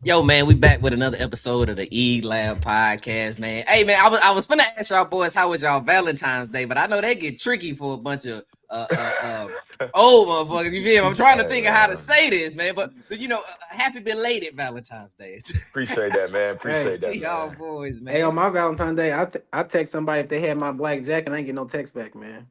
Yo, man, we back with another episode of the E Lab podcast, man. Hey, man, I was finna ask y'all boys how was y'all Valentine's Day, but I know they get tricky for a bunch of old motherfuckers. You feel me? I'm trying to Hey, think of how to say this, man. But happy belated Valentine's Day appreciate that, man. Appreciate to that, y'all man. boys, Hey, on man. my Valentine's Day, I text somebody if they had my black jacket. I ain't get no text back, man.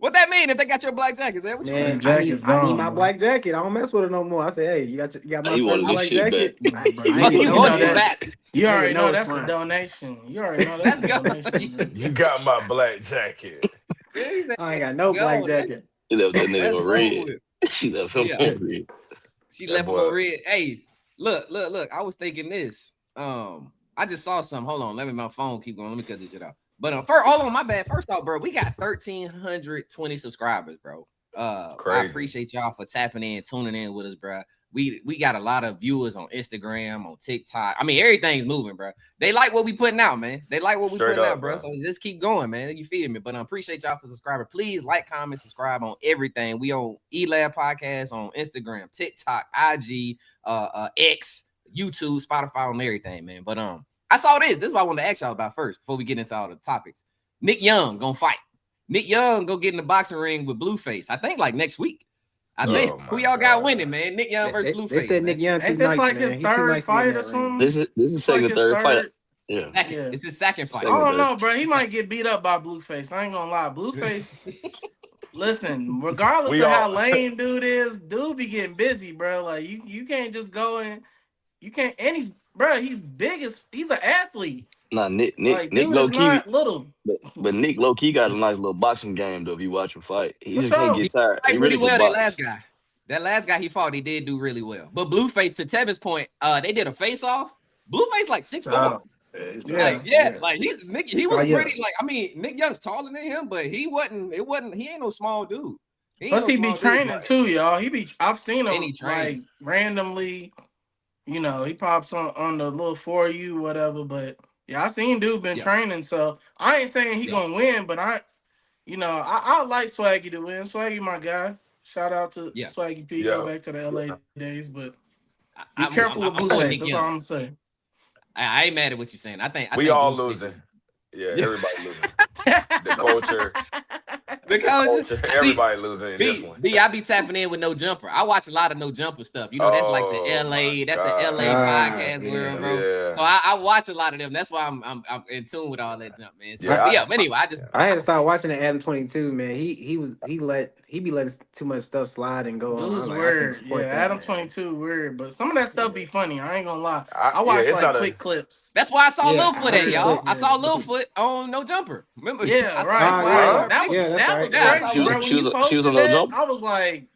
What that mean? If they got your black jacket, is that what you Man, mean? The I need jacket's I need gone, my bro. black jacket. I don't mess with it no more. I say, hey, you got my He certain wanted his black shit back. jacket? Bro, I ain't Oh, get you no want know it response. that. back? You I ain't already get no know that's a response. donation. You already know Let's that's a go. donation, bro. You got my black jacket. He said, I ain't got no black go. jacket. She left that nigga That's on over red. with. She left him Yeah. on red. She That left him on boy. red. Hey, look. I was thinking this. I just saw something. Hold on. Let me my phone keep going. Let me cut this shit off. But first, hold on, my bad. First off, bro, we got 1,320 subscribers, bro. I Crazy. appreciate y'all for tapping in, tuning in with us, bro. We got a lot of viewers on Instagram, on TikTok. I mean, everything's moving, bro. They like what we putting out, man. They like what we Straight putting out, up, bro. bro. So just keep going, man. You feel me? But I appreciate y'all for subscribing. Please like, comment, subscribe on everything. We on eLab Podcast on Instagram, TikTok, IG, X, YouTube, Spotify, on everything, man. But I saw this. This is what I wanted to ask y'all about first before we get into all the topics. Nick Young gonna fight. Nick Young go get in the boxing ring with Blueface. I think like next week. I think Oh, who my y'all got God. winning, man? Nick Young versus They Blueface. said Man. Nick Young too Ain't this nice, like man. his He too third nice to be in fight or that ring. something? This is It's like second, his third fight. third. Yeah. Second. Yeah. It's his second fight. I Second, don't third. know, bro. He might get beat up by Blueface. I ain't gonna lie. Blueface, listen, regardless We of how all lame dude is, dude be getting busy, bro. Like you can't just go and you can't. And he's big as he's an athlete. Nah, Like Nick dude low is key, not little but Nick low key got a nice little boxing game though. If you watch him fight, he for just can't sure. He get tired. He fight pretty really can well that box. last guy. That last guy he fought, he did do really well. But Blueface, to Tevin's point, they did a face off. Blueface like 6'4". Yeah. Like he's Nick, he Oh was yeah. pretty. Like I mean, Nick Young's taller than him, but he wasn't. It wasn't. He ain't no small dude. He ain't Plus no he be small dude. training too, y'all. I've seen And him he trained. like randomly. He pops on the little for you whatever. But yeah, I seen dude been Yeah, training. So I ain't saying he yeah, gonna win, but I like Swaggy to win. Swaggy my guy. Shout out to yeah. Swaggy P. Go yeah. back to the LA days, but be I'm, careful I'm, with I'm going Blueface. Nick That's all Young. I'm gonna say. I ain't mad at what you're saying. I We think all Blueface. losing. Yeah, Yeah. everybody losing. The culture, The the culture. culture, See, everybody losing in this one. I be tapping in with no jumper. I watch a lot of no jumper stuff. You know, that's like the Oh my LA, that's the LA God. podcast world, Yeah. bro. So Yeah. I watch a lot of them. That's why I'm in tune with all that jump, man. So I, Yeah. but anyway, I just I had to start watching the Adam 22, man. He be letting too much stuff slide and go on. I was Dude's like, I can't weird. Yeah, support that, Adam man. 22 weird. But some of that stuff be funny. I ain't gonna lie. I Yeah, watch it's like not a quick clips. that's why I saw Yeah, Littlefoot I at see Yeah. y'all. clips, I saw yeah. Littlefoot on no jumper. Remember? Yeah, That's right, Oh why I right. saw huh? a That was picture. yeah, that's that was right. Yeah, I Yeah. saw crazy, She was, bro. Littlefoot. When she you was, she was on posted no that, jump. I was like,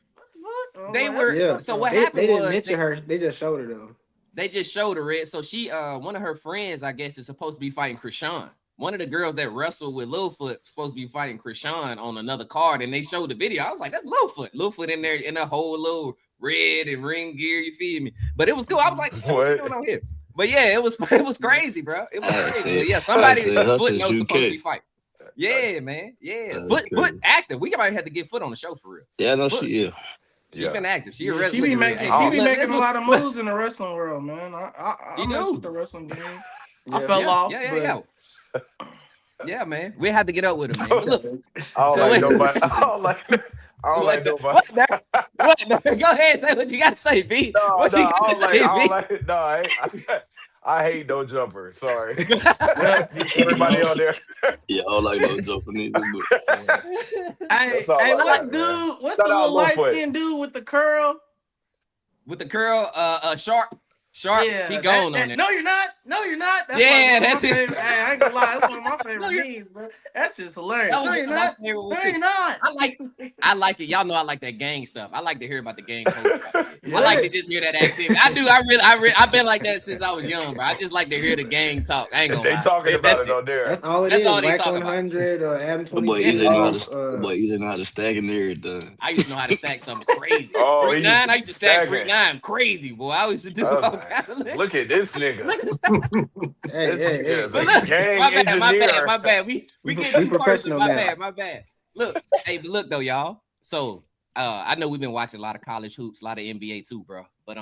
what? I was They like, were that's Yeah. fucked so up. what They happened didn't was mention her. They just showed her though. they just showed her it. So she one of her friends, I guess, is supposed to be fighting Krishan. One of the girls that wrestled with Littlefoot supposed to be fighting Krishan on another card, and they showed the video. I was like, that's Littlefoot. Littlefoot in there in a whole little red and ring gear, you feel me? But it was cool. I was like, yeah, what's she doing What? on here? But yeah, it was crazy, bro. It was I crazy. But said, yeah, I somebody said, her foot since knows supposed to UK. be fighting. That's Yeah, man. Yeah. That's Foot crazy. active. We might have to get foot on the show for real. Yeah, no, Foot. yeah. She yeah. been active. She a Yeah, looking real. Hey, she Oh, be making a lot of look. moves in the wrestling world, man. I She mess with do. the wrestling game. I Yeah. fell Yeah, off, yeah, yeah, but yeah. Yeah, man. We had to get up with her, man. But I look, don't so like wait. nobody. I don't like nobody. What? What? Go ahead, say what you got to say, B. No, What no, you I got to don't like. say, I don't B? like. No, I hate no jumper. Sorry, well, you everybody know. on there. Yeah, I don't like no jumping either, but Hey, That's all hey, I what's got, man. dude? What's the Shout out little light Littlefoot. skinned dude with the curl? With the curl, Sharp, Yeah, he gone on that it. no, you're not. No, you're not. That's Yeah, like one of that's my it. favorite. Hey, I ain't gonna lie, that's one of my No, favorite you're, memes, bro. That's just hilarious. that was No, one you're of my not. favorite ones No, too. you're not. I like it. Y'all know I like that gang stuff. I like to hear about the gang culture. Yeah. I like to just hear that activity. I do. I've been like that since I was young, bro. I just like to hear the gang talk. I ain't gonna They lie. talking about That's it it. on there. That's all it That's is. all they Wax talk about. 100 or Adam the boy 22. EJ know how to, Oh, the boy EJ know how to stack and everything. I used to know how to stack something crazy. Oh, Freak he nine. I used to stack stacking. Freak nine crazy, boy. I used to do I was all like, kind of lists. look at this nigga. Look at hey, This hey, nigga hey. is But a look, gang my engineer. bad. We get We too personal. professional now. My bad. Look, hey, but look though, y'all. So I know we've been watching a lot of college hoops, a lot of NBA too, bro. But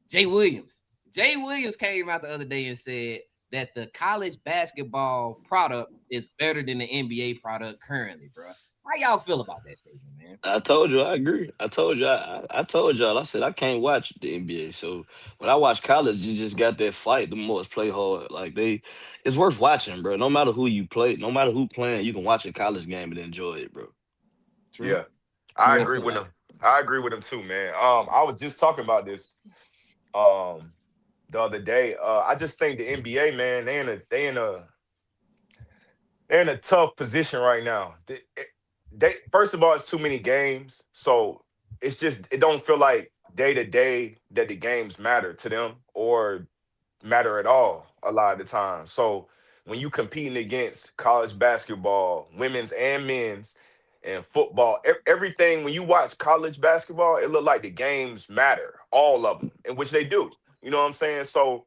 Jay Williams Jay Williams came out the other day and said that the college basketball product is better than the NBA product currently, bro. How y'all feel about that statement, man? I told you, I agree. I told you, I told y'all. I said I can't watch the NBA. So when I watch college, you just got that fight. The most play hard. Like it's worth watching, bro. No matter who you play, no matter who playing, you can watch a college game and enjoy it, bro. True. Yeah, I Yeah. agree with him. I agree with him too, man. I was just talking about this the other day. I just think the NBA, man, they're in a tough position right now. They first of all, it's too many games, so it don't feel like day to day that the games matter to them or matter at all a lot of the time. So when you competing against college basketball, women's and men's, and football, everything, when you watch college basketball, it look like the games matter, all of them, in which they do. You know what I'm saying? So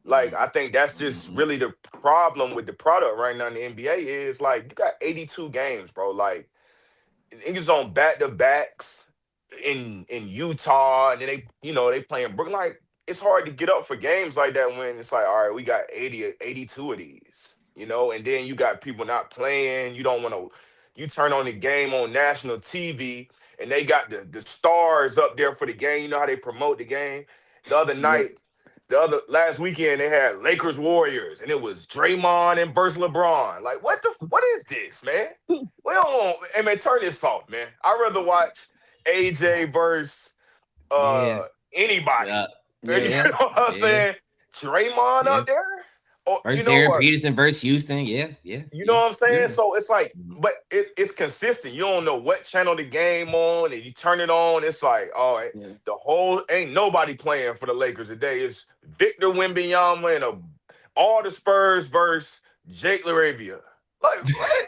like, I think that's just really the problem with the product right now in the NBA is like you got 82 games, bro. Like niggas on back to backs in Utah, and then they playing Brooklyn. Like it's hard to get up for games like that when it's like, all right, we got 82 of these, and then you got people not playing. You don't want to. You turn on the game on national TV, and they got the stars up there for the game. You know how they promote the game. The other night. Last weekend they had Lakers Warriors, and it was Draymond and versus LeBron. Like, what is this, man? Hey man, turn this off, man. I'd rather watch AJ versus anybody. Yeah. You know what I'm saying? Draymond up there? Or Versus Darren Peterson versus Houston. Yeah. You know what I'm saying? Yeah. So it's like, but it's consistent. You don't know what channel the game on, and you turn it on. It's like, all right, the whole ain't nobody playing for the Lakers today. It's Victor Wembanyama and all the Spurs versus Jake LaRavia. Like what?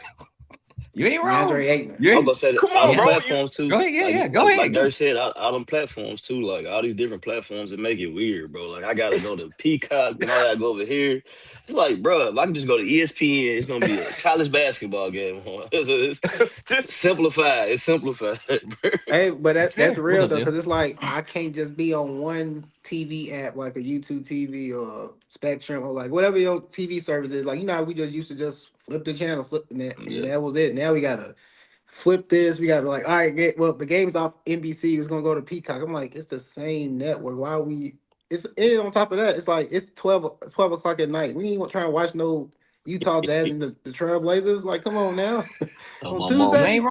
You ain't wrong. I'm gonna say that. Come all on, the bro. platforms too. Go ahead, like, go ahead. Like Dirk said, all them platforms too. Like all these different platforms that make it weird, bro. Like I gotta go to Peacock, and I gotta go over here. It's like, bro, if I can just go to ESPN, it's gonna be a college basketball game. It's just simplified. It's simplified. Bro. Hey, but that's real up, though, Jim? because it's like I can't just be on one TV app like a YouTube TV or Spectrum or like whatever your TV service is. Like how we just used to just flip the channel, and that was it. Now we gotta flip this. We gotta like, all right, the game's off NBC. It's gonna go to Peacock. I'm like, it's the same network. Why are we? And on top of that, it's like it's 12 o'clock at night. We ain't trying to watch no Utah Jazz and the Trailblazers. Like, come on now. On Tuesday. Man,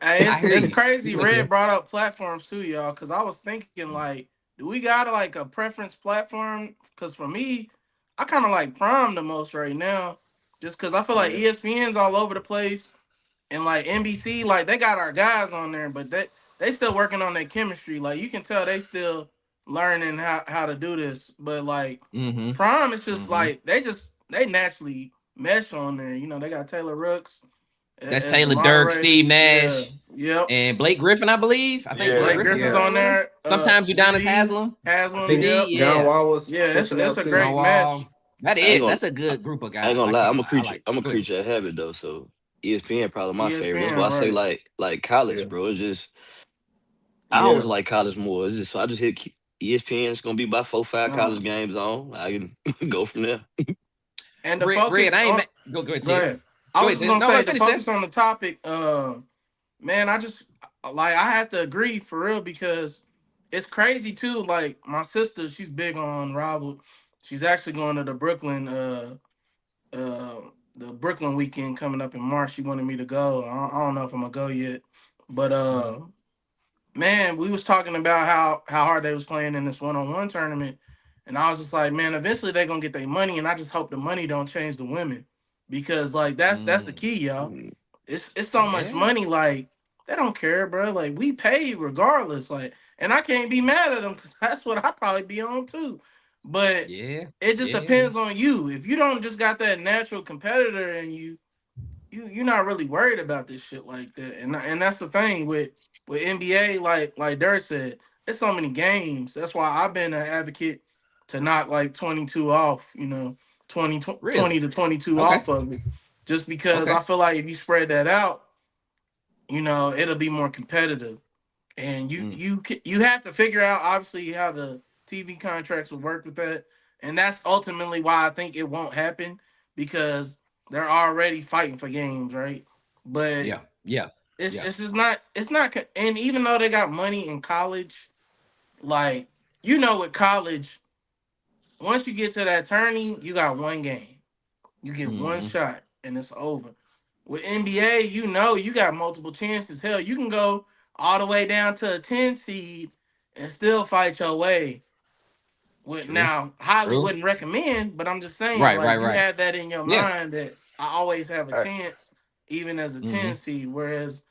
Hey, I hear it's you. crazy. You with Red you. brought up platforms too, y'all, because I was thinking like, do we got like a preference platform? Because for me, I kind of like Prime the most right now, just because I feel like ESPN's all over the place, and like NBC, like they got our guys on there, but they still working on their chemistry. Like you can tell they still learning how to do this. But like Prime, it's just like they naturally mesh on there. They got Taylor Rooks. That's Taylor Dirk, Steve Nash, yep, and Blake Griffin, I believe. I think Blake Griffin's on there. Sometimes Udonis Haslam. Yep. John Wall was it's a too. great match. That's a good group of guys. I ain't gonna lie, I'm a creature of habit though. So ESPN probably my favorite. That's why I say like college, bro. It's just I always like college more. It's just so I just hit ESPN. It's gonna be about 4-5 college games on. I can go from there. And the focus. Go ahead, Tim. Go ahead. I was gonna say to focus on the topic. Man, I have to agree for real because it's crazy too. Like my sister, she's big on Rival. She's actually going to the Brooklyn weekend coming up in March. She wanted me to go. I don't know if I'm gonna go yet, but man, we was talking about how hard they was playing in this one-on-one tournament, and I was just like, man, eventually they're gonna get their money, and I just hope the money don't change the women because like that's the key, y'all. It's so much money, like they don't care, bro. Like we pay regardless, like, and I can't be mad at them because that's what I probably be on too. But it just depends on you. If you don't just got that natural competitor and you're not really worried about this shit like that. And that's the thing with NBA, like Dirk said, there's so many games. That's why I've been an advocate to knock like 22 off, 20 to 22 off of it. Just because I feel like if you spread that out, it'll be more competitive. And you have to figure out obviously how the TV contracts would work with that, and that's ultimately why I think it won't happen because they're already fighting for games, right? But Yeah. it's just not and even though they got money in college, like with college, once you get to that tourney, you got one game. You get one shot and it's over. With NBA, you got multiple chances. Hell, you can go all the way down to a 10 seed and still fight your way. Now, highly wouldn't recommend, but I'm just saying, like, you have that in your mind that I always have a chance, even as a 10 seed. Whereas,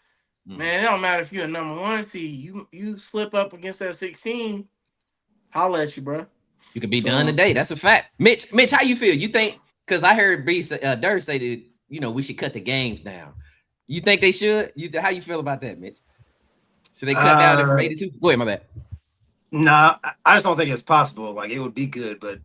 man, it don't matter if you're a number 1 seed. You slip up against that 16, holla at you, bro. You could be done today. That's a fact. Mitch, how you feel? You think, because I heard Dirt say that, we should cut the games down. You think they should? How you feel about that, Mitch? Should they cut down it from 82? Go ahead, my bad. Nah, I just don't think it's possible. Like, it would be good, but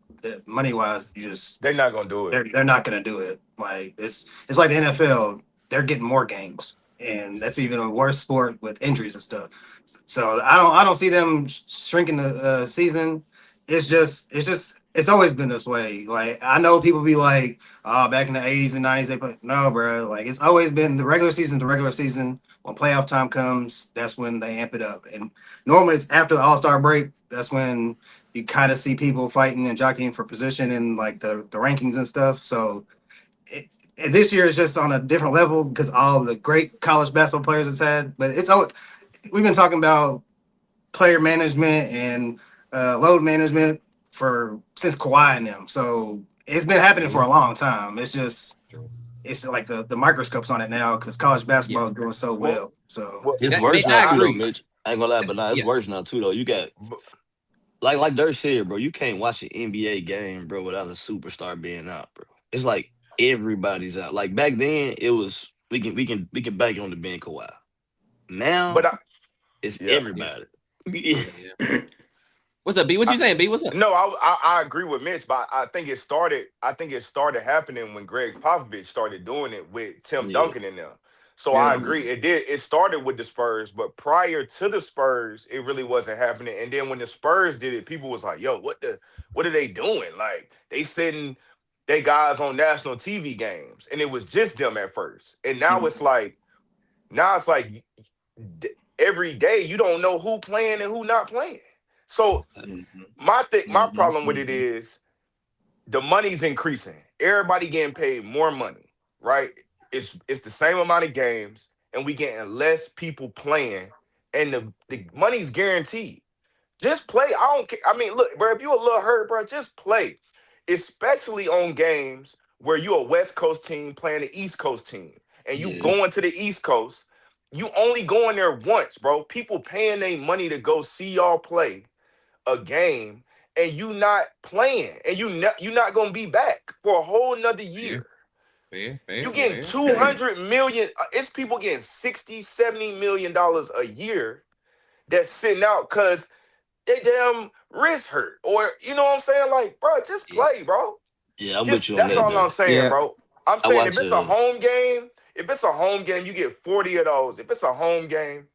money wise, they're not gonna do it. They're not gonna do it. Like, it's like the NFL. They're getting more games, and that's even a worse sport with injuries and stuff. So I don't see them shrinking the season. It's always been this way. Like, I know people be like, oh, back in the 80s and 90s, but no, bro. Like, it's always been the regular season. When playoff time comes, that's when they amp it up. And normally it's after the All-Star break. That's when you kind of see people fighting and jockeying for position in like the rankings and stuff. So this year is just on a different level because all the great college basketball players has had. But we've been talking about player management and load management since Kawhi and them. So it's been happening for a long time. It's just it's like the microscope's on it now because college basketball is doing so well. So it's worse now too, though, Mitch. I ain't gonna lie, but it's worse now too, though. You got like Dirk said, bro. You can't watch an NBA game, bro, without a superstar being out, bro. It's like everybody's out. Like back then, it was we can bank on the being Kawhi. Now, it's everybody. Yeah. What's up, B? What you saying, B? What's up? No, I agree with Mitch, but I think it started happening when Greg Popovich started doing it with Tim Duncan in them. So I agree. It started with the Spurs, but prior to the Spurs, it really wasn't happening. And then when the Spurs did it, people was like, yo, what are they doing? Like, they sitting they guys on national TV games, and it was just them at first. And now it's like every day you don't know who playing and who not playing. So my problem with it is the money's increasing. Everybody getting paid more money, right? It's the same amount of games, and we getting less people playing, and the money's guaranteed. Just play. I don't care. I mean, look, bro, if you a little hurt, bro, just play. Especially on games where you a West Coast team playing the East Coast team, and you going to the East Coast, you only going there once, bro. People paying their money to go see y'all play a game, and you not playing, and you not gonna be back for a whole nother year. Fair, you getting 200 million. It's people getting $60-70 million a year that's sitting out because they damn wrist hurt, or you know what I'm saying? Like, bro, just play, bro. Yeah, I'm with you on that's that. All I'm saying, bro. I'm saying if it's a home game, you get 40 of those. If it's a home game,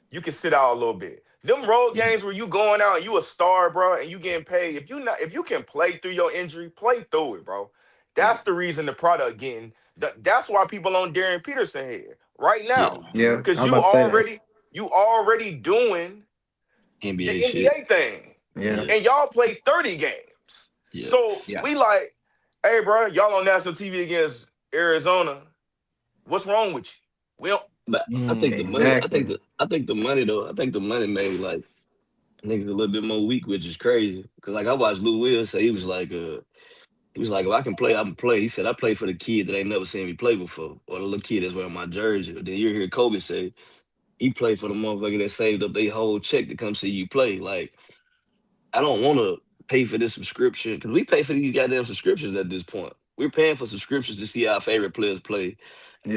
you can sit out a little bit. Them road games where you going out and you a star, bro, and you getting paid. If you can play through your injury, play through it, bro. That's the reason the product getting. That's why people on Darren Peterson here right now. Yeah, because you already doing NBA the shit. NBA thing. Yeah, and y'all play 30 games. Yeah. So we like, hey, bro, y'all on national TV against Arizona. What's wrong with you? We don't. But I think the money. I think the money though. I think the money made like niggas a little bit more weak, which is crazy. Cause like I watched Lou Will say he was like, if I can play, I can play. He said I play for the kid that ain't never seen me play before, or the little kid that's wearing my jersey. Then you hear Kobe say he played for the motherfucker that saved up their whole check to come see you play. Like, I don't want to pay for this subscription because we pay for these goddamn subscriptions at this point. We're paying for subscriptions to see our favorite players play,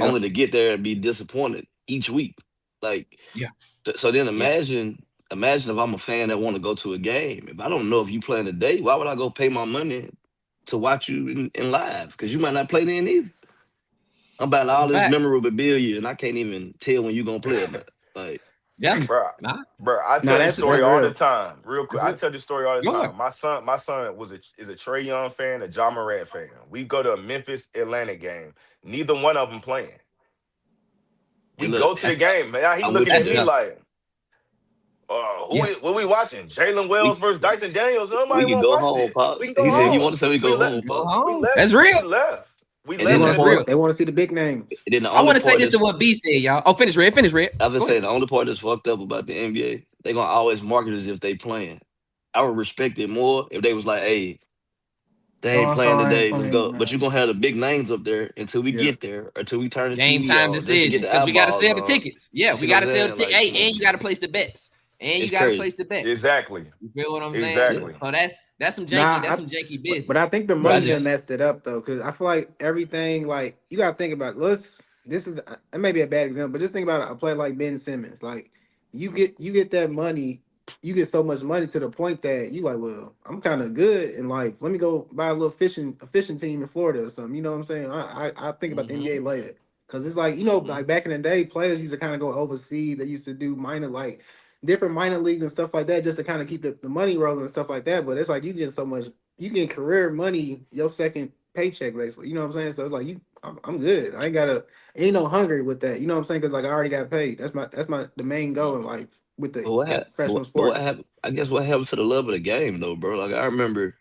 only to get there and be disappointed each week. Like, so then imagine if I'm a fan that want to go to a game. If I don't know if you playing today, why would I go pay my money to watch you in live? Because you might not play then either. I'm buying all this memorabilia and I can't even tell when you gonna play it. Like, Yeah. Bro, Nah. I tell this story all the real. time. Real quick, I tell this story all the Go time. on. My son is a Trae Young fan, a Ja Morant fan. We go to a Memphis Atlanta game. Neither one of them playing. We And go look, to the That's tough. game. Man, he I'm with looking you at That's me there. tough. like, Yeah. what we watching? Jalen We Wells versus Dyson Daniels. we Nobody can want to go watch home, this. We pops. can He go said if you home. want to say we We go left. home, Go pops. We home. left. That's We real. left. We And They then left the want That's to that see real. part, they want to see the big names. and then the I only want to say part this that's to what B said, y'all. Oh, finish Red. Finish Red. I was Go saying ahead. the only part that's fucked up about the NBA, they gonna always market as if they playing. I would respect it more if they was like, hey, they So ain't and playing so ain't today. Let's playing go. But you're tonight. gonna have the big names up there until we Yeah. get there, until we turn the Game TV time on, just to get decision the because we got to eyeballs sell the on. tickets. Yeah, You we see what got I'm to sell the saying? tickets. Like, Hey, come on, and you got to man. place the bets. And you It's got to crazy. place the bets. exactly. You feel what I'm saying? Yeah. Exactly. So that's some janky. Nah, That's some janky but I business. think the But I money done just messed it up though, because I feel like everything like you gotta think about. This is it may be a bad example, but just think about a player like Ben Simmons. Like you get that money, you get so much money to the point that you like, well, I'm kind of good in life. Let me go buy a fishing team in Florida or something. You know what I'm saying? I think about the Mm-hmm. NBA later. Cause it's like, Mm-hmm. like back in the day, players used to kind of go overseas. They used to do minor like different minor leagues and stuff like that just to kind of keep the money rolling and stuff like that. But it's like you get so much, you get career money, your second paycheck basically. You know what I'm saying? So it's like I'm good. I ain't gotta ain't no hungry with that. You know what I'm saying? Because like I already got paid. That's my the main goal in life with the but what happened? professional But what sports. happened? I guess what happened to the love of the game though, bro? Like I remember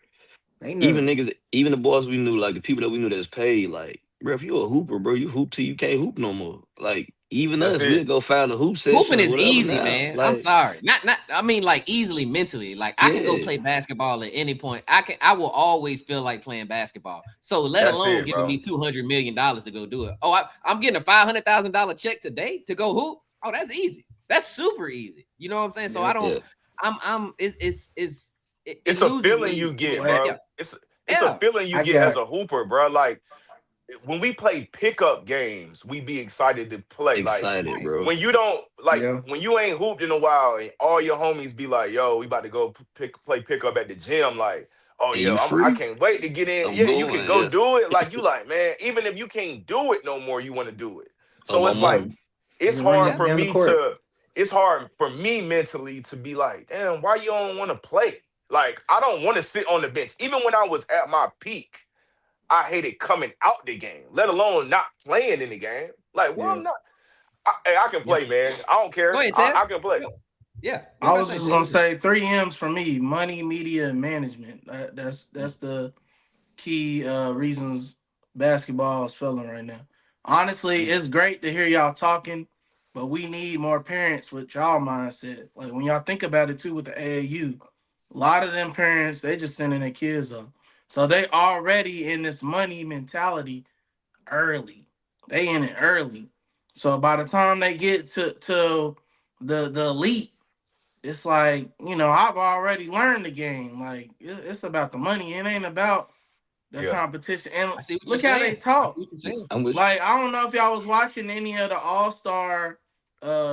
Ain't even none. niggas, even the boys we knew, like the people that we knew that's paid, like, bro, if you a hooper, bro, you hoop till you can't hoop no more. Like, even That's us, we'll it. go find a hoop session Hooping or is whatever easy, now. man. I'm Like, sorry. Not I mean like easily mentally. Like I can go yeah, play basketball at any point. I will always feel like playing basketball. So let That's alone it, giving bro. me $200 million to go do it. Oh, I'm getting a $500,000 check today to go hoop. Oh, that's easy. That's super easy. You know what I'm saying? So I Yep. don't yeah, I'm it It's a loses feeling me you with get, Wait, yeah. bro. It's a Yeah. feeling you I get as got a hooper, bro. Like when we play pickup games, we be excited to play. Like excited, Right. bro. when you don't like yeah. when you ain't hooped in a while and all your homies be like, yo, we about to go play pickup at the gym. Like, oh And yeah, you I free? can't wait to get in. I'm Yeah, you can going, go yeah. do it. Like you like, man, even if you can't do it no more, you want to do it. Oh, So my it's like mom. You it's can run hard Yeah. up for down the me court. to it's hard for me mentally to be like, damn, why you don't want to play? Like, I don't want to sit on the bench. Even when I was at my peak, I hated coming out the game, let alone not playing in the game. Like, well, Yeah. I'm not. Hey, I can Yeah. play, man. I don't Go care. ahead, Ted. I can play. Yeah. You I about was to say, just Ted? gonna say 3 M's for me: money, media, and management. That's the key reasons basketball is failing right now. Honestly, Mm. it's great to hear y'all talking, but we need more parents with y'all mindset. Like when y'all think about it too with the AAU, a lot of them parents they just sending their kids up. So they already in this money mentality early. They in it early. So by the time they get to the elite, it's like, I've already learned the game. Like it's about the money. It ain't about the Yeah. competition. And I see what you're look how they saying. I see talk. what you're saying. I'm with you. Like I don't know if y'all was watching any of the All-Star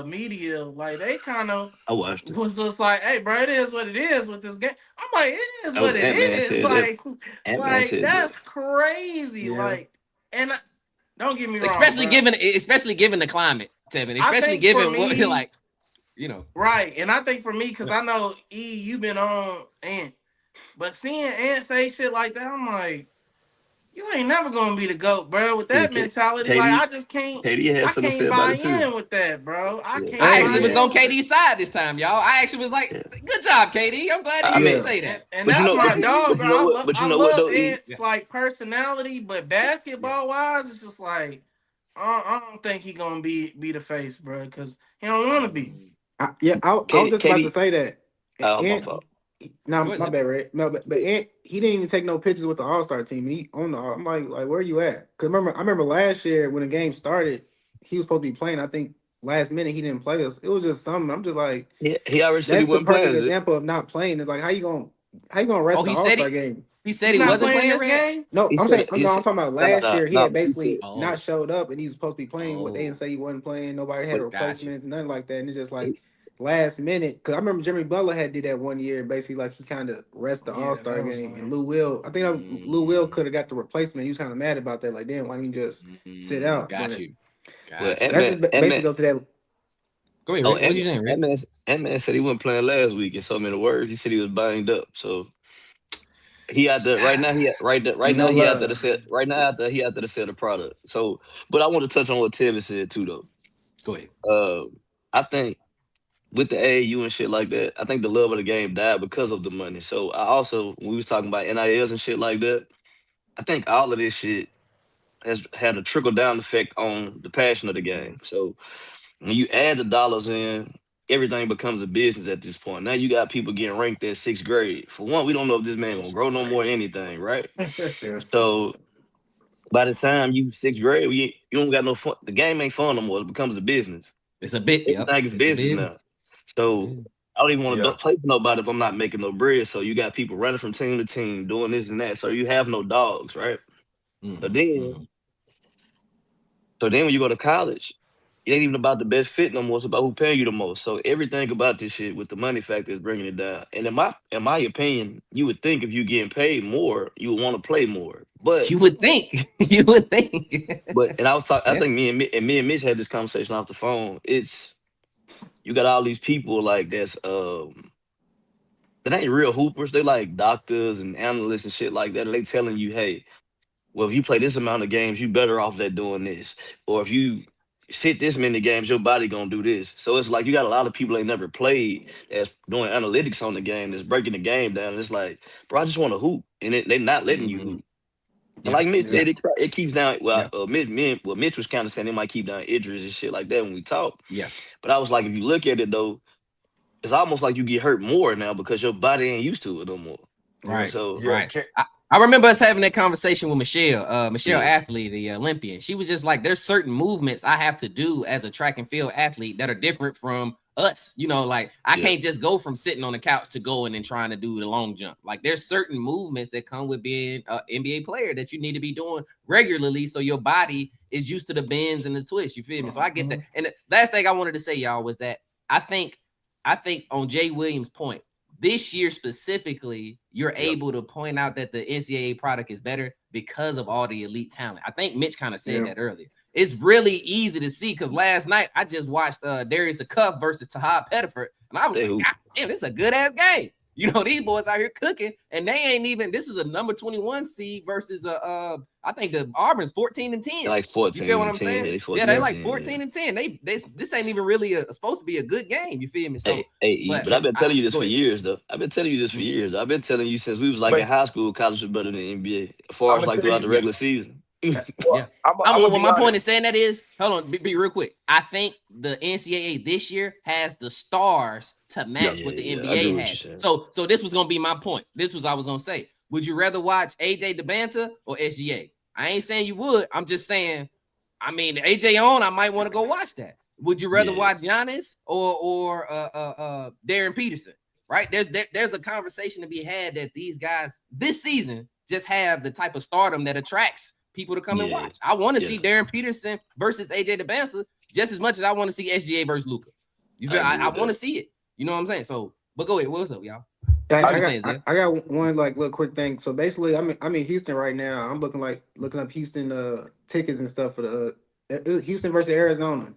media. Like they kind of I watched it. was just like, hey, bro, it is what it is with this game. I'm like, it is Oh, what it Ant-Man is. said that. Ant-Man Like said that. that's crazy. Yeah. Like, and don't get me wrong, Especially bro. given the climate, Tevin. I Especially think for given what me, like, you know. right, and I think for me, because I know you've been on Ant, but seeing Ant say shit like that, I'm like, you ain't never gonna be the GOAT, bro. With Yeah, that mentality, like KD, I just can't, KD had I something to say can't about buy it too. in with that, bro. I Yeah, can't I buy actually was KD. on in with it. KD's side this time, y'all. I actually was like, Yeah. good job, KD. I'm glad to I hear you mean, Yeah. say And, that. and but you that's know, my dog, but bro. you know what? But you I know what love though, E? Ant's Yeah, like personality, but yeah. basketball wise, it's just like I don't think he gonna be the face, bro, because he don't want to be. Mm. I was KD, just about to KD. say that. My And fault. no, Go ahead, my Tevin. bad, Red. No, but Ant, he didn't even take no pictures with the All Star team. He on the. I'm like, where you at? Because I remember last year when the game started, he was supposed to be playing. I think last minute he didn't play us. It was just something. I'm just like, He already said he that's the wasn't perfect playing. Is it? example of not playing. It's like how you gonna Oh, rest the he All said Star game? he said He's he not wasn't playing playing this Red. game. No, He I'm said. saying He I'm said. talking about Nah, last nah, year. He nah. had He said. basically not Oh, showed up, and he was supposed to be playing. What they didn't oh, say he wasn't playing. Nobody had But got you. replacements, nothing like that. And it's just like he, last minute. Because I remember Jimmy Butler had did that one year. Basically, like he kind of rest the All Yeah, Star that was game, and lame. Lou Will. I think Lou Will Mm, could have got the replacement. He was kind of mad about that. Like, damn, why didn't you just sit out? got But you. well, Got you. that Ant-Man, just basically Ant-Man, goes to that. Go ahead, Oh, Rick. What you saying, Rick? Ant-Man said he wasn't playing last week. In so many words, he said he was banged up. So he out there right now. Right No now he out there to love. sell. Right now he out there to sell the product. So, but I want to touch on what Tevin said too, though. Go ahead. I think with the AAU and shit like that, I think the love of the game died because of the money. So I also, when we was talking about NILs and shit like that, I think all of this shit has had a trickle down effect on the passion of the game. So when you add the dollars in, everything becomes a business at this point. Now you got people getting ranked at sixth grade. For one, we don't know if this man gonna grow no more anything, right? So by the time you sixth grade, you don't got no fun. The game ain't fun no more. It becomes a business. It's a bit. Yep. Everything is It's the business business. now. So I don't even want to Yeah. play for nobody if I'm not making no bread. So you got people running from team to team, doing this and that. So you have no dogs, right? But then, so then when you go to college, it ain't even about the best fit no more. It's about who paying you the most. So everything about this shit with the money factor is bringing it down. And in my opinion, you would think if you getting paid more, you would want to play more. But you would think. You would think. and I was talking. Yeah. I think me and Mitch had this conversation off the phone. It's you got all these people like that ain't real hoopers. They like doctors and analysts and shit like that. And they telling you, hey, well, if you play this amount of games, you better off at doing this. Or if you sit this many games, your body gonna do this. So it's like you got a lot of people ain't never played that's doing analytics on the game, that's breaking the game down. And it's like, bro, I just want to hoop, and they not letting you hoop. And like Mitch said, it keeps down. Well, Mitch was kind of saying it might keep down injuries and shit like that when we talk. Yeah. But I was like, if you look at it though, it's almost like you get hurt more now because your body ain't used to it no more. Right. So right. I remember us having that conversation with Michelle Athlete, the Olympian. She was just like, there's certain movements I have to do as a track and field athlete that are different from us. You know, like I can't just go from sitting on the couch to going and trying to do the long jump. Like there's certain movements that come with being an NBA player that you need to be doing regularly so your body is used to the bends and the twists. You feel me? So I get that. And the last thing I wanted to say, y'all, was that I think on Jay Williams' point, this year specifically, you're able to point out that the NCAA product is better because of all the elite talent. I think Mitch kind of said that earlier. It's really easy to see because last night I just watched Darius Acuff versus Tahad Pettiford, and I was like, God damn, this is a good ass game. You know, these boys out here cooking, and they ain't even. This is a number 21 seed versus I think the Auburn's 14-10. They're like 14. You feel what I'm saying? Yeah, they're like 14-10. They this ain't even really supposed to be a good game. You feel me? So, but I've been telling you this for years, though. I've been telling you this for years. I've been telling you since we was like in high school, college was better than the NBA as far as like throughout the regular season. My point in saying that is, hold on, be real quick. I think the NCAA this year has the stars to match what the NBA has. So this was gonna be my point. This was I was gonna say. Would you rather watch AJ DeBanta or SGA? I ain't saying you would. I'm just saying. I mean, AJ on. I might want to go watch that. Would you rather watch Giannis or Darren Peterson? Right? There's a conversation to be had that these guys this season just have the type of stardom that attracts people to come and watch. I want to see Darren Peterson versus AJ DeBanza just as much as I want to see SGA versus Luka. You feel? I want to see it. You know what I'm saying? So, but go ahead. What's up, y'all? I got one like little quick thing. So basically, I'm in Houston right now. I'm looking up Houston tickets and stuff for the Houston versus Arizona.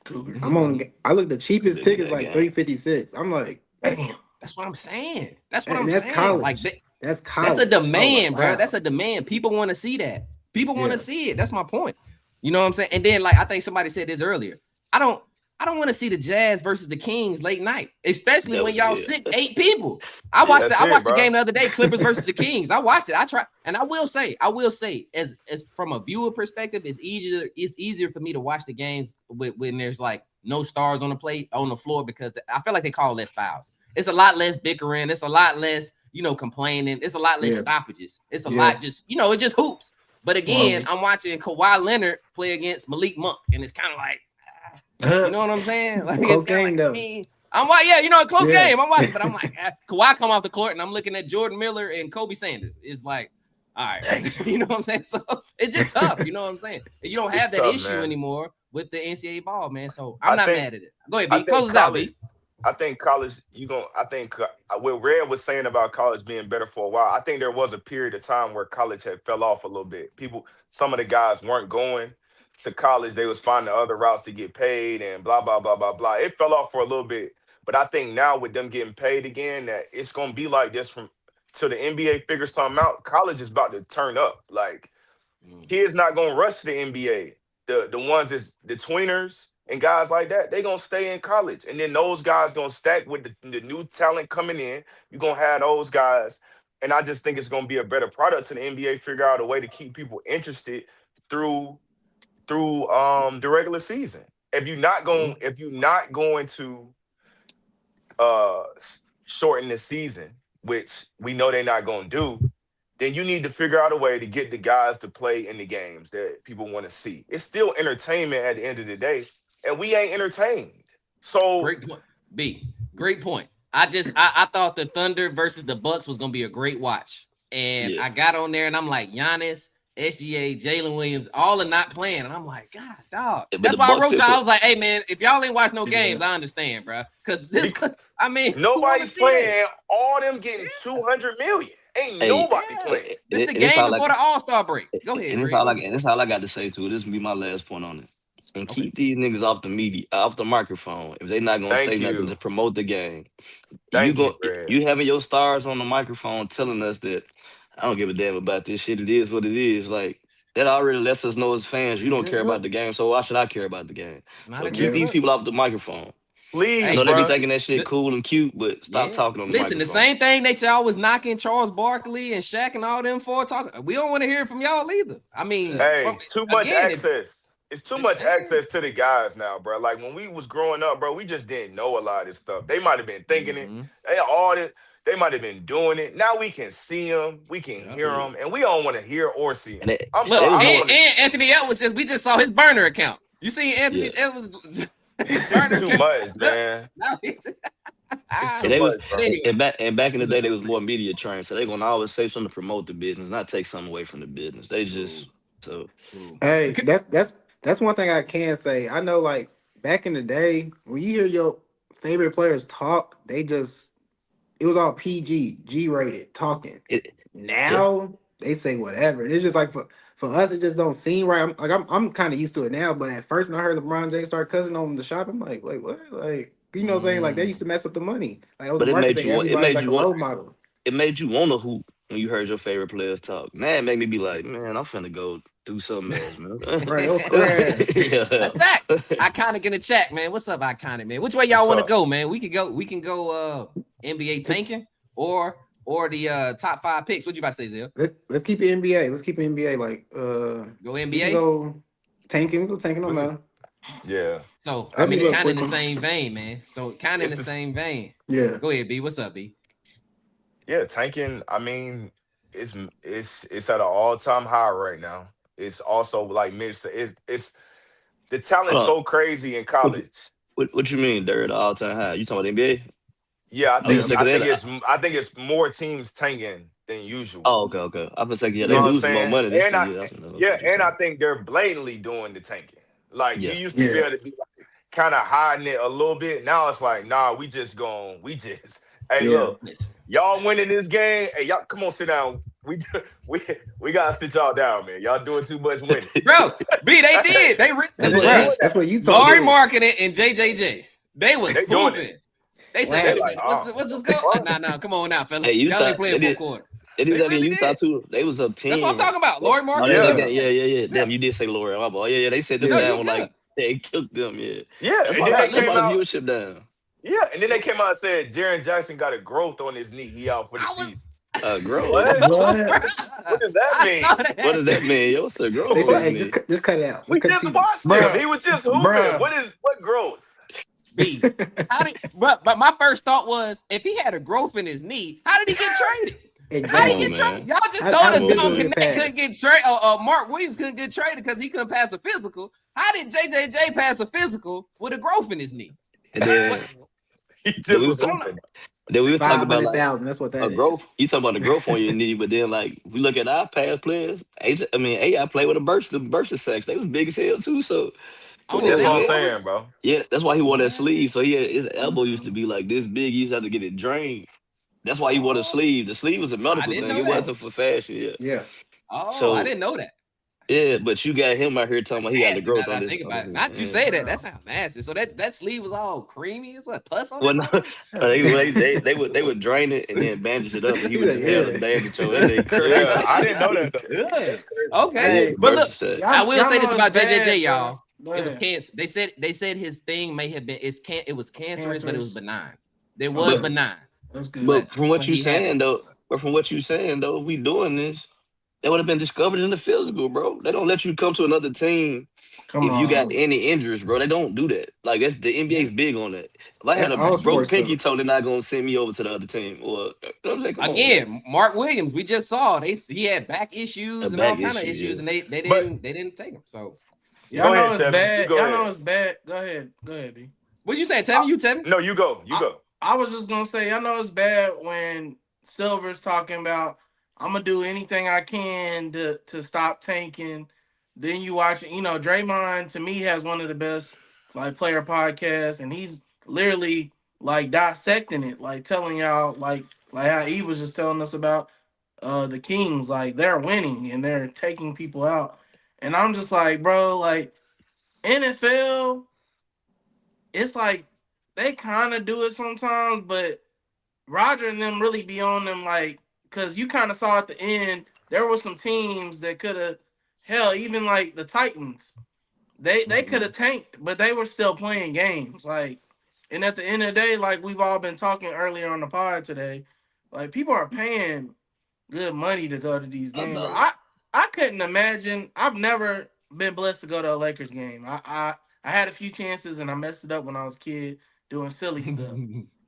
I looked the cheapest tickets like $356. I'm like, damn. That's what I'm saying. That's saying. College. Like that's college. That's a demand, bro. Wow. That's a demand. People want to see that. People want to see it. That's my point. You know what I'm saying? And then, like, I think somebody said this earlier. I don't want to see the Jazz versus the Kings late night, especially when y'all sit 8 people. I watched the game the other day, Clippers versus the Kings. I watched it. I tried, and I will say, as from a viewer perspective, it's easier for me to watch the games when there's like no stars on the floor because I feel like they call less fouls. It's a lot less bickering. It's a lot less, complaining. It's a lot less stoppages. It's a lot just, it's just hoops. But again, I'm watching Kawhi Leonard play against Malik Monk, and it's kind of like, you know what I'm saying? Like, close game, though. I'm like, close game. I'm watching, but I'm like, Kawhi come off the court, and I'm looking at Jordan Miller and Kobe Sanders. It's like, all right, you know what I'm saying? So it's just tough. You know what I'm saying? You don't have that issue anymore with the NCAA ball, man. So I'm not mad at it. Go ahead, B. Close it out, B. I think college, what Red was saying about college being better for a while, I think there was a period of time where college had fell off a little bit. Some of the guys weren't going to college, they was finding other routes to get paid and blah blah blah blah blah. It fell off for a little bit, but I think now with them getting paid again, that it's gonna be like this from till the NBA figures something out. College is about to turn up. Like kids not gonna rush to the NBA. The ones that's the tweeners and guys like that, they gonna stay in college, and then those guys gonna stack with the new talent coming in. You're gonna have those guys, and I just think it's gonna be a better product to the NBA. Figure out a way to keep people interested through the regular season. If you're not going to shorten the season, which we know they're not going to do, then you need to figure out a way to get the guys to play in the games that people want to see. It's still entertainment at the end of the day, and we ain't entertained. So great point, B. Great point. I thought the Thunder versus the Bucks was gonna be a great watch, and I got on there and I'm like, Giannis, SGA, Jalen Williams, all are not playing, and I'm like, God, dog. That's why I wrote y'all. I was like, hey man, if y'all ain't watch no games, I understand, bro. Because this, I mean, nobody's playing. All them getting 200 million. Ain't nobody playing. It's the game before the All-Star break. Go ahead. And that's all I got to say to it. This will be my last point on it. And keep these niggas off the media, off the microphone. If they not gonna say nothing to promote the game, you having your stars on the microphone telling us that I don't give a damn about this shit. It is what it is. Like that already lets us know as fans you don't care about the game. So why should I care about the game? So keep these people off the microphone. Please, I know they be thinking that shit cool and cute, but stop talking on the microphone. The same thing that y'all was knocking Charles Barkley and Shaq and all them for talking. We don't want to hear it from y'all either. I mean, too much access. It's too much access to the guys now, bro. Like when we was growing up, bro, we just didn't know a lot of this stuff. They might have been thinking it. They might have been doing it. Now we can see them, we can hear them, and we don't want to hear or see them. And Anthony Edwards we just saw his burner account. You see Anthony Edwards? It's just too much, man. And back in the day, they was more media trained, so they gonna always say something to promote the business, not take something away from the business. They just Hey, that's one thing I can say. I know, like back in the day, when you hear your favorite players talk, it was all PG, G-rated talking. Now they say whatever. And it's just like for us, it just don't seem right. I'm kind of used to it now, but at first when I heard LeBron James start cussing on the shop, I'm like, wait, what? Like, you know what I'm saying? Like they used to mess up the money. Like it was a marketing. Everybody's like a role model. It made you want to hoop when you heard your favorite players talk. Now it made me be like, man, I'm finna go do something else, man. That's fact. Iconic in the chat, man. What's up, Iconic, man? Which way y'all want to go, man? We can go NBA tanking or the top 5 picks. What you about to say, Zell? Let's keep it NBA. Let's keep it NBA. Like go NBA. Go tanking. Go tanking on that. Yeah. So I mean, it's kind of in the same vein, man. So kind of in the same vein. Yeah. Go ahead, B. What's up, B? Yeah, tanking. I mean, it's at an all-time high right now. It's also like Mitch said, it's the talent's so crazy in college. What you mean? They're at an all-time high. You talking about NBA? Yeah, I think it's more teams tanking than usual. Oh, okay. I was like, they lose more money this year. And I think they're blatantly doing the tanking. Like you used to be able to be like, kind of hiding it a little bit. Now it's like, nah, hey, look, y'all winning this game. Hey, y'all, come on, sit down. We gotta sit y'all down, man. Y'all doing too much winning, bro. B, they did. That's what you told Laurie Marketing and JJJ. They doing it. They said, like, what's this going? Nah, come on now, fella. Hey, y'all ain't playing full court. They did that in Utah too. They was up 10. That's what I'm talking about. Laurie Marketing. Yeah. Damn, you did say Laurie. My boy. Yeah. They said them down like they killed them. Yeah. That's why they came out viewership down. Yeah, and then they came out and said Jaren Jackson got a growth on his knee. He out for the season. Growth. What does that mean? What does that mean? Yo, what's a growth? They said, hey, just cut it out. We just watched him. He was just hooping. What growth? B. But my first thought was, if he had a growth in his knee, how did he get traded? Exactly. How did he get traded? Y'all just told us couldn't get traded. Mark Williams couldn't get traded because he couldn't pass a physical. How did JJJ pass a physical with a growth in his kney? And then he just was hooping. Then we were talking about like that's what that growth. You talking about the growth on your knee, but then like we look at our past players. AI played with the burst sacks. They was big as hell too. So that's what I'm saying, bro. Yeah, that's why he wore that sleeve. So his elbow used to be like this big. He used to have to get it drained. That's why he wore the sleeve. The sleeve was a medical thing. It wasn't for fashion. Yeah. Oh, so, I didn't know that. Yeah, but you got him out here talking about he got the Nasty. Now growth that on I this. think On about it. this Not you man. say that. Bro. That sounds nasty. So that sleeve was all creamy. It's what pus on Well, that no, motherfucker? they would drain it and then bandage it up, and he He's would like, just have the yeah. bandage on. That nigga crazy. Yeah, I didn't know that though. Good. That's crazy. Okay. Yeah, Hey, But look, Mercy said. I will say Y'all this know about it's bad, JJJ, bro. y'all. Go It was ahead. cancer. They said his thing may have been it was cancerous, but it was Cancerous. benign. It was Okay. benign. That's good. But from what But you he had it. saying though, if we doing this, they would have been discovered in the physical, bro. They don't let you come to another team Come if you got on. any injuries, bro. They don't do that. Like that's the NBA's big on that. If I had That's a all broke sports pinky though. toe, they're not gonna send me over to the other team. Or you know what I'm saying? Come on, man. Again, Mark Williams, we just saw he had back A issues and all back kind of issue, issues, yeah. and they But didn't take him. So Y'all go know ahead, it's Tevin. You bad. go Y'all know ahead. it's bad. Go ahead. Go ahead, B. what you saying, Tevin? You Tevin? No, you go. You I, go. I was just gonna say, y'all know it's bad when Silver's talking about I'm gonna do anything I can to stop tanking. Then you watch, Draymond to me has one of the best like player podcasts, and he's literally like dissecting it, like telling y'all like how he was just telling us about the Kings, like they're winning and they're taking people out, and I'm just like, bro, like NFL, it's like they kind of do it sometimes, but Roger and them really be on them, like, because you kind of saw at the end there were some teams that could have, hell, even like the Titans, they could have tanked, but they were still playing games, like, and at the end of the day, like we've all been talking earlier on the pod today, like people are paying good money to go to these I games. know. I couldn't imagine. I've never been blessed to go to a Lakers game. I had a few chances and I messed it up when I was a kid doing silly stuff.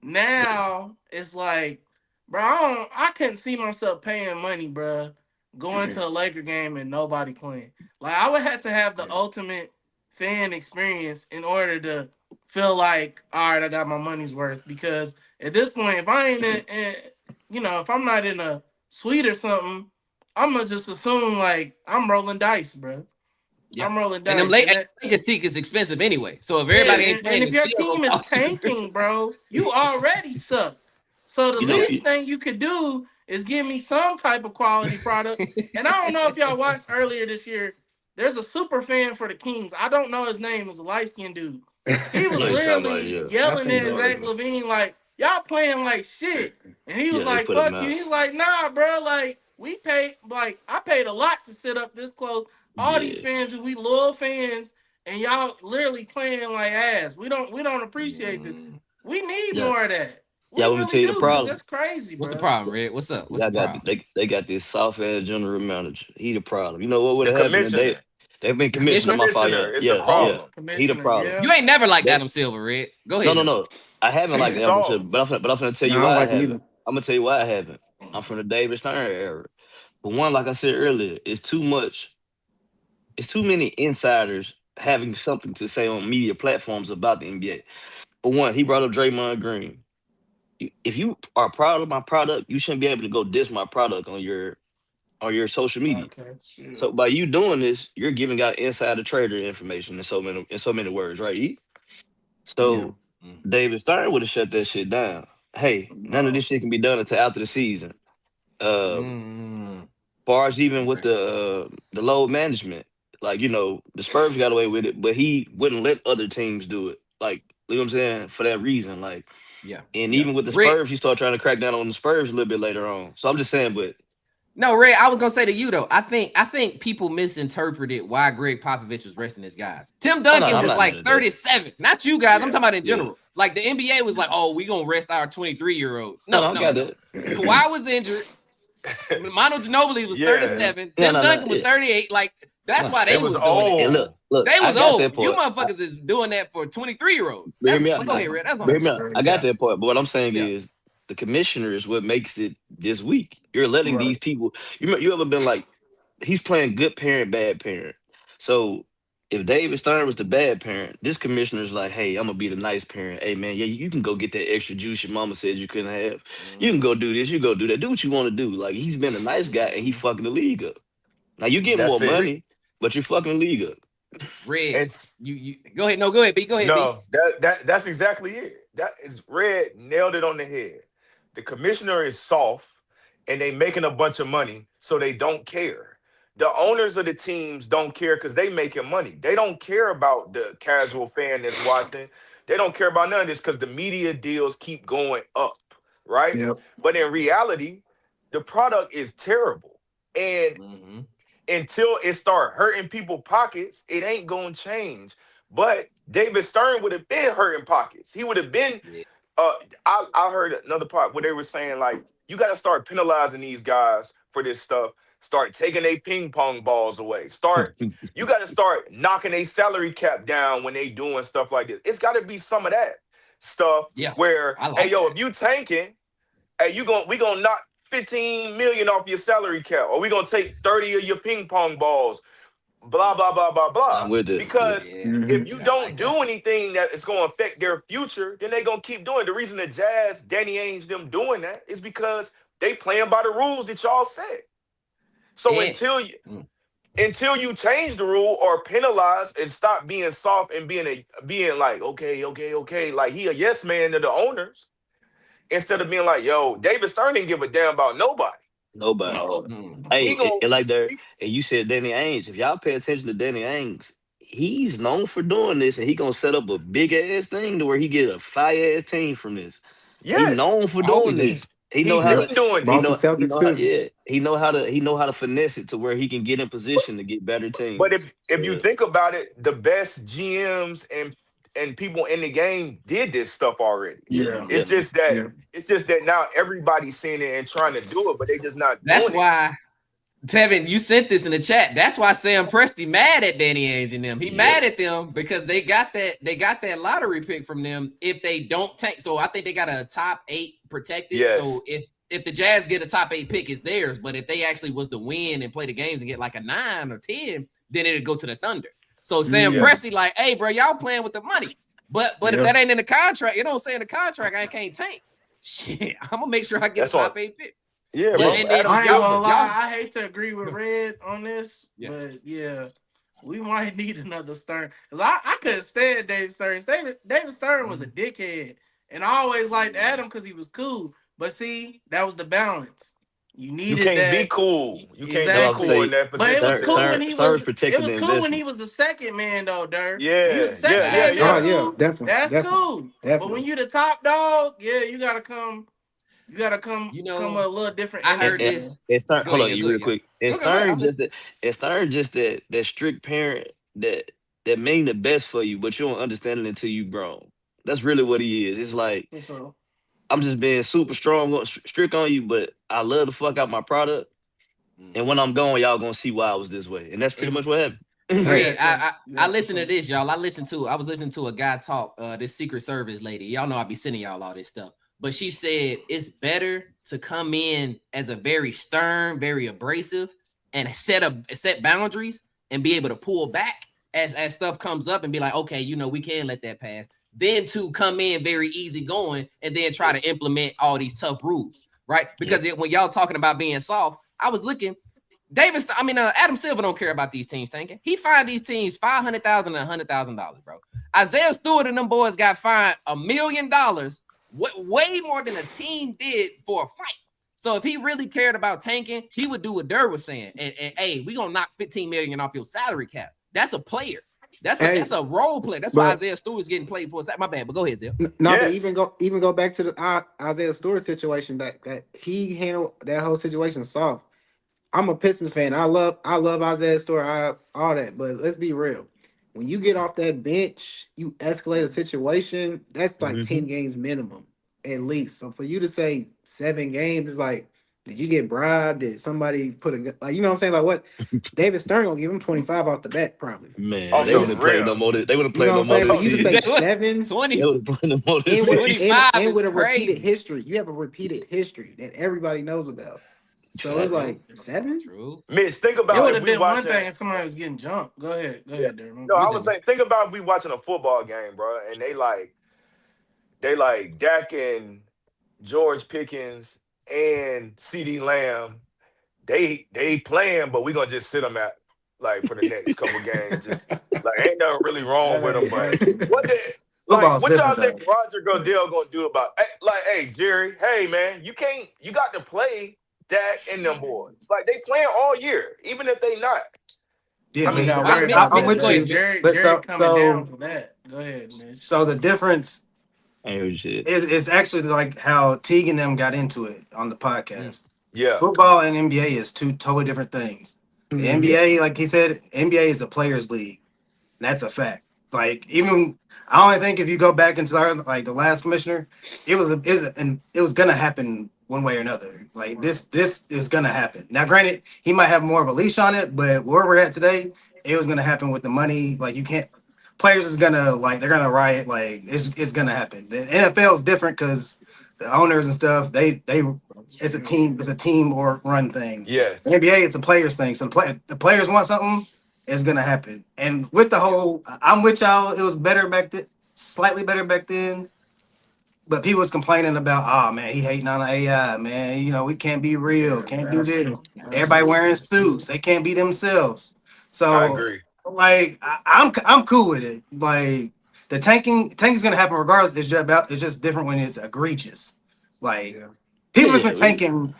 Now it's like, bro, I couldn't see myself paying money, bro, going to a Laker game and nobody playing. Like I would have to have the ultimate fan experience in order to feel like, all right, I got my money's worth. Because at this point, if I ain't if I'm not in a suite or something, I'm gonna just assume like I'm rolling dice, bro. Yeah. I'm rolling And them dice, and that Lakers ticket is expensive anyway. So if yeah, everybody ain't and playing, if it's your still team gonna is cost you. tanking, bro, you already suck. So the You know, least thing you could do is give me some type of quality product. And I don't know if y'all watched earlier this year. There's a super fan for the Kings. I don't know his name. It's a light skinned dude. He I was know you talking about, literally yeah. I yelling seen at that Zach article. Levine like, y'all playing like shit. And he was Yeah, they like, put him fuck you. out. He's like, nah, bro. Like, we paid, like, I paid a lot to sit up this close. All these Yeah. fans who we loyal fans, and y'all literally playing like ass. We don't appreciate this. We need Yeah. more of that. We Yeah, let me really tell you the do, because problem. that's crazy, What's the bro. problem, Red? What's up? What's Y'all the got problem? they got this soft ass general manager. He the problem. You know what would The have happened today? commissioner. They've been The commissioner. commissioner? My fault. Commissioner Yeah, is the yeah, Oh, yeah. problem. He the Commissioner, problem. you yeah. ain't never liked They Adam Silver, Red. Go no ahead no though. no. I haven't He's liked Adam Silver, soft. but I'm finna tell No, you I don't why I like him haven't. either. I'm gonna tell you why I haven't. I'm from the David Stern era. But one, like I said earlier, it's too much. It's too many insiders having something to say on media platforms about the NBA. For one, he brought up Draymond Green. If you are proud of my product, you shouldn't be able to go diss my product on your social media. Okay, shit. So by you doing this, you're giving out insider trader information in so many words, right? E? Yeah. So David Stern would have shut that shit down. Hey, none of No. this shit can be done until after the season. Mm. Far as even with the load management, like the Spurs got away with it, but he wouldn't let other teams do it. Like you know what I'm saying for that reason. Like, Yeah. and Yeah. even with the Red. Spurs, he started trying to crack down on the Spurs a little bit later on. So I'm just saying, but No, Ray, I was gonna say to you though. I think people misinterpreted why Greg Popovich was resting his guys. Tim Duncan I'm was not mad like at that. 37. Not you guys. I'm Yeah. talking about in Yeah. general. Like the NBA was like, oh, we gonna rest our 23-year-olds. No, No, I no. got that. Kawhi was injured. Manu Ginobili was Yeah. 37. No, Tim no, no. Duncan was Yeah. 38. Like that's No. why They they was was doing it. And old. look, They I was got that old. You part. motherfuckers is doing that for 23-year-olds. But hear That's me but out. go ahead, Red. That's But what hear I'm me That's out. saying. I crazy. got Yeah. that part. But what I'm saying Yeah. is the commissioner is what makes it this week. You're letting Right. these people. You ever been like, he's playing good parent, bad parent. So if David Stern was the bad parent, this commissioner's like, hey, I'm gonna be the nice parent. Hey man, yeah, you can go get that extra juice your mama said you couldn't have. You can go do this. You go do that. Do what you want to do. Like he's been a nice guy and he fucking the league up. Now you get more That's it. money, but you're fucking the league up. Red. And You go ahead. No, go ahead, B. Go ahead, B. no, that's exactly it. That is Red nailed it on the head. The commissioner is soft and they making a bunch of money, so they don't care. the owners of the teams don't care because they making money. They don't care about the casual fan that's watching. They don't care about none of this because the media deals keep going up, right? Yep. But in reality, the product is terrible. And until it start hurting people's pockets, it ain't gonna change. But David Stern would have been hurting pockets. He would have been. I heard another part where they were saying like, you got to start penalizing these guys for this stuff. Start taking their ping pong balls away. You got to start knocking their salary cap down when they doing stuff like this. It's got to be some of that stuff where, hey, yo, if you tanking, hey, we gonna knock 15 million off your salary cap, or we gonna take 30 of your ping pong balls. Blah blah blah blah blah. I'm with it. Because if you don't do anything that is going to affect their future, then they're gonna keep doing it. The reason the Jazz, Danny Ainge, them doing that is because they playing by the rules that y'all set. So until you change the rule or penalize and stop being soft and being like okay, like he a yes man to the owners, instead of being like, yo, David Stern didn't give a damn about nobody. Hey, and like there, and you said Danny Ainge. If y'all pay attention to Danny Ainge, he's known for doing this, and he gonna set up a big ass thing to where he get a fire ass team from this. Yes. He's known for doing this. He know how to doing he know how to finesse it to where he can get in position to get better teams. But if you think about it, the best GMs and people in the game did this stuff already. It's just that now everybody's seeing it and trying to do it, but they just not. That's why, Tevin, you sent this in the chat. That's why Sam Presti mad at Danny Ainge and them. He mad at them because they got that lottery pick from them if they don't take. So I think they got a top 8 protected. Yes. So if the Jazz get a top 8 pick, it's theirs. But if they actually was to win and play the games and get like a 9 or 10, then it'd go to the Thunder. So Sam Presti like, hey, bro, y'all playing with the money. But if that ain't in the contract, it don't say in the contract I can't tank. Shit, I'm gonna make sure I get a top 8 pick. Yeah, bro. I ain't gonna lie, I hate to agree with Red on this, but we might need another Stern. Because I couldn't stand David Stern. David Stern was a dickhead. And I always liked Adam because he was cool. But see, that was the balance. You can't be cool. You can't be cool in that position. But it was cool when he was the second man though, Dirk. Yeah, he was the second man. Definitely. That's cool. But when you the top dog, you gotta come. You gotta come. Come a little different. I heard this. Hold on, you real quick. And Stern just that strict parent that mean the best for you, but you don't understand it until you grown. That's really what he is. It's like. I'm just being super strong, strict on you, but I love to fuck out my product. And when I'm gone, y'all gonna see why I was this way. And that's pretty much what happened. Hey, I listen to this, y'all. I was listening to a guy talk, this Secret Service lady. Y'all know I be sending y'all all this stuff. But she said it's better to come in as a very stern, very abrasive, and set boundaries and be able to pull back as stuff comes up and be like, okay, we can't let that pass. Then to come in very easygoing and then try to implement all these tough rules, right? Because when y'all talking about being soft, I was looking. Adam Silver don't care about these teams tanking. He fined these teams $500,000 and $100,000, bro. Isaiah Stewart and them boys got fined $1 million, way more than a team did for a fight. So if he really cared about tanking, he would do what Durr was saying. And hey, we gonna knock $15 million off your salary cap. That's a player. That's a role play. That's why Isaiah Stewart's getting played for a second. My bad, but go ahead, Zil. But even go back to the Isaiah Stewart situation that he handled that whole situation soft. I'm a Pistons fan. I love Isaiah Stewart, all that. But let's be real. When you get off that bench, you escalate a situation. That's like 10 games minimum, at least. So for you to say 7 games is like, did you get bribed? Did somebody put you know what I'm saying? Like what? David Stern gonna give him 25 off the bat, probably. Man, they wouldn't play no more. They wouldn't play no more. Like, you just say 7, 20. They would play no more. And with a repeated history. You have a repeated history that everybody knows about. So it's like 7? True. Mitch, think about it would have been one thing if somebody was getting jumped. Go ahead, Darren. No, I was saying, think about if we watching a football game, bro, and they like Dak and George Pickens and CD Lamb, they playing, but we gonna just sit them at like for the next couple games. Just like ain't nothing really wrong with them. But what y'all think Roger Goodell gonna do about? Hey, Jerry, hey man, you got to play Dak, and them boys. Like they playing all year, even if they not. Yeah, I mean, got I- worried Mitch, about I'm Mitch, with go you. ahead, Mitch. But Jared coming down so for that. Go ahead, Mitch. so the difference I ain't heard shit. is actually like how Teague and them got into it on the podcast. yeah, Football and NBA is two totally different things. The Mhm. NBA, like he said, NBA is a players' league. That's a fact. Like even I only think if you go back into like the last commissioner, it was gonna happen one way or another. Like this is gonna happen. Now, granted, he might have more of a leash on it, but where we're at today, it was gonna happen with the money. Like you can't players is gonna like they're gonna riot. Like it's gonna happen. The NFL is different because the owners and stuff they it's a team or run thing. The yes, NBA it's a players thing. So the players want something, it's gonna happen. And with the whole, I'm with y'all. It was better back then, slightly better back then. But people was complaining about, oh man, he hating on the AI, man. You know, we can't be real, can't do this. Everybody wearing suits, they can't be themselves. I So, agree. like, I'm cool with it. Like, the tanking's gonna happen regardless. It's just different when it's egregious. Like, people have been tanking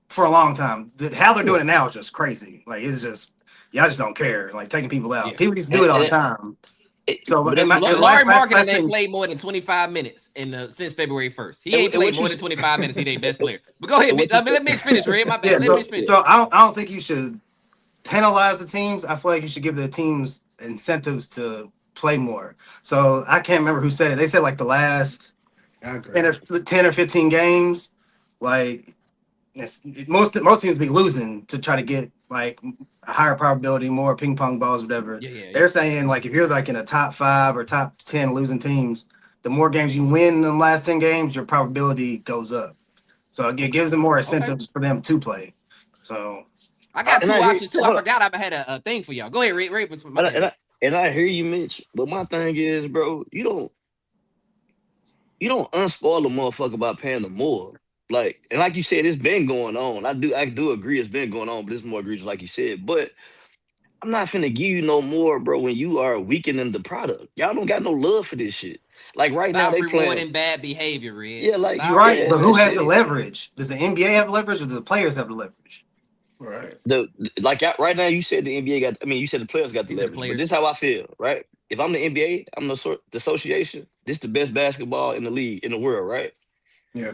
for a long time. How they're doing it now is just crazy. Like, it's just y'all just don't care. Like taking people out. Yeah. People used to do it all the time. So, but and that's- Larry last Markkinen ain't thing- played more than 25 minutes since February 1st. He And- ain't and played what more you- than 25 minutes. He their best player. But go ahead, And Mitch. what you- Let Mitch finish, Red. My bad. Yeah, Let Mitch finish. so I don't think you should penalize the teams. I feel like you should give the teams incentives to play more. So I can't remember who said it. They said like the last I agree. 10 or 15 games, like most teams be losing to try to get like a higher probability, more ping pong balls, whatever. Yeah. They're saying like if you're like in a top 5 or top 10 losing teams, the more games you win in the last 10 games, your probability goes up. So it gives them more incentives for them to play. So I got And two I hear- options too. I hold on. forgot I had a thing for y'all. Go ahead, Red. My bad. And I hear you, Mitch. But my thing is, bro, you don't unspoil a motherfucker by paying them more. Like, and like you said, it's been going on. I do agree it's been going on, but it's more egregious, like you said. But I'm not finna give you no more, bro, when you are weakening the product. Y'all don't got no love for this shit. Like right now, Stop they rewarding playing. bad behavior, Red. Yeah, like, Stop you're right, yeah, but rewarding who bad has the behavior. leverage? Does the NBA have leverage or do the players have the leverage? Right. Right now, you said the NBA got. I mean, you said the players got the He said leverage. players. But this is how I feel, right? If I'm the NBA, I'm the association. This the best basketball in the league in the world, right? Yeah.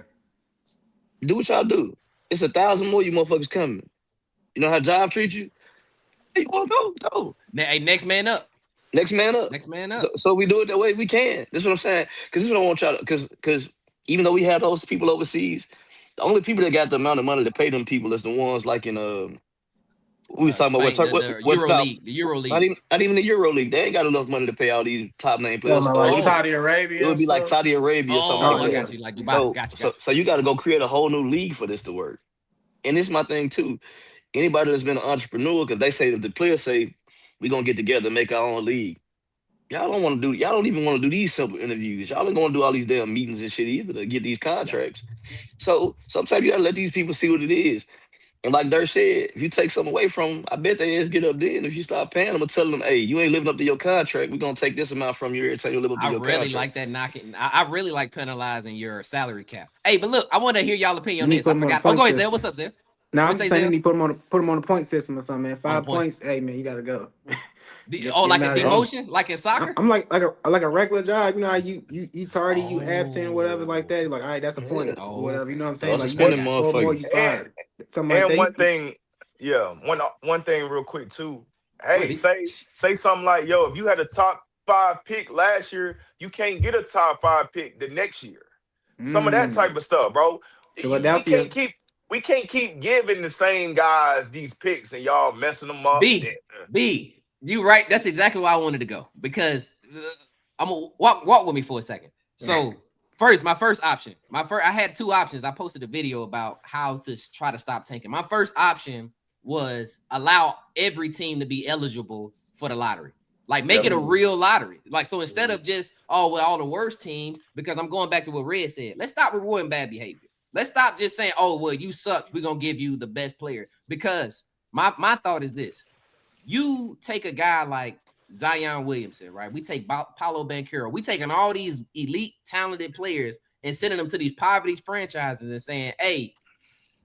Do what y'all do. It's 1,000 more you motherfuckers coming. You know how job treats you? Hey, you want to go? Hey, next man up. Next man up. Next man up. So we do it the way we can. That's what I'm saying. Because this is what I want y'all to, because even though we have those people overseas, the only people that got the amount of money to pay them people is the ones like in we was talking Spain, about the Euro League. The Euro League. not even the Euro League. They ain't got enough money to pay all these top name players. Like Oh. Saudi Arabia. It would be like stuff. Saudi Arabia or something Oh, like I that. got you. Like Dubai. Got you. So you got to go create a whole new league for this to work. And it's my thing too. Anybody that's been an entrepreneur, because they say that the players say we're gonna get together and make our own league. Y'all don't even want to do these simple interviews. Y'all ain't gonna do all these damn meetings and shit either to get these contracts. So sometimes you gotta let these people see what it is. And like Dirk said, if you take something away from them, I bet they ass get up there. And if you start paying them and telling them, hey, you ain't living up to your contract, we're gonna take this amount from you every time you live up to I your really contract. like that knocking. I really like penalizing your salary cap. Hey, but look, I want to hear y'all opinion on You this. put I him on forgot. the Oh, go ahead, point Zell. What's up, Zell? No, I'm What's just say, saying Zell? you need to put him on the point system or something, man. 5 point. points. Hey man, you gotta go. Like a Get him out of demotion, like in soccer. I'm like a regular job. You know how you tardy, you absent or whatever like that. Like, all right, that's a point Yeah. or whatever. You know what I'm So saying? it's a Like spending you work 12 more, motherfucker. you fired. Something like And that. one thing, one thing real quick too. Hey, What? say something like, yo, if you had a top 5 pick last year, you can't get a top 5 pick the next year. Some of that type of stuff, bro. Philadelphia. We can't keep giving the same guys these picks and y'all messing them up. B, you right. That's exactly why I wanted to go because I'm gonna walk with me for a second. So my first option. I had 2 options. I posted a video about how to try to stop tanking. My first option was allow every team to be eligible for the lottery. Like make it a real lottery. Like so instead of just all the worst teams, because I'm going back to what Red said. Let's stop rewarding bad behavior. Let's stop just saying, you suck. We're gonna give you the best player. Because my thought is this: you take a guy like Zion Williamson, right? We take Paolo Banchero. We taking all these elite, talented players and sending them to these poverty franchises and saying, hey,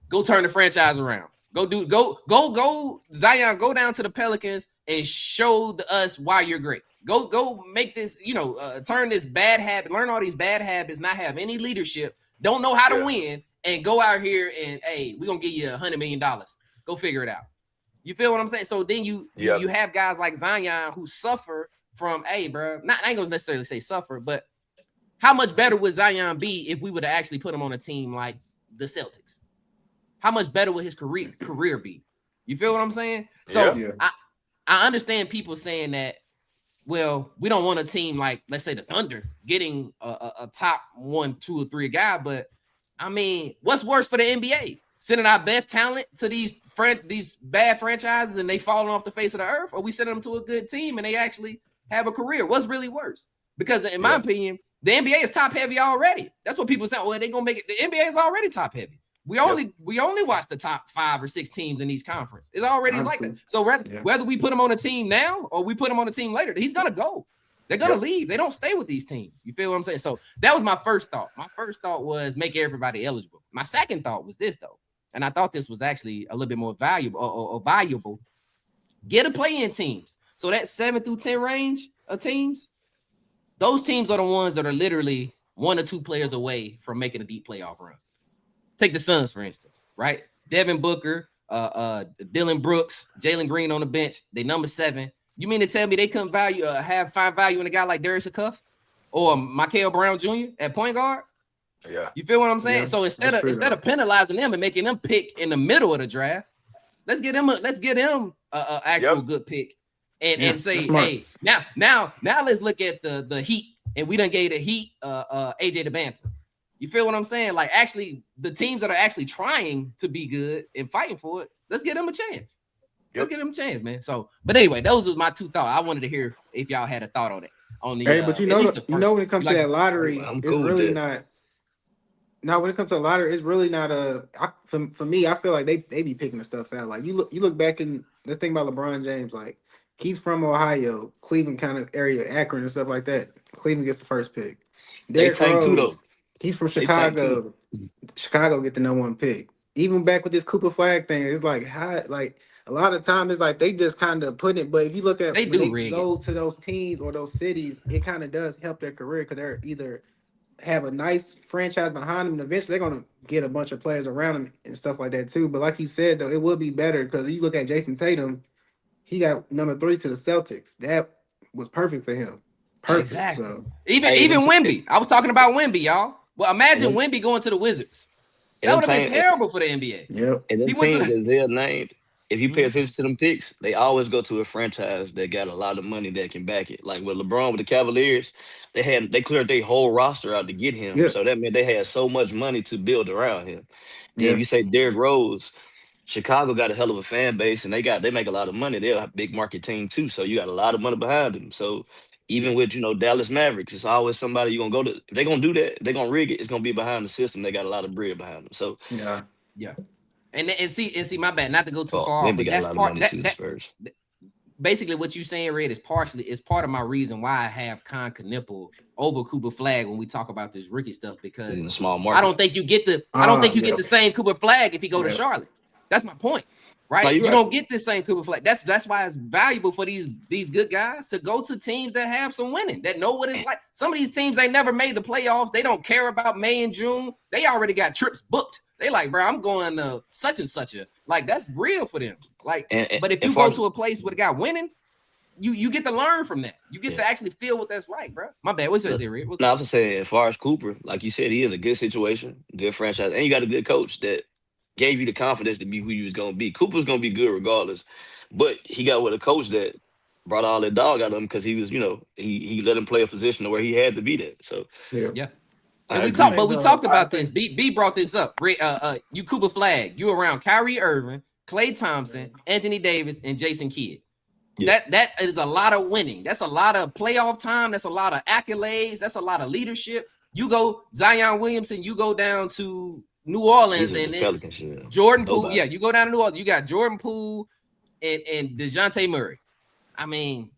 Go turn the franchise around. Go, Zion, go down to the Pelicans and show us why you're great. Go make this, turn this bad habit, learn all these bad habits, not have any leadership, don't know how to win, and go out here and, hey, we're going to give you $100 million. Go figure it out. You feel what I'm saying? So then you have guys like Zion who suffer from, hey, bro, I ain't going to necessarily say suffer, but how much better would Zion be if we would have actually put him on a team like the Celtics? How much better would his career be? You feel what I'm saying? So I understand people saying that, well, we don't want a team like, let's say, the Thunder getting a top 1, 2, or 3 guy. But I mean, what's worse for the NBA? Sending our best talent to these bad franchises and they falling off the face of the earth, or we sending them to a good team and they actually have a career? What's really worse? Because in my opinion, the NBA is top heavy already. That's what people say. Well, they're gonna make it. The NBA is already top heavy. We only watch the top 5 or 6 teams in each conference. It's already like that. So whether we put him on a team now or we put him on a team later, he's gonna go. They're gonna leave. They don't stay with these teams. You feel what I'm saying? So that was my first thought. My first thought was make everybody eligible. My second thought was this though, and I thought this was actually a little bit more valuable or valuable. Get a play-in teams. So that 7 through 10 range of teams, those teams are the ones that are literally 1 or 2 players away from making a deep playoff run. Take the Suns, for instance, right? Devin Booker, Dylan Brooks, Jalen Green on the bench. They number 7. You mean to tell me they couldn't find value in a guy like Darius Cuff or Mikael Brown Jr. at point guard? Yeah. You feel what I'm saying? Yeah, so instead of penalizing them and making them pick in the middle of the draft, let's get them a actual good pick and say, hey, now let's look at the Heat, and we done gave the Heat AJ the Banter. You feel what I'm saying? Like, actually, the teams that are actually trying to be good and fighting for it, let's give them a chance. Let's give them a chance, man. So, but anyway, those was my 2 thoughts. I wanted to hear if y'all had a thought on it. On the, but when it comes to that lottery, it's really not. Now, when it comes to a lottery, it's really not for me. I feel like they be picking the stuff out. Like you look back and let's think about LeBron James. Like he's from Ohio, Cleveland kind of area, Akron and stuff like that. Cleveland gets the first pick. Derrick Rose, he's from Chicago. Chicago get the number 1 pick. Even back with this Cooper Flag thing, it's like a lot of times it's like they just kind of put it. But if you look at they go to those teams or those cities, it kind of does help their career because they're either have a nice franchise behind them, and eventually they're gonna get a bunch of players around them and stuff like that too. But like you said, though, it would be better because you look at Jason Tatum, he got number 3 to the Celtics. That was perfect for him. Perfect. Exactly. So. Even Wemby. I was talking about Wemby, y'all. Well, imagine Wemby going to the Wizards. That would have been terrible for the NBA. Yep. And them teams that they're named, if you pay attention to them picks, they always go to a franchise that got a lot of money that can back it. Like with LeBron with the Cavaliers, they cleared their whole roster out to get him. Yeah. So that meant they had so much money to build around him. Then if you say Derrick Rose, Chicago got a hell of a fan base and they make a lot of money. They're a big market team too. So you got a lot of money behind them. So even with Dallas Mavericks, it's always somebody you're gonna go to. If they're gonna do that, they're gonna rig it. It's gonna be behind the system. They got a lot of bread behind them. So yeah. And see, my bad, not to go too far, but that's part basically what you're saying, Red, is part of my reason why I have Con Knipple over Cooper Flag when we talk about this rookie stuff, because in a small market. I don't think you get the same Cooper Flag if you go to Charlotte. That's my point. Right? No, you don't get the same Cooper Flag. That's why it's valuable for these good guys to go to teams that have some winning, that know what it's like. Some of these teams ain't never made the playoffs. They don't care about May and June. They already got trips booked. They like, bro, I'm going to such and such like that's real for them. Like, but if you go to a place where they got winning, you get to learn from that. You get to actually feel what that's like, bro. My bad. What's your Red? No, I was saying, as far as Cooper, like you said, he in a good situation, good franchise, and you got a good coach that gave you the confidence to be who you was gonna be. Cooper's gonna be good regardless, but he got with a coach that brought all that dog out of him because he was, he let him play a position where he had to be there. So yeah. And we talked about this. B brought this up. You Cooper Flag. You around Kyrie Irving, Klay Thompson, Anthony Davis, and Jason Kidd. Yeah. That is a lot of winning. That's a lot of playoff time. That's a lot of accolades. That's a lot of leadership. You go Zion Williamson. You go down to New Orleans and it's Jordan Poole. Yeah, you go down to New Orleans. You got Jordan Poole and DeJounte Murray. I mean,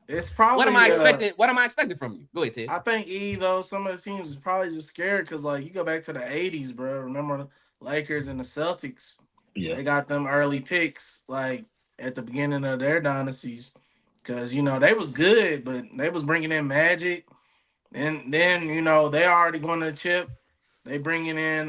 it's probably what am I expecting? What am I expecting from you? Go ahead, Ted. I think though some of the teams is probably just scared because like you go back to the 80s, bro. Remember Lakers and the Celtics, Yeah. they got them early picks like at the beginning of their dynasties, because they was good, but they was bringing in Magic, and then they already going to the chip. They bringing in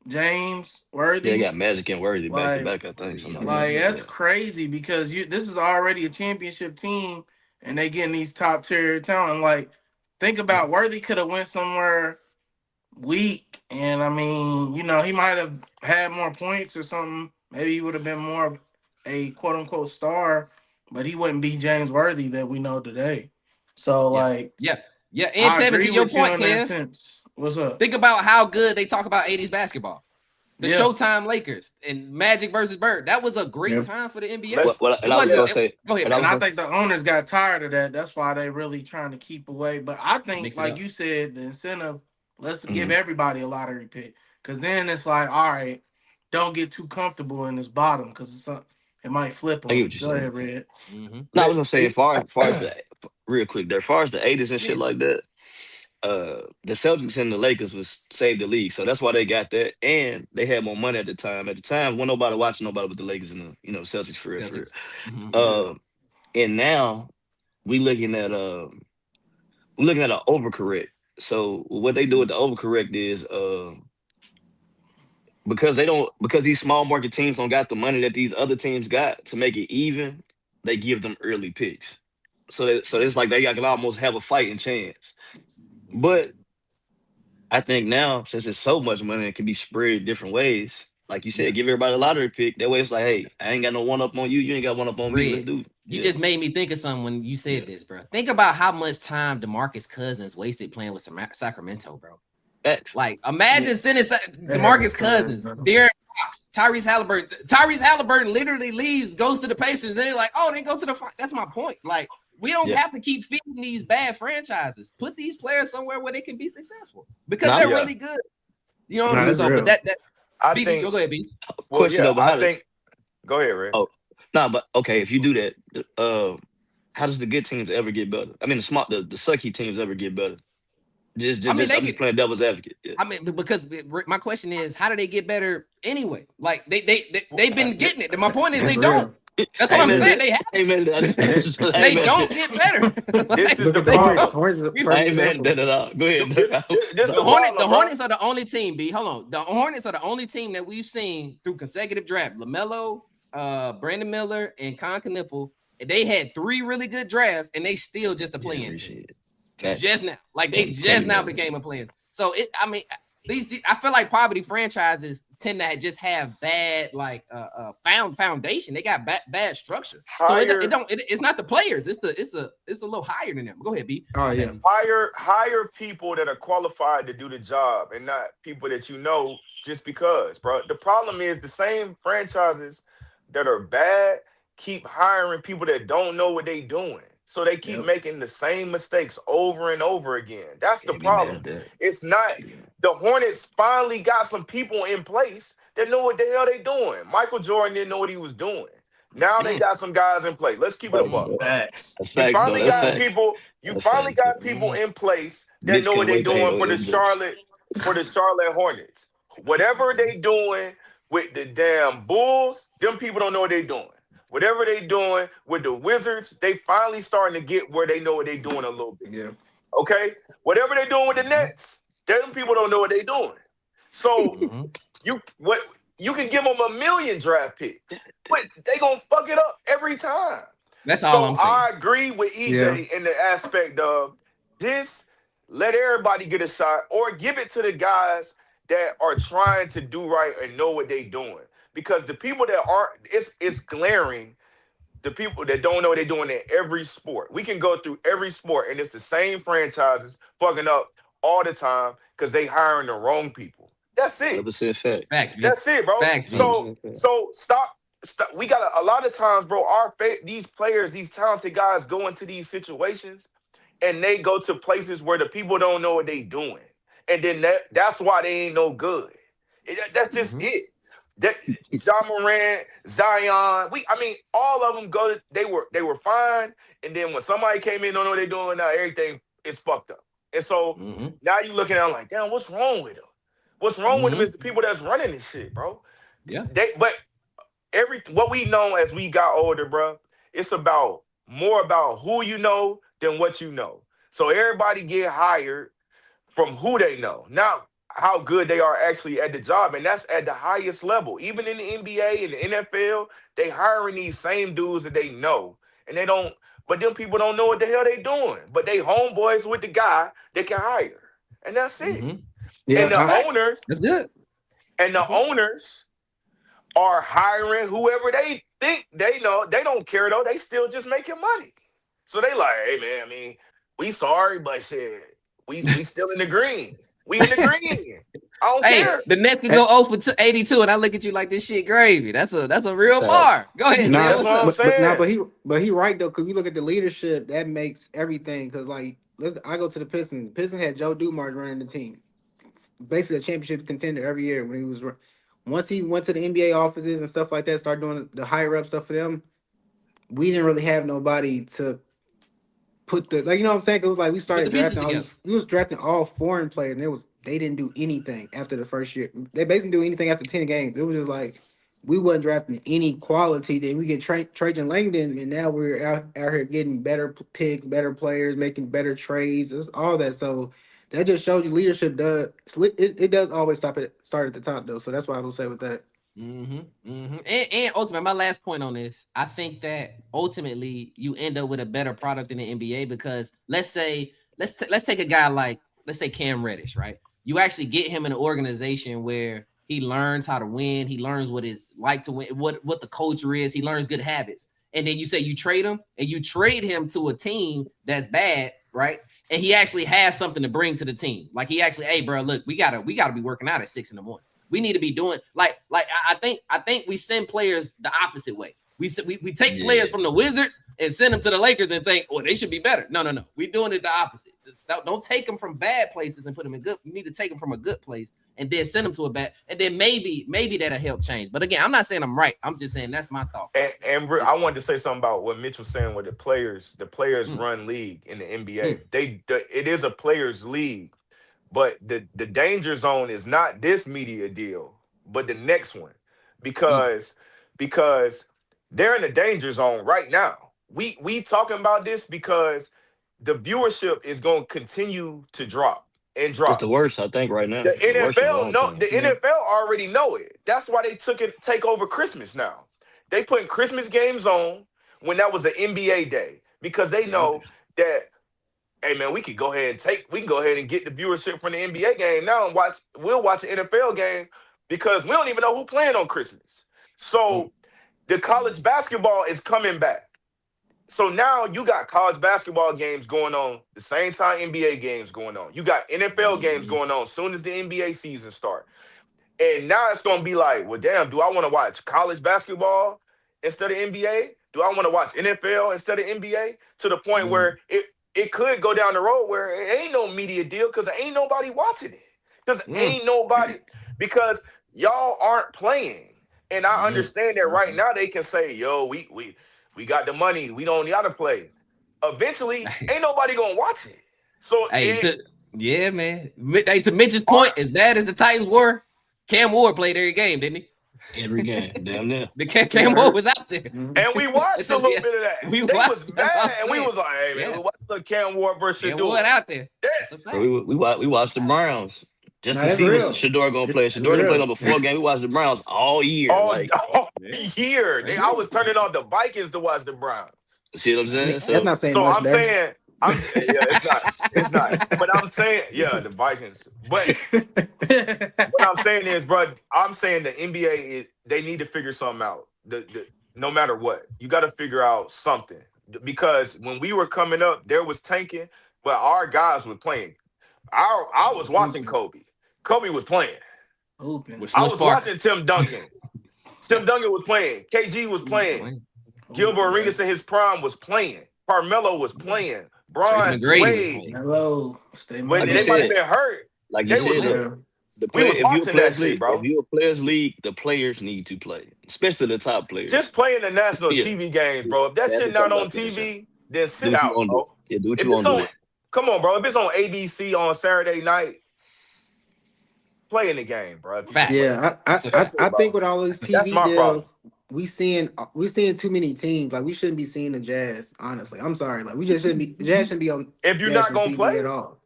James Yeah, they Worthy. got Magic and Worthy back to Like, back, I think. Something like that. like that's Yeah. crazy because this is already a championship team, and they getting these top tier talent. Like, think about Worthy could have went somewhere weak, and I mean, he might have had more points or something. Maybe he would have been more of a quote unquote star, but he wouldn't be James Worthy that we know today. So, Yeah. like, Yeah. Yeah. And I Tevin, agree to your with you point, in that Tev, sense. What's up? think about how good they talk about 80s basketball. The Yeah. Showtime Lakers and Magic versus Bird. That was a great Yep. time for the NBA. Let's- And I was gonna say, Go ahead, and I man. was And I think the owners got tired of that. That's why they really trying to keep away. But I think, Mix it like up. you said, the incentive, let's give Mhm. everybody a lottery pick. Because then it's like, all right, don't get too comfortable in this bottom because it might flip I get on what you. you're Go saying. ahead, Red. Mm-hmm. No, I was gonna say, as far as the real quick, there, as far as the 80s and shit like that, the Celtics and the Lakers was saved the league, so that's why they got that, and they had more money at the time. At the time, wasn't nobody watching nobody but the Lakers and the Celtics for real, for real. Celtics. Mm-hmm. And now we looking at an overcorrect. So what they do with the overcorrect is because these small market teams don't got the money that these other teams got to make it even, they give them early picks. So it's like they can almost have a fighting chance. But I think now, since it's so much money, it can be spread different ways. Like you said, give everybody a lottery pick. That way, it's like, hey, I ain't got no one up on you. You ain't got one up on me. Let's Red, do it. you Yeah. just made me think of something when you said Yeah. this, bro. Think about how much time DeMarcus Cousins wasted playing with Sacramento, bro. Facts. Like, imagine Yeah. sending They had DeMarcus this time, Cousins, bro. De'Aaron Fox, Tyrese Halliburton. Tyrese Halliburton literally leaves, goes to the Pacers, and they're like, oh, they go to the. That's my point. Like, we don't Yeah. have to keep feeding these bad franchises. Put these players somewhere where they can be successful because Nah, they're yeah. really good. You know what Nah, I mean? that's So, real. but that I B, think. go ahead, B. Well, Question yeah, though, but how I think. Go ahead, Ray. Oh, nah, but okay, if you do that, how does the good teams ever get better? I mean, the sucky teams ever get better? I mean, I'm just playing devil's advocate. Yeah. I mean, because my question is, how do they get better anyway? Like they've been getting it. My point is That's they real. don't. That's what I'm Amen. saying. They have. Amen. I just They don't get better. This is Look the at the They problem. Hornets. don't. Hornets is a We- perfect I ain't mad at example. that at all. Go ahead. This The the Hornets, problem, bro. Hornets are the only team. B, hold on. The Hornets are the only team that we've seen through consecutive draft. LaMelo, Brandon Miller, and Con Knipple. They had 3 really good drafts, and they still just a play-in team. Appreciate it. Facts. Just now, like they Can't just be now mad at became a player. So I feel like poverty franchises tend to just have bad foundation. They got bad structure. So it's not the players. It's a little higher than them. Go ahead, B. Oh yeah. Hire people that are qualified to do the job and not people that you know just because, bro. The problem is the same franchises that are bad keep hiring people that don't know what they doing. So they keep making the same mistakes over and over again. That's the Can't be mad problem. at that. It's not the Hornets finally got some people in place that know what the hell they doing. Michael Jordan didn't know what he was doing. Now they got some guys in place. Let's keep it a buck. Facts. That's You facts, finally though. That's got facts. people. You That's finally facts, got bro. people in place that Mitch know what can't they wait to hang doing on for the Charlotte Hornets. Whatever they doing with the damn Bulls, them people don't know what they doing. Whatever they doing with the Wizards, they finally starting to get where they know what they doing a little bit. Yeah. Okay? Whatever they doing with the Nets, them people don't know what they doing. So you can give them 1 million draft picks, but they gonna fuck it up every time. That's all So I'm saying. I agree with EJ in the aspect of this. Let everybody get a shot, or give it to the guys that are trying to do right and know what they doing. Because the people that aren't, it's glaring. The people that don't know what they're doing in every sport. We can go through every sport, and it's the same franchises fucking up all the time because they hiring the wrong people. That's it. 100% fact. Facts, B. That's it, bro. Facts, B. So stop. We got a lot of times, bro. These players, these talented guys, go into these situations, and they go to places where the people don't know what they doing, and then that's why they ain't no good. That's just it. John Moran, Zion, all of them they were fine, and then when somebody came in, don't know what they doing, now everything is fucked up. And so now you looking at them like, damn, what's wrong with them? What's wrong with them is the people that's running this shit, bro. Yeah. What we know as we got older, bro, it's more about who you know than what you know. So everybody get hired from who they know, not how good they are actually at the job, and that's at the highest level. Even in the NBA and the NFL, they hiring these same dudes that they know, and they don't. But them people don't know what the hell they doing. But they homeboys with the guy they can hire, and that's it. Yeah, And the owners, That's good. and the owners are hiring whoever they think they know. They don't care though. They still just making money. So they like, hey man, I mean, we sorry, but shit, we still in the green. We in the green. I don't care. The Nets can go 0 for 82, and I look at you like this shit gravy. That's a real bar. Go ahead. Nah, That's what I'm saying. but he right though, because you look at the leadership, that makes everything. Because like, I go to the Pistons. The Pistons had Joe Dumars running the team, basically a championship contender every year when he was. Once he went to the NBA offices and stuff like that, started doing the higher up stuff for them. We didn't really have nobody to put the, like, you know what I'm saying? 'Cause it was like we started drafting we was drafting all foreign players, and they didn't do anything after the first year. They basically do anything after 10 games. It was just like we wasn't drafting any quality. Then we get Trajan Langdon, and now we're out here getting better picks, better players, making better trades. It's all that. So that just shows you leadership does it does always start at the top though. So that's what I will say with that. And ultimately, my last point on this, I think that ultimately you end up with a better product in the NBA because let's take a guy like, let's say Cam Reddish, right? You actually get him in an organization where he learns how to win, he learns what it's like to win, what the culture is, he learns good habits. And then you say you trade him to a team that's bad, right? And he actually has something to bring to the team. Like he actually, hey, bro, look, we gotta be working out at 6 a.m. We need to be doing like I think we send players the opposite way. We take players from the Wizards and send them to the Lakers and think, oh, they should be better. No. We're doing it the opposite. Don't take them from bad places and put them in good. You need to take them from a good place and then send them to a bad. And then maybe that'll help change. But again, I'm not saying I'm right. I'm just saying that's my thought. And I wanted to say something about what Mitch was saying with the players. The players run league in the NBA. It is a players league, but the danger zone is not this media deal, but the next one, because they're in the danger zone right now. We talking about this because the viewership is going to continue to drop and drop. It's the worst, I think, right now. The NFL already know it. That's why they take over Christmas now. They putting Christmas games on when that was an NBA day because they know that, hey man, we can go ahead and get the viewership from the NBA game now and we'll watch an NFL game because we don't even know who playing on Christmas. So the college basketball is coming back. So now you got college basketball games going on the same time NBA games going on. You got NFL games going on as soon as the NBA season starts. And now it's going to be like, well, damn, do I want to watch college basketball instead of NBA? Do I want to watch NFL instead of NBA? To the point where it could go down the road where it ain't no media deal because ain't nobody watching it. Because y'all aren't playing. And I understand that right now they can say, yo, we got the money. We don't got to play. Eventually, ain't nobody going to watch it. So, man. Hey, to Mitch's point, as bad as the Titans were, Cam Ward played every game, didn't he? Every game, damn near. The Cam Ward was out there. And we watched a little bit of that. They was mad, and we was like, hey, man, we watched the Cam Ward versus Cam Ward out there. Yeah. We watched the Browns. Just to see what Shador gonna play. Shador didn't play no before game. We watched the Browns all year. All year. I was turning on the Vikings to watch the Browns. See what I'm saying? That's not saying much there. It's not. But I'm saying, the Vikings. But what I'm saying is, bro, I'm saying the NBA they need to figure something out. No matter what, you got to figure out something because when we were coming up, there was tanking, but our guys were playing. I was watching Kobe. Kobe was playing. I was watching Tim Duncan. Tim Duncan was playing. KG was playing. Gilbert Arenas in his prime was playing. Carmelo was playing. Bron Wade. Hello. When they might have been hurt. Like you said, if you're a players league, the players need to play, especially the top players. Just playing the national TV games, bro. If that shit not on TV, then sit out, bro. Yeah, do what you want to do. Come on, bro. If it's on ABC on Saturday night, play in the game, bro. If you Fact. can play. Yeah, That's a I fact. think with all these That's TV my problem. deals, we seeing too many teams. Like we shouldn't be seeing the Jazz. Honestly, I'm sorry. Like we just shouldn't be. The Jazz shouldn't be on If you're not national gonna TV at play, all.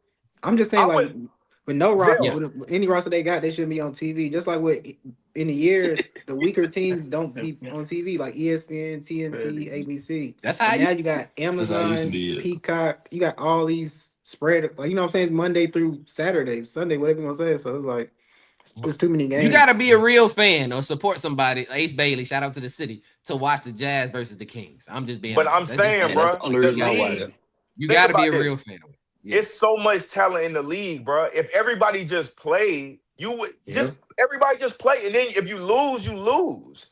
I'm just I saying, like would. with no roster, Yeah. with any roster they got, they shouldn't be on TV. Just like with in the years, the weaker teams don't be on TV, like ESPN, TNT, ABC. That's how And you. now you got That's how it used to Amazon, be. Yeah. Peacock. You got all these spread. Like you know what I'm saying? It's Monday through Saturday, Sunday, whatever you want to say. So it's like it's too many games. You gotta be a real fan or support somebody. Ace Bailey, shout out to the city, to watch the Jazz versus the Kings. I'm just being. But I'm honest. That's just saying, me. bro, That's the only the reason I watch league. it. You Think gotta be a about real this. fan. Yeah. It's so much talent in the league, bro. If everybody just played, you would Yeah. just everybody just play, and then if you lose,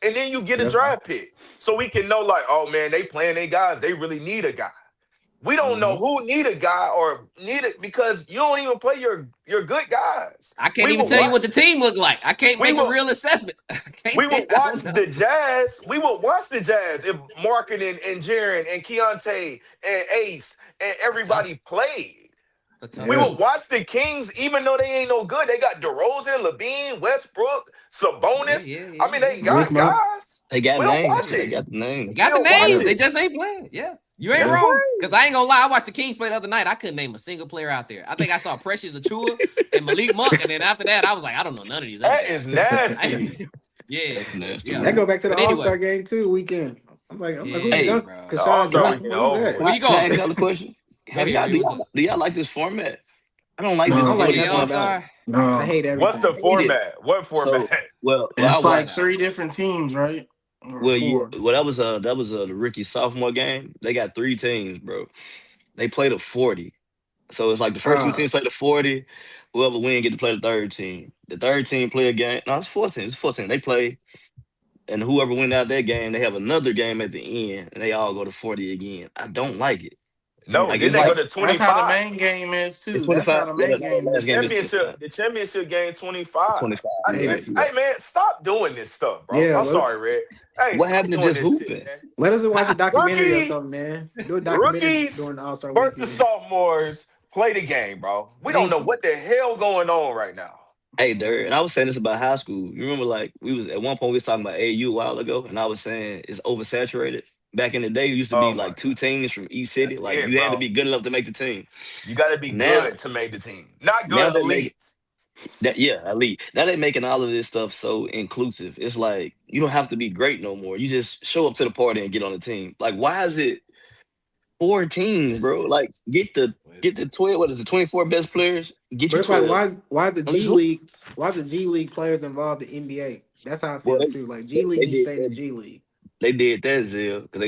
and then you get a Yep. draft pick, so we can know like, oh man, they playing their guys. They really need a guy. We don't know who need a guy or need it because you don't even play your good guys. I can't We even will tell you what watch- the team look like. I can't We make will- a real assessment. I can't We would I don't watch know. the Jazz. We would watch the Jazz if Markin and Jaren and Keontae and Ace and everybody played. That's a tough We Yeah. would watch the Kings, even though they ain't no good. They got DeRozan, Levine, Westbrook, Sabonis. Yeah, I mean, they got Rick Mo. guys. They got We don't names. watch They it. got the They names. got the We don't watch names. it. They just ain't playing. Yeah. You ain't That's wrong. right. Because I ain't gonna lie, I watched the Kings play the other night. I couldn't name a single player out there. I think I saw Precious Achua and Malik Monk. And then after that, I was like, I don't know none of these. other That guys. is nasty. Yeah. That's nasty. Yeah. That go back to the But anyway. All-Star game too weekend. I'm like, who's Hey, dunk? bro. Because All-Star Johnson, weekend who's over that? with. Where you Can I going? ask y'all a question? Go ahead, Reed, what's up? Do y'all like this format? I don't like No. this I don't like format. NBA nothing All-Star? about I No, hate everything. What's the format? What format? Well, It's It's I like watched. 3 different teams, right? Or Well, 4. that was the rookie sophomore game. They got 3 teams, bro. They played a 40. So it's like the first 2 teams play the 40. Whoever win get to play the third team. The third team play a game. No, it's 14. It's 14. They play, and whoever win out that game, they have another game at the end, and they all go to 40 again. I don't like it. No, Like, then it's they like- go to That's how the 25. main game is It's too. That's 25. how the main game last is. game is The championship game 25. 25. Hey, Yeah, Hey man, stop doing this stuff, bro. Yeah, I'm look. sorry, Red. Hey, What stop happened to doing just this hooping? shit, man. Let us watch a documentary Rookie- or something, man. Do a documentary Rookies during the All-Star versus weekend. sophomores play the game, bro. We don't Thank know you. what the hell going on right now. Hey, Dirt, and I was saying this about high school. You remember, like, we was at one point we was talking about AU a while ago, and I was saying it's oversaturated. Back in the day, it used to be Oh, my like 2 teams from each city. That's Like it, you had to bro. be good enough to make the team. You got to be Now- good to make the team. Not Now good they elite. Elite. Now they're making all of this stuff so inclusive. It's like you don't have to be great no more. You just show up to the party and get on the team. Like, why is it 4 teams, bro? Like, get the 12. What is it? 24 best players. Get But you it's like, 12. why is the Let's G hoop. League? Why is the G League players involved in NBA? That's how I feel Well, too. Like G League they needs to did stay in the that. G League. They did that, Zell, because they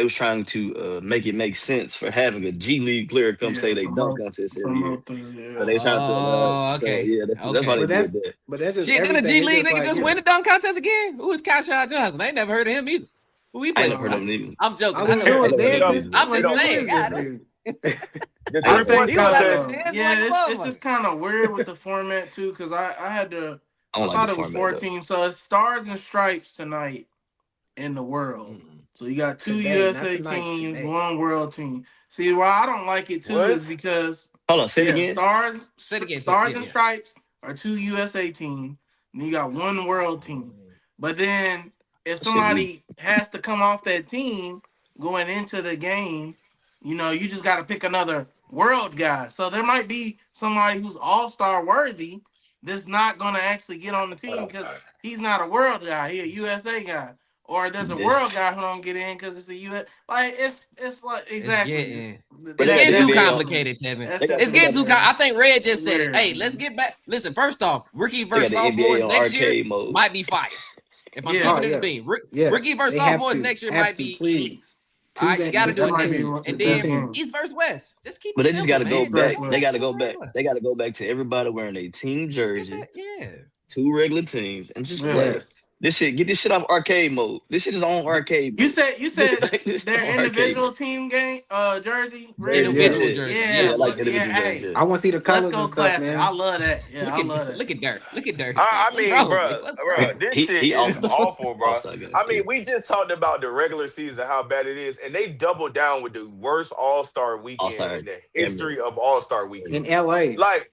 was trying to make it make sense for having a G League player come say they dunk contest every year. So they trying to. Oh, okay. So, yeah, that's Okay. why they But that's did that. but that's just Shit, then the everything. G League It's nigga like, just yeah. win the dunk contest again? Who is Kyle Johnson? I ain't never heard of him either. Who he I ain't playing never heard for? of them either. I'm joking. I I was know doing who he it, is. man. I'm Like, just who saying, is God, this dude? The I three-point think, He was contest. like, hands yeah, like a it's motherfucker. just kind of weird with the format too, because I had to. I I don't thought like it the was format, 4 though. teams. So it's Stars and Stripes tonight in the world. So you got 2 Today, not USA tonight, teams, today. 1 world team. See, why I don't like it too What? is because Hold on, say it again. Say it again, Stars yeah, and yeah. Stripes are 2 USA teams, and you got 1 world team. But then if somebody has to come off that team going into the game, you know, you just got to pick another world guy. So there might be somebody who's all-star worthy that's not going to actually get on the team because he's not a world guy. He's a USA guy. Or there's a Yeah. world guy who don't get in because it's a US. Like, it's like, exactly. It's But getting they too be, complicated, Tevin. That's They got- It's getting too. weird. I think Red just said it. Weird. Hey, let's get back. Listen, first off, rookie They got versus the sophomores NBA on next year arcade mode. might be fire. If I'm Yeah. keeping Oh, it in yeah. the beam, Yeah, rookie versus they have sophomores to. next year Have might to, be please. elite. All right, you got to do it That might next be year. one- And that's then one. East versus West. Just keep it But they just simple, got to go man. back. That's They got to what- go back. They got to go back to everybody wearing a team Let's jersey, get that- Yeah. 2 regular teams, and just Yeah. play. Yes. This shit, get this shit off arcade mode. This shit is on arcade. You mode. said This their on arcade individual mode. team game jersey. Red? Individual Yeah. jersey. Yeah, Yeah, I like yeah, individual hey. jersey. I want to see the Let's colors go and stuff, classic. man. I love that. Yeah, I love that. Look at Dirk. Look at Dirk. I What's mean, wrong, bro, Rick? What's bro, wrong? this He shit is also- awful, bro. also got I mean, it. we just talked about the regular season, how bad it is, and they doubled down with the worst All-Star weekend All-Star in the history of All-Star weekend. In LA. Like,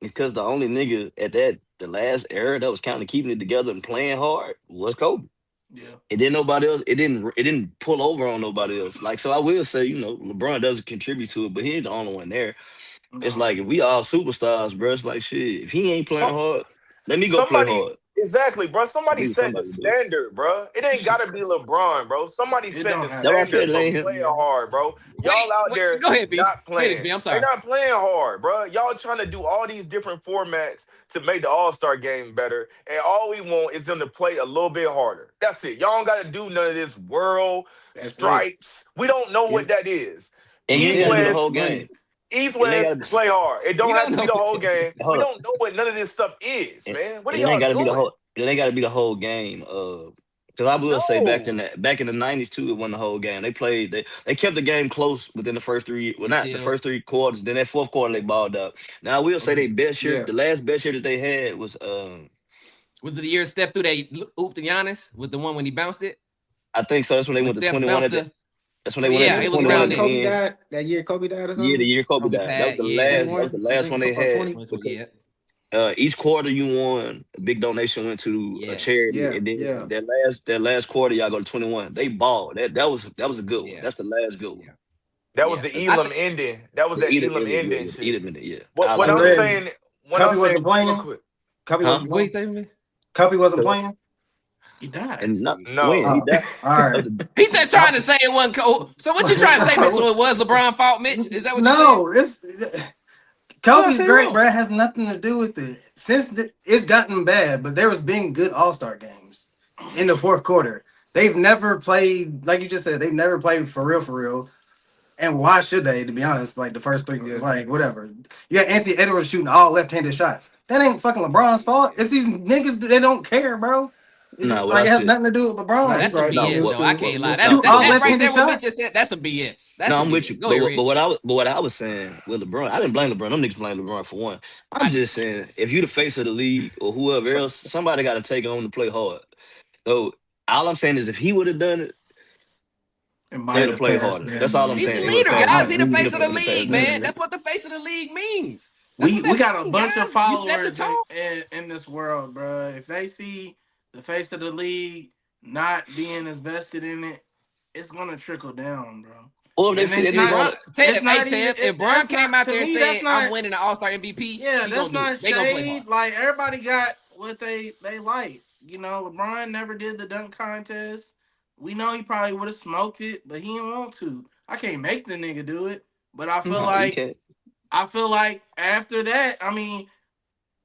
Because the only nigga at the last era that was kind of keeping it together and playing hard was Kobe. Yeah. And then nobody else. It didn't pull over on nobody else. Like, so I will say, LeBron doesn't contribute to it, but he ain't the only one there. It's No. like if we all superstars, bro. It's like shit. If he ain't playing Some, hard, let me go play somebody hard. Exactly, bro. Somebody Need set the somebody to do it. standard, bro. It ain't gotta be LeBron, bro. Somebody It set don't the have That's why I to. said standard it for ain't him. playing hard, bro. Y'all out Wait, there go ahead, B. not Finish, playing. B. I'm They sorry. not playing hard, bro. Y'all trying to do all these different formats to make the All-Star game better, and all we want is them to play a little bit harder. That's it. Y'all don't got to do none of this world That's it. stripes. We don't know Yeah. what that is. And you ain't East gotta do the West. whole Money. game. East And they West, gotta play hard. It don't You have don't to know be the what whole that game. is. We hold up. don't know what none of this stuff is, And man. What are it ain't y'all gotta be the doing? whole. It ain't gotta be the whole game. Because I will say back No. in the '90s too, it wasn't the whole game. They played. They kept the game close within the first three. Well, not the Until first three quarters. Then that fourth quarter they balled up. Now I will say they best year. Yeah. The last best year that they had was was it the year Steph threw that oop to Giannis? Was the one when he bounced it? I think so. That's when they When went to Steph 21 bounced at the. the That's when they went yeah, at it the was 21 around at the then. Kobe end. died. That year Kobe died or Yeah, the something. year Kobe Kobe died. That was pad, the yeah, last. that's That it. was the I last think one they had 20. Yeah. because each quarter you won, a big donation went to a Yes. charity, Yeah. and then Yeah. that last quarter y'all go to 21. They balled. That was a good one. Yeah. That's the last good one. Yeah. That was Yeah. the I Elam think ending. That was Yeah, that Elam ending yeah, shit. yeah. What Like You I'm that. ready? saying, Kobe wasn't real playing. quick. Kobe Huh? wasn't what you playing. say, man? Kobe wasn't playing. He died. And not when No. he Oh, died. all That right. was He's just trying to say it wasn't cold. So what you trying to say, Mitch? So it was LeBron's fault, Mitch? Is that what you said? No, it's what I Kobe's say great, wrong. bro. It has nothing to do with it. It's gotten bad, but there was been good All-Star games in the fourth quarter. They've never played, like you just said, they've never played for real. And why should they? To be honest, like the first three, it's like whatever. You got Anthony Edwards shooting all left-handed shots. That ain't fucking LeBron's fault. It's these niggas. They don't care, bro. It Nah, just what like I it has said. nothing to do with LeBron. Nah, That's he's some right. No, BS what though. I can't lie. That's no, Shoot all that right left-handed there. What Mitch just shots. said. That's some BS. That's no, some I'm with BS. you. Go ahead, Reed. But what I was saying with LeBron, I didn't blame LeBron. Them niggas blame LeBron for one. I'm I did. just saying, if you the face of the league or whoever else, somebody got to take on to play hard. So all I'm saying is, if he would have done it, It they might would have have played passed harder. That's all I'm them. He's the saying. It He would would leader, have passed guys. harder. He the He'd face have of the passed league, better. man. That's what the face of the league means. That's We what that got a means, bunch guys. of You set the followers tone. in this world, bro. If they see the face of the league not being as vested in it, it's gonna trickle down, bro. Or if they And see it's that If nigga not. on Bron, the, It's Ted, hey not even. Ted, if Bron That's came not out to there and me. That's said, "I'm not. winning the All-Star MVP," Yeah, he that's gonna do it. not They gonna play hard. shade. Like everybody got what they like. You know, LeBron never did the dunk contest. We know he probably would have smoked it, but he didn't want to. I can't make the nigga do it, but I feel no, you like can't. after that, I mean,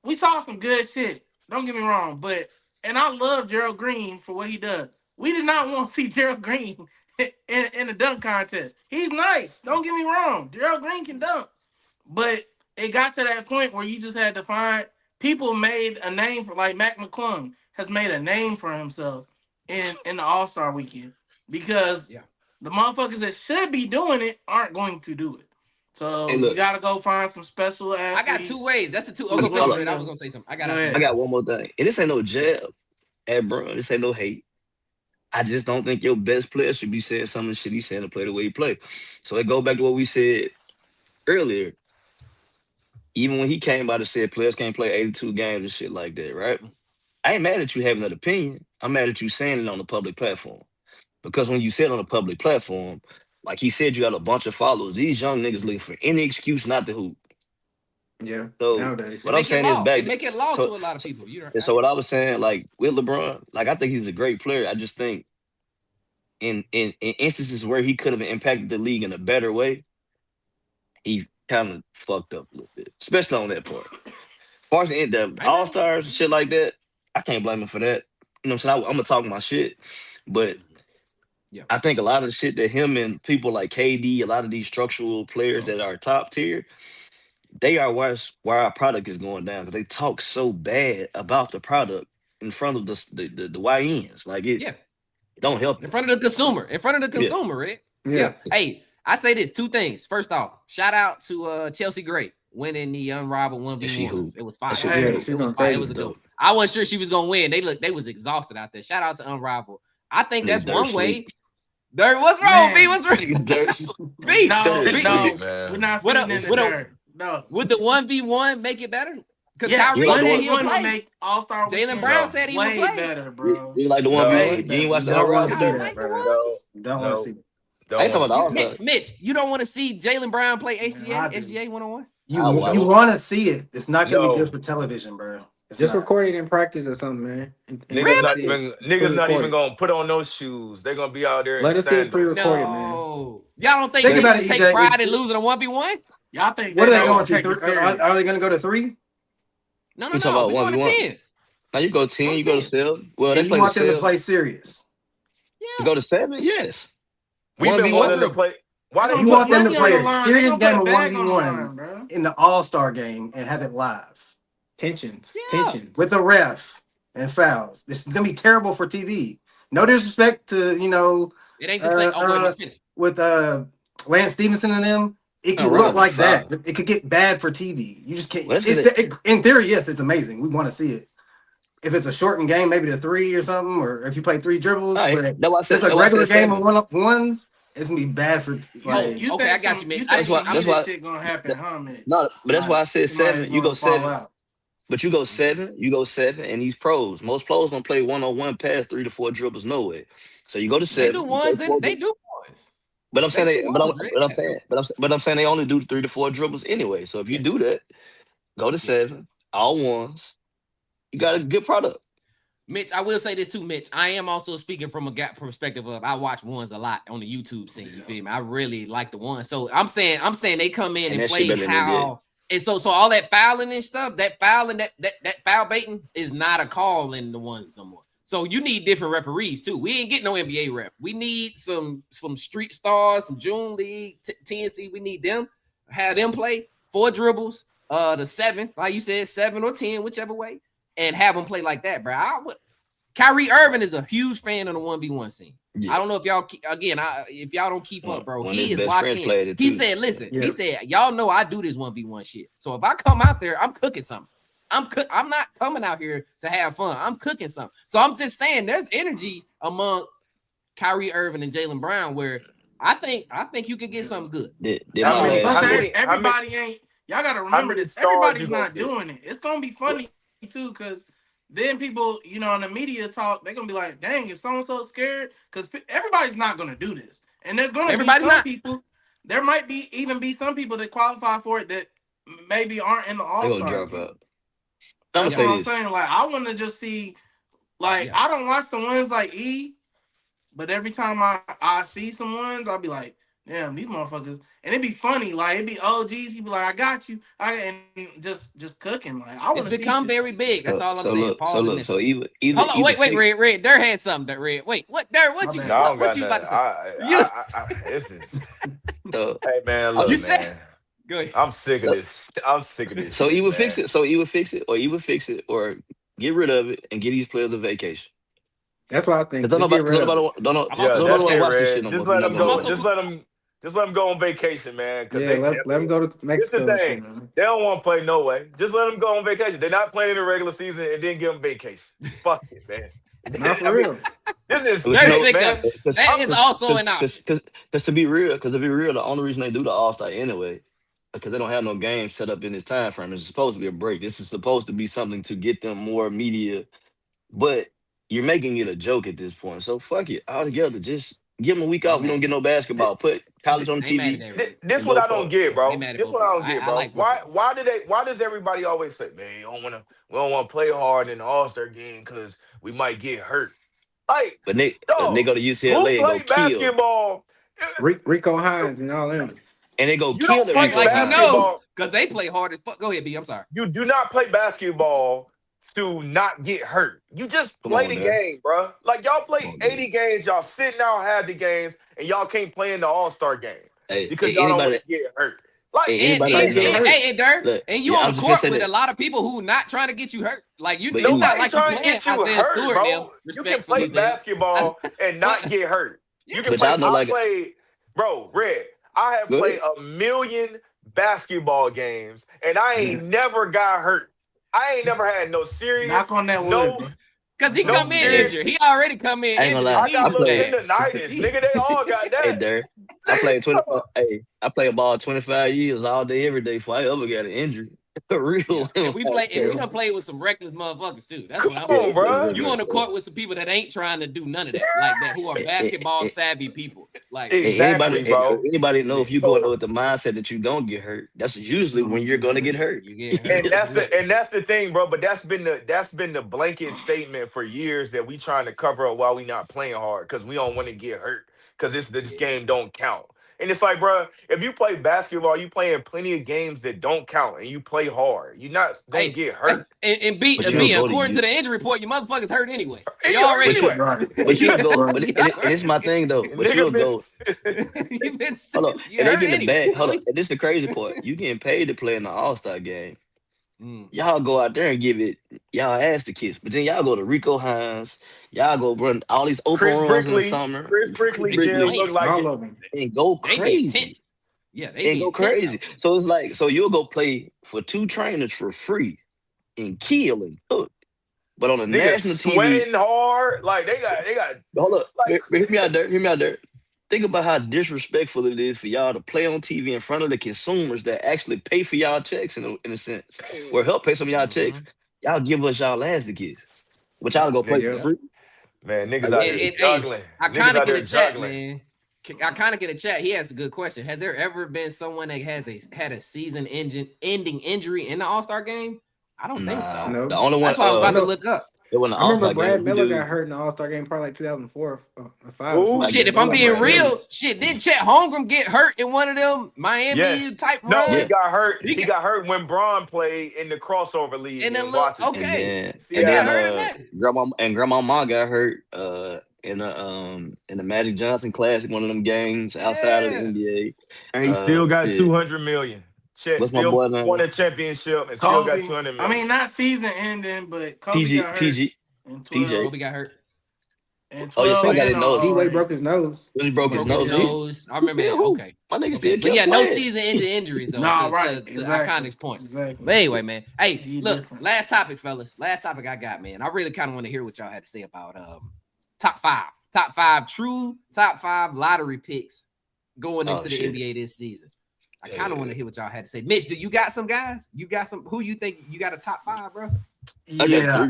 we saw some good shit. Don't get me wrong, but and I love Gerald Green for what he does. We did not want to see Gerald Green in a dunk contest. He's nice. Don't get me wrong. Gerald Green can dunk. But it got to that point where you just had to find people made a name for like Mac McClung has made a name for himself in the All-Star weekend because Yeah. the motherfuckers that should be doing it aren't going to do it. Hey, So you look, gotta go find some special I got athletes. two ways. That's the two. Oh, As go well finish as it. I was them. gonna say something. I Go got after ahead. I you. got one more thing. And this ain't no jab at Bron. This ain't no hate. I just don't think your best player should be saying some of the shit he's saying to play the way he play. So it go back to what we said earlier. Even when he came out and said players can't play 82 games and shit like that, right? I ain't mad at you having an opinion. I'm mad at you saying it on the public platform. Because when you said on a public platform, like he said, you got a bunch of followers. These young niggas looking for any excuse not to hoop. Yeah. So Nowadays. It what I'm make it saying is law. back. It make it law So, to a lot of people. You know. and so what I was saying, like with LeBron, like I think he's a great player. I just think in instances where he could have impacted the league in a better way, he kind of fucked up a little bit, especially on that part. As far as the I All know. Stars and shit like that, I can't blame him for that. You know what I'm saying? I'm gonna talk my shit, but Yeah. I think a lot of the shit that him and people like KD, a lot of these structural players that are top tier, they are why our product is going down because they talk so bad about the product in front of the YNs. Like it Yeah. don't help In it. front of the consumer. In front of the Yeah. consumer, right? Yeah. Hey, I say this. Two things. First off, shout out to Chelsea Gray winning the unrivaled And she 1v1s. hooped. It was That fire. shit Hey, Yeah. dope. She It was going fire. It crazy. was a good one. Dope. I wasn't sure she was gonna win. They was exhausted out there. Shout out to Unrivaled. I think that's Nigga dirt one sleep. way. Dirt, what's wrong, Man. B? What's wrong? Nigga dirt sleep. B, No, Dirt B, sleep, no, man. we're not What feeding up? in the What up? dirt. No. Would the 1v1 make it better? Because Yeah, Kyrie like the said one- he'll 1v1 will play. make All-Star Jalen weekend Brown No. said he would way play. better, bro. You like the No. 1v1? Way You better. ain't watched the Don't want to unrivaled? see Y'all that, like the bro. ones? Don't want No. to see. Don't I ain't want talking to about see the that. All-Star. Mitch, you don't want to see Jalen Brown play Yeah, I do. SGA 1-on-1? You I'll watch you it. want to see it. It's not gonna be good No. for television, bro. Just record it in practice or something, man. Niggas not even gonna put on those shoes. They're gonna be out there. Let in us see it sandals. pre-recorded, man. No, y'all don't think Think they about can it, take EJ. pride in losing a 1v1? Y'all think What are they don't going to? take it 3? serious? Are they going to go to 3? No, You talking about we going to 1v1? 10. Now you go 10, Go you go to 10. 7. Well, And they you play want the them to 7. play serious? You Yeah. go to 7? Yes. We've been 1v1? wanting to play. Why They they You gonna want put them to money play on a the line. They serious gonna put game a of bag on the 1v1 line, bro. in the All-Star game and have it live Tensions. Yeah. Tensions. with a ref and fouls. This is gonna be terrible for TV. No disrespect to It ain't the same. Oh, wait, let's finish. with Lance Stevenson and them. It Oh, can right. look like that. Foul. It could get bad for TV. You just can't. Well, that's In theory, yes, it's amazing. We want to see it. If it's a shortened game, maybe to 3 or something, or if you play 3 dribbles, All right. but That's why I said, it's a regular game 7. of ones. It's gonna be bad for like. You Okay, think I got you, Mitch. You That's think why- some that's why- heated shit gonna happen, huh, Mitch? No, but that's why I said Somebody's 7. You gonna go fall 7. out. But you go 7, and these pros. Most pros don't play 1-on-1 past 3 to 4 dribbles, no way. So you go to 7. They do you ones play and 4 they dribbles. do ones. But I'm saying They they, do but I'm, ones, Rick. but I'm saying, but I'm saying they only do 3 to 4 dribbles anyway. So if you do that, go to 7, all ones. You got a good product. Mitch, I will say this too, Mitch. I am also speaking from a gap perspective of I watch ones a lot on the YouTube scene. You feel me? I really like the ones. So I'm saying they come in And and that play shit better than how. And so all that fouling and stuff, that fouling, that foul baiting is not a call in the ones no more. So you need different referees too. We ain't getting no NBA ref. We need some street stars, some June League, TNC. We need them. Have them play 4 dribbles, the 7, like you said, 7 or 10, whichever way, and have them play like that, bro. Kyrie Irving is a huge fan of the 1v1 scene. Yeah. I don't know if y'all if y'all don't keep up, bro. When He his is best locked friends in. played it He too. said, listen, Yeah. he said, y'all know I do this 1v1 shit. So if I come out there, I'm cooking something. I'm not coming out here to have fun. I'm cooking something. So I'm just saying there's energy among Kyrie Irving and Jaylen Brown where I think you could get something good. Everybody ain't. Y'all gotta remember this. Everybody's not doing it. It's gonna be funny too, because then people, in the media talk, they're gonna be like, "Dang, is so and so scared?" Because everybody's not gonna do this, and there's gonna be some people. There might even be some people that qualify for it that maybe aren't in the All-Star game. That's what I'm saying. Like, I want to just see. Like, I don't watch the ones like E, but every time I see some ones, I'll be like, damn, these motherfuckers. And it'd be funny. Like, it'd be OGs. He'd be like, I got you. And just cooking. Like, I want to see. It's become very big. That's all I'm saying. So either hold on, wait, Red. There had something. Red. Wait, what? There, what you about to say? This is. Hey man, look, man. Go ahead. I'm sick of this. So you would fix it. So you would fix it, or get rid of it and get these players a vacation. That's what I think. Don't watch this shit no more. Just let them go on vacation, man. Yeah, let them go to Mexico. This the thing. They don't want to play no way. Just let them go on vacation. They're not playing in the regular season and then give them vacation. Fuck it, man. Not for real. This is they're sick of it. That is also an option. Because to be real, the only reason they do the All-Star anyway, because they don't have no games set up in this time frame. It's supposed to be a break. This is supposed to be something to get them more media, but you're making it a joke at this point. So fuck it altogether. Just give them a week off. We don't get no basketball. Put college on TV. This what I don't get, bro. This what I don't get, bro. Why does everybody always say, man, we don't want to play hard in the All-Star game because we might get hurt? Like, but they go to UCLA who and go basketball? Rico Hines and all them. And they go kill it. Because they play hard as fuck. Go ahead, B. I'm sorry. You do not play basketball to not get hurt. You just play the game, bro. Like, y'all play 80 games, y'all sitting out half the games, and y'all can't play in the All-Star game because y'all don't want to get hurt. Like, hey, Dirk, and you on the court with a lot of people who not trying to get you hurt. Like, it's not like you playing Isaiah Stewart, bro. You can play basketball and not get hurt. You can play. Bro, Red, I have played 1 million basketball games, and I ain't never got hurt. I ain't never had no serious. Knock on that wood. Because he come in injured. He already come in injured. I got little tendonitis. Nigga, they all got that. Hey, Derek, I played 25. Hey, I played ball 25 years all day, every day before I ever got an injury. real. And we done played with some reckless motherfuckers too. That's what I'm Come on, saying. bro. You on the court with some people that ain't trying to do none of that, like that, who are basketball savvy people. Like Exactly, bro. Anybody know if you go in with the mindset that you don't get hurt, that's usually when you're gonna get hurt. You get hurt. And that's the thing, bro. But that's been the blanket statement for years that we trying to cover up while we not playing hard because we don't want to get hurt because this game don't count. And it's like, bro, if you play basketball, you playing plenty of games that don't count, and you play hard. You're not gonna get hurt. And according to the injury report, your motherfuckers hurt anyway. You You already hurt. But you go, and it's my thing though. But you'll go. You've been sick. Hold on, You and they hurt get the anyway. bag. Hold on, and this the crazy part. You getting paid to play in the All-Star game. Y'all go out there and give it y'all ass to kiss, but then y'all go to Rico Hines, y'all go run all these open runs in the summer. Chris Brickley look like all of them. and go crazy. They go crazy. So it's like, so you'll go play for 2 trainers for free and kill and cook. But on the national TV, sweating hard, like they got. Hold up, like, hear me out there. Think about how disrespectful it is for y'all to play on TV in front of the consumers that actually pay for y'all checks in a sense, or help pay some of y'all checks. Y'all give us y'all ass to kiss, but y'all go play for free. Man, niggas out there juggling. I kind of get a chat, man. I kind of get a chat. He has a good question. Has there ever been someone that had a season-ending injury in the All-Star game? I don't think so. No. The only one. That's why I was about to look up. I remember Brad Miller got hurt in the All-Star game probably like 2004 or 5. Oh shit! If I'm being real, didn't Chet Holmgren get hurt in one of them Miami type runs? No, he got hurt. He got hurt when Braun played in the crossover league. And then Grandma got hurt in the Magic Johnson Classic, one of them games outside of the NBA. And he still got $200 million. Chet still won a championship and still got $200 million. I mean, not season ending, but Kobe got hurt. Kobe got hurt. And 12, got his nose. D-Wade broke his nose. He broke his nose. I remember that. Okay. My nigga still But yeah, no season-ending injuries though. To Iconic's point. Exactly. But anyway, man. Hey, look, last topic, fellas. Last topic I got, man. I really kind of want to hear what y'all had to say about top five lottery picks going into the NBA this season. I kind of want to hear what y'all had to say. Mitch, do you got some guys? You got some? Who you think you got a top 5, bro? Yeah,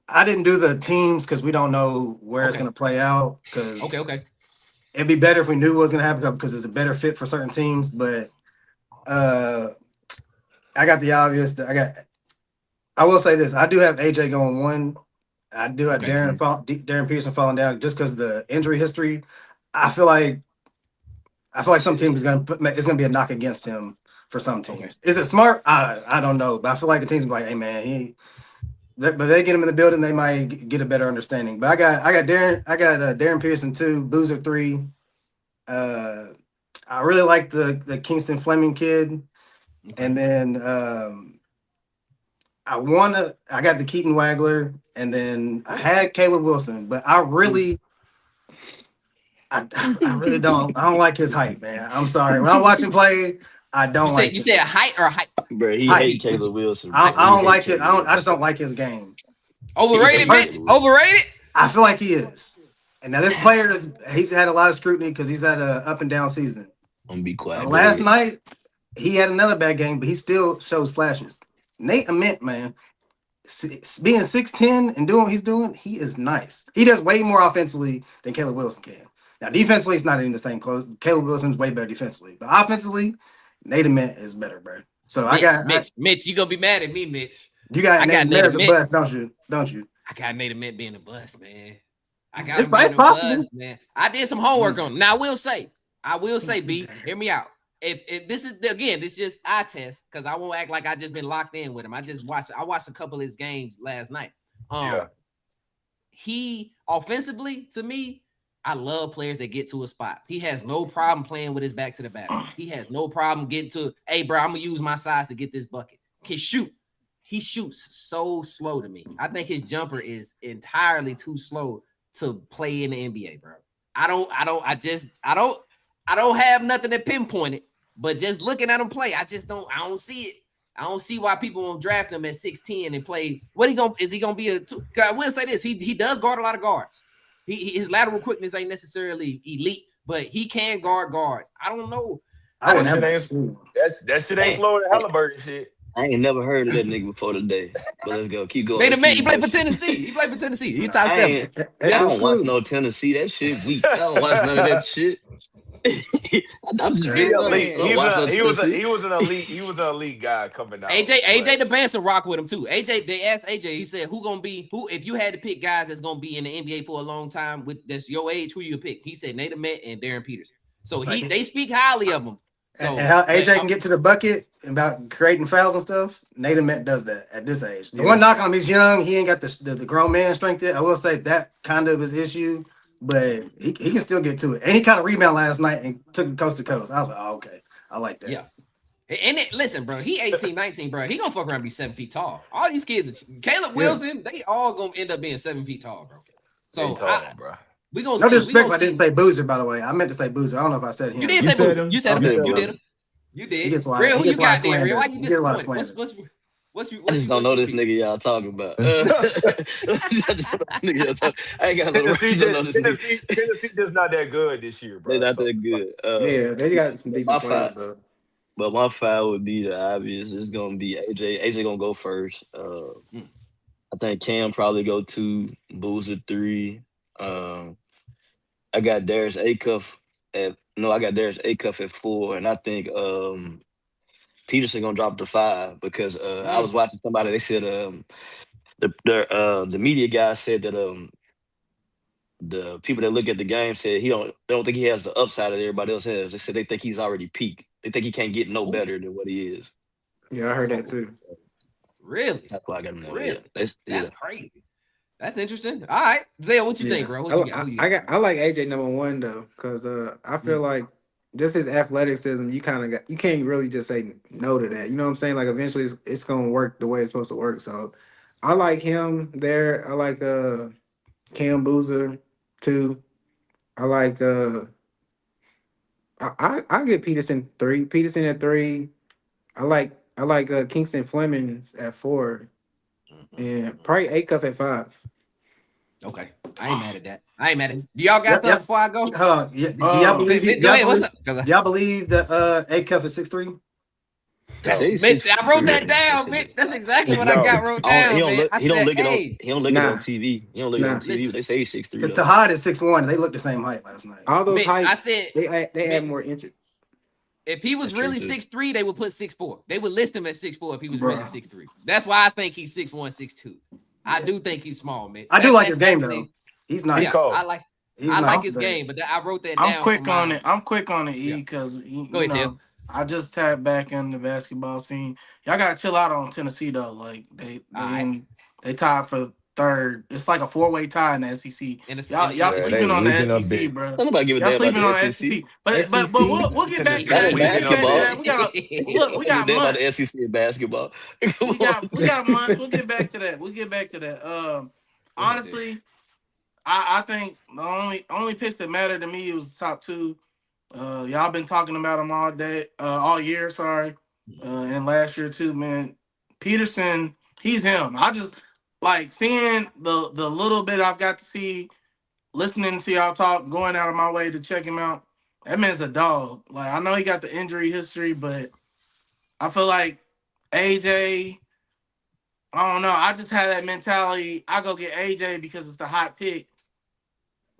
I didn't do the teams because we don't know where it's gonna play out. Because it'd be better if we knew what was gonna happen because it's a better fit for certain teams. But I got the obvious. I will say this: I do have AJ going 1. I do have Darren Pearson falling down just because the injury history. I feel like some teams it's gonna be a knock against him for some teams. Is it smart? I don't know, but I feel like the teams be like, hey man, but they get him in the building, they might get a better understanding. But I got Darren Pearson 2, Boozer 3. I really like the Kingston Fleming kid, and then I got the Keaton Wagler, and then I had Caleb Wilson, but I really don't like his height, man. I'm sorry. When I watch him play, I don't like it. You said height or height? Bro, he hate Caleb Wilson. I don't like it. I just don't like his game. Overrated, Mitch? Overrated? I feel like he is. And now this player he's had a lot of scrutiny because he's had an up and down season. I'm gonna be quiet. Last night, he had another bad game, but he still shows flashes. Nate Ament, man, being 6'10" and doing what he's doing, he is nice. He does way more offensively than Caleb Wilson can. Now, defensively, it's not even the same close. Caleb Wilson's way better defensively. But offensively, Nate Ament is better, bro. So Mitch, you gonna be mad at me, Mitch. You got Nate Ament as a bust, don't you? I got Nate Ament being a bust, man. It's possible, bust, man. I did some homework on him. Now I will say, B, hear me out. If this is this just eye test because I won't act like I just been locked in with him. I watched a couple of his games last night. He offensively, to me, I love players that get to a spot. He has no problem playing with his back to the basket. He has no problem getting to, hey, bro, I'm going to use my size to get this bucket. Can shoot. He shoots so slow to me. I think his jumper is entirely too slow to play in the NBA, bro. I don't have nothing to pinpoint it, but just looking at him play, I don't see it. I don't see why people won't draft him at 6'10" and play. Is he gonna be a two? I will say this: he does guard a lot of guards. His lateral quickness ain't necessarily elite, but he can guard guards. I don't know. That shit ain't slow to Halliburton shit. I ain't never heard of that nigga before today. But let's go. Keep going. Nate Let's Met, keep he played for this shit. Tennessee. He played for Tennessee. He top I 7. ain't. That's I his don't watch crew. no Tennessee. That shit weak. I don't watch none of that shit. I'm That's just He being crazy. honest. elite. I don't watch no Tennessee. He was an elite guy coming out. AJ the Banser rock with him too. They asked AJ, he said, who if you had to pick guys that's gonna be in the NBA for a long time with that's your age, who you pick? He said Nate Met and Darren Peterson. So they speak highly of him. So And how AJ can get to the bucket about creating fouls and stuff. Nathan Met does that at this age. The one knock on him, he's young. He ain't got the grown man strength yet. I will say that kind of his issue, but he can still get to it. And he kind of rebound last night and took him coast to coast. I was like, oh, okay. I like that. Yeah. And listen, bro, he 18, 19, bro. He gonna fuck around and be 7 feet tall. All these kids, Caleb Wilson, they all gonna end up being 7 feet tall, bro. So bro. we gonna No see. disrespect, but I didn't say Boozer, by the way. I meant to say Boozer. I don't know if I said him. You did say Boozer. You said him. Okay, You bro. did him. You He did. gets a lot- Real, he who you gets a lot got of there, Real? Why slander. you He gets a lot of disappointed? I just don't know this nigga y'all talking about. I just don't know this nigga y'all talking. I ain't got no Tennessee, don't know this nigga. Tennessee just not that good this year, bro. They not So, that good. Yeah, they got some my decent players five, though. but my five would be the obvious. It's gonna be AJ. AJ gonna go first. I think Cam probably go 2, Boozer 3. I got Darius Acuff at 4, and I think Peterson gonna drop to 5 because I was watching somebody. They said the media guy said that the people that look at the game said they don't think he has the upside that everybody else has. They said they think he's already peaked. They think he can't get no better than what he is. Yeah, I heard that too. Really? That's why I got him there. Really? Yeah. That's crazy. That's interesting. All right, Zay, what you think, bro? What you got? I like AJ number 1 though, because I feel like just his athleticism, you can't really just say no to that. You know what I'm saying? Like eventually it's gonna work the way it's supposed to work. So I like him there. I like Cam Boozer too. I like I get Peterson 3. Peterson at 3. I like Kingston Fleming at 4. And probably Acuff at 5. Okay, I ain't mad at that. I ain't mad at it. Do y'all got something before I go? Hold on. Yeah, do y'all believe that Acuff is 6'3"? Bitch, I wrote that down, bitch. That's exactly what I got wrote down. He don't look it on TV. He don't look it on TV. Listen. They say he's 6'3". Because Tahad is 6'1". They look the same height last night. All those Bitch, heights, I said they add more inches. if he was That's really true, too. 6'3", they would put 6'4". They would list him at 6'4" if he was really 6'3". That's why I think he's 6'1", 6'2". I do think he's small, man. I do like his game though. He's nice. Yeah, I like his but- game, but I wrote that down. I'm quick on it, E, because you Go ahead, know, Tim. I just tapped back in the basketball scene. Y'all gotta chill out on Tennessee though. Like they tied for 3rd. It's like a 4-way tie in the SEC. Y'all sleeping on the SEC, bro. Nobody give a damn Sleeping about on the the SEC. SEC. But we'll get back to that. We got about months. the SEC in basketball. We got months. We'll get back to that. Honestly, I think the only picks that mattered to me was the top 2. Y'all been talking about them all year. Sorry, and last year too, man. Peterson, he's him. I just like seeing the little bit I've got to see, listening to y'all talk, going out of my way to check him out. That man's a dog. Like I know he got the injury history, but I feel like AJ. I don't know. I just had that mentality. I go get AJ because it's the hot pick,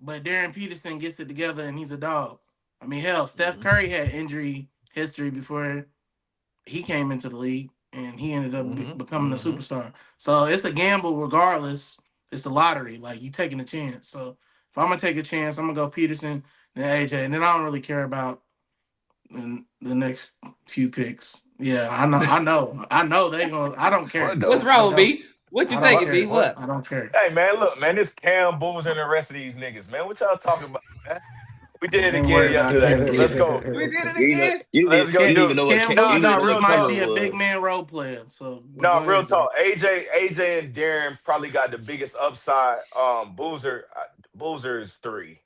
but Darren Peterson gets it together and he's a dog. I mean, hell, Steph Curry had injury history before he came into the league, and he ended up becoming a superstar. So it's a gamble regardless. It's the lottery. Like, you taking a chance. So if I'm going to take a chance, I'm going to go Peterson, then AJ, and then I don't really care about the next few picks. Yeah, I know they going to – I don't care. What's wrong with me? What you thinking, B? What? I don't care. Hey, man, look, man, this Cam Boozer and the rest of these niggas, man. What y'all talking about, man? We did it again yesterday. Let's go. We did it again. Let's go do it. Cam Boozer might be a big man role player. So no, real talk. AJ and Darren probably got the biggest upside. Boozer is 3.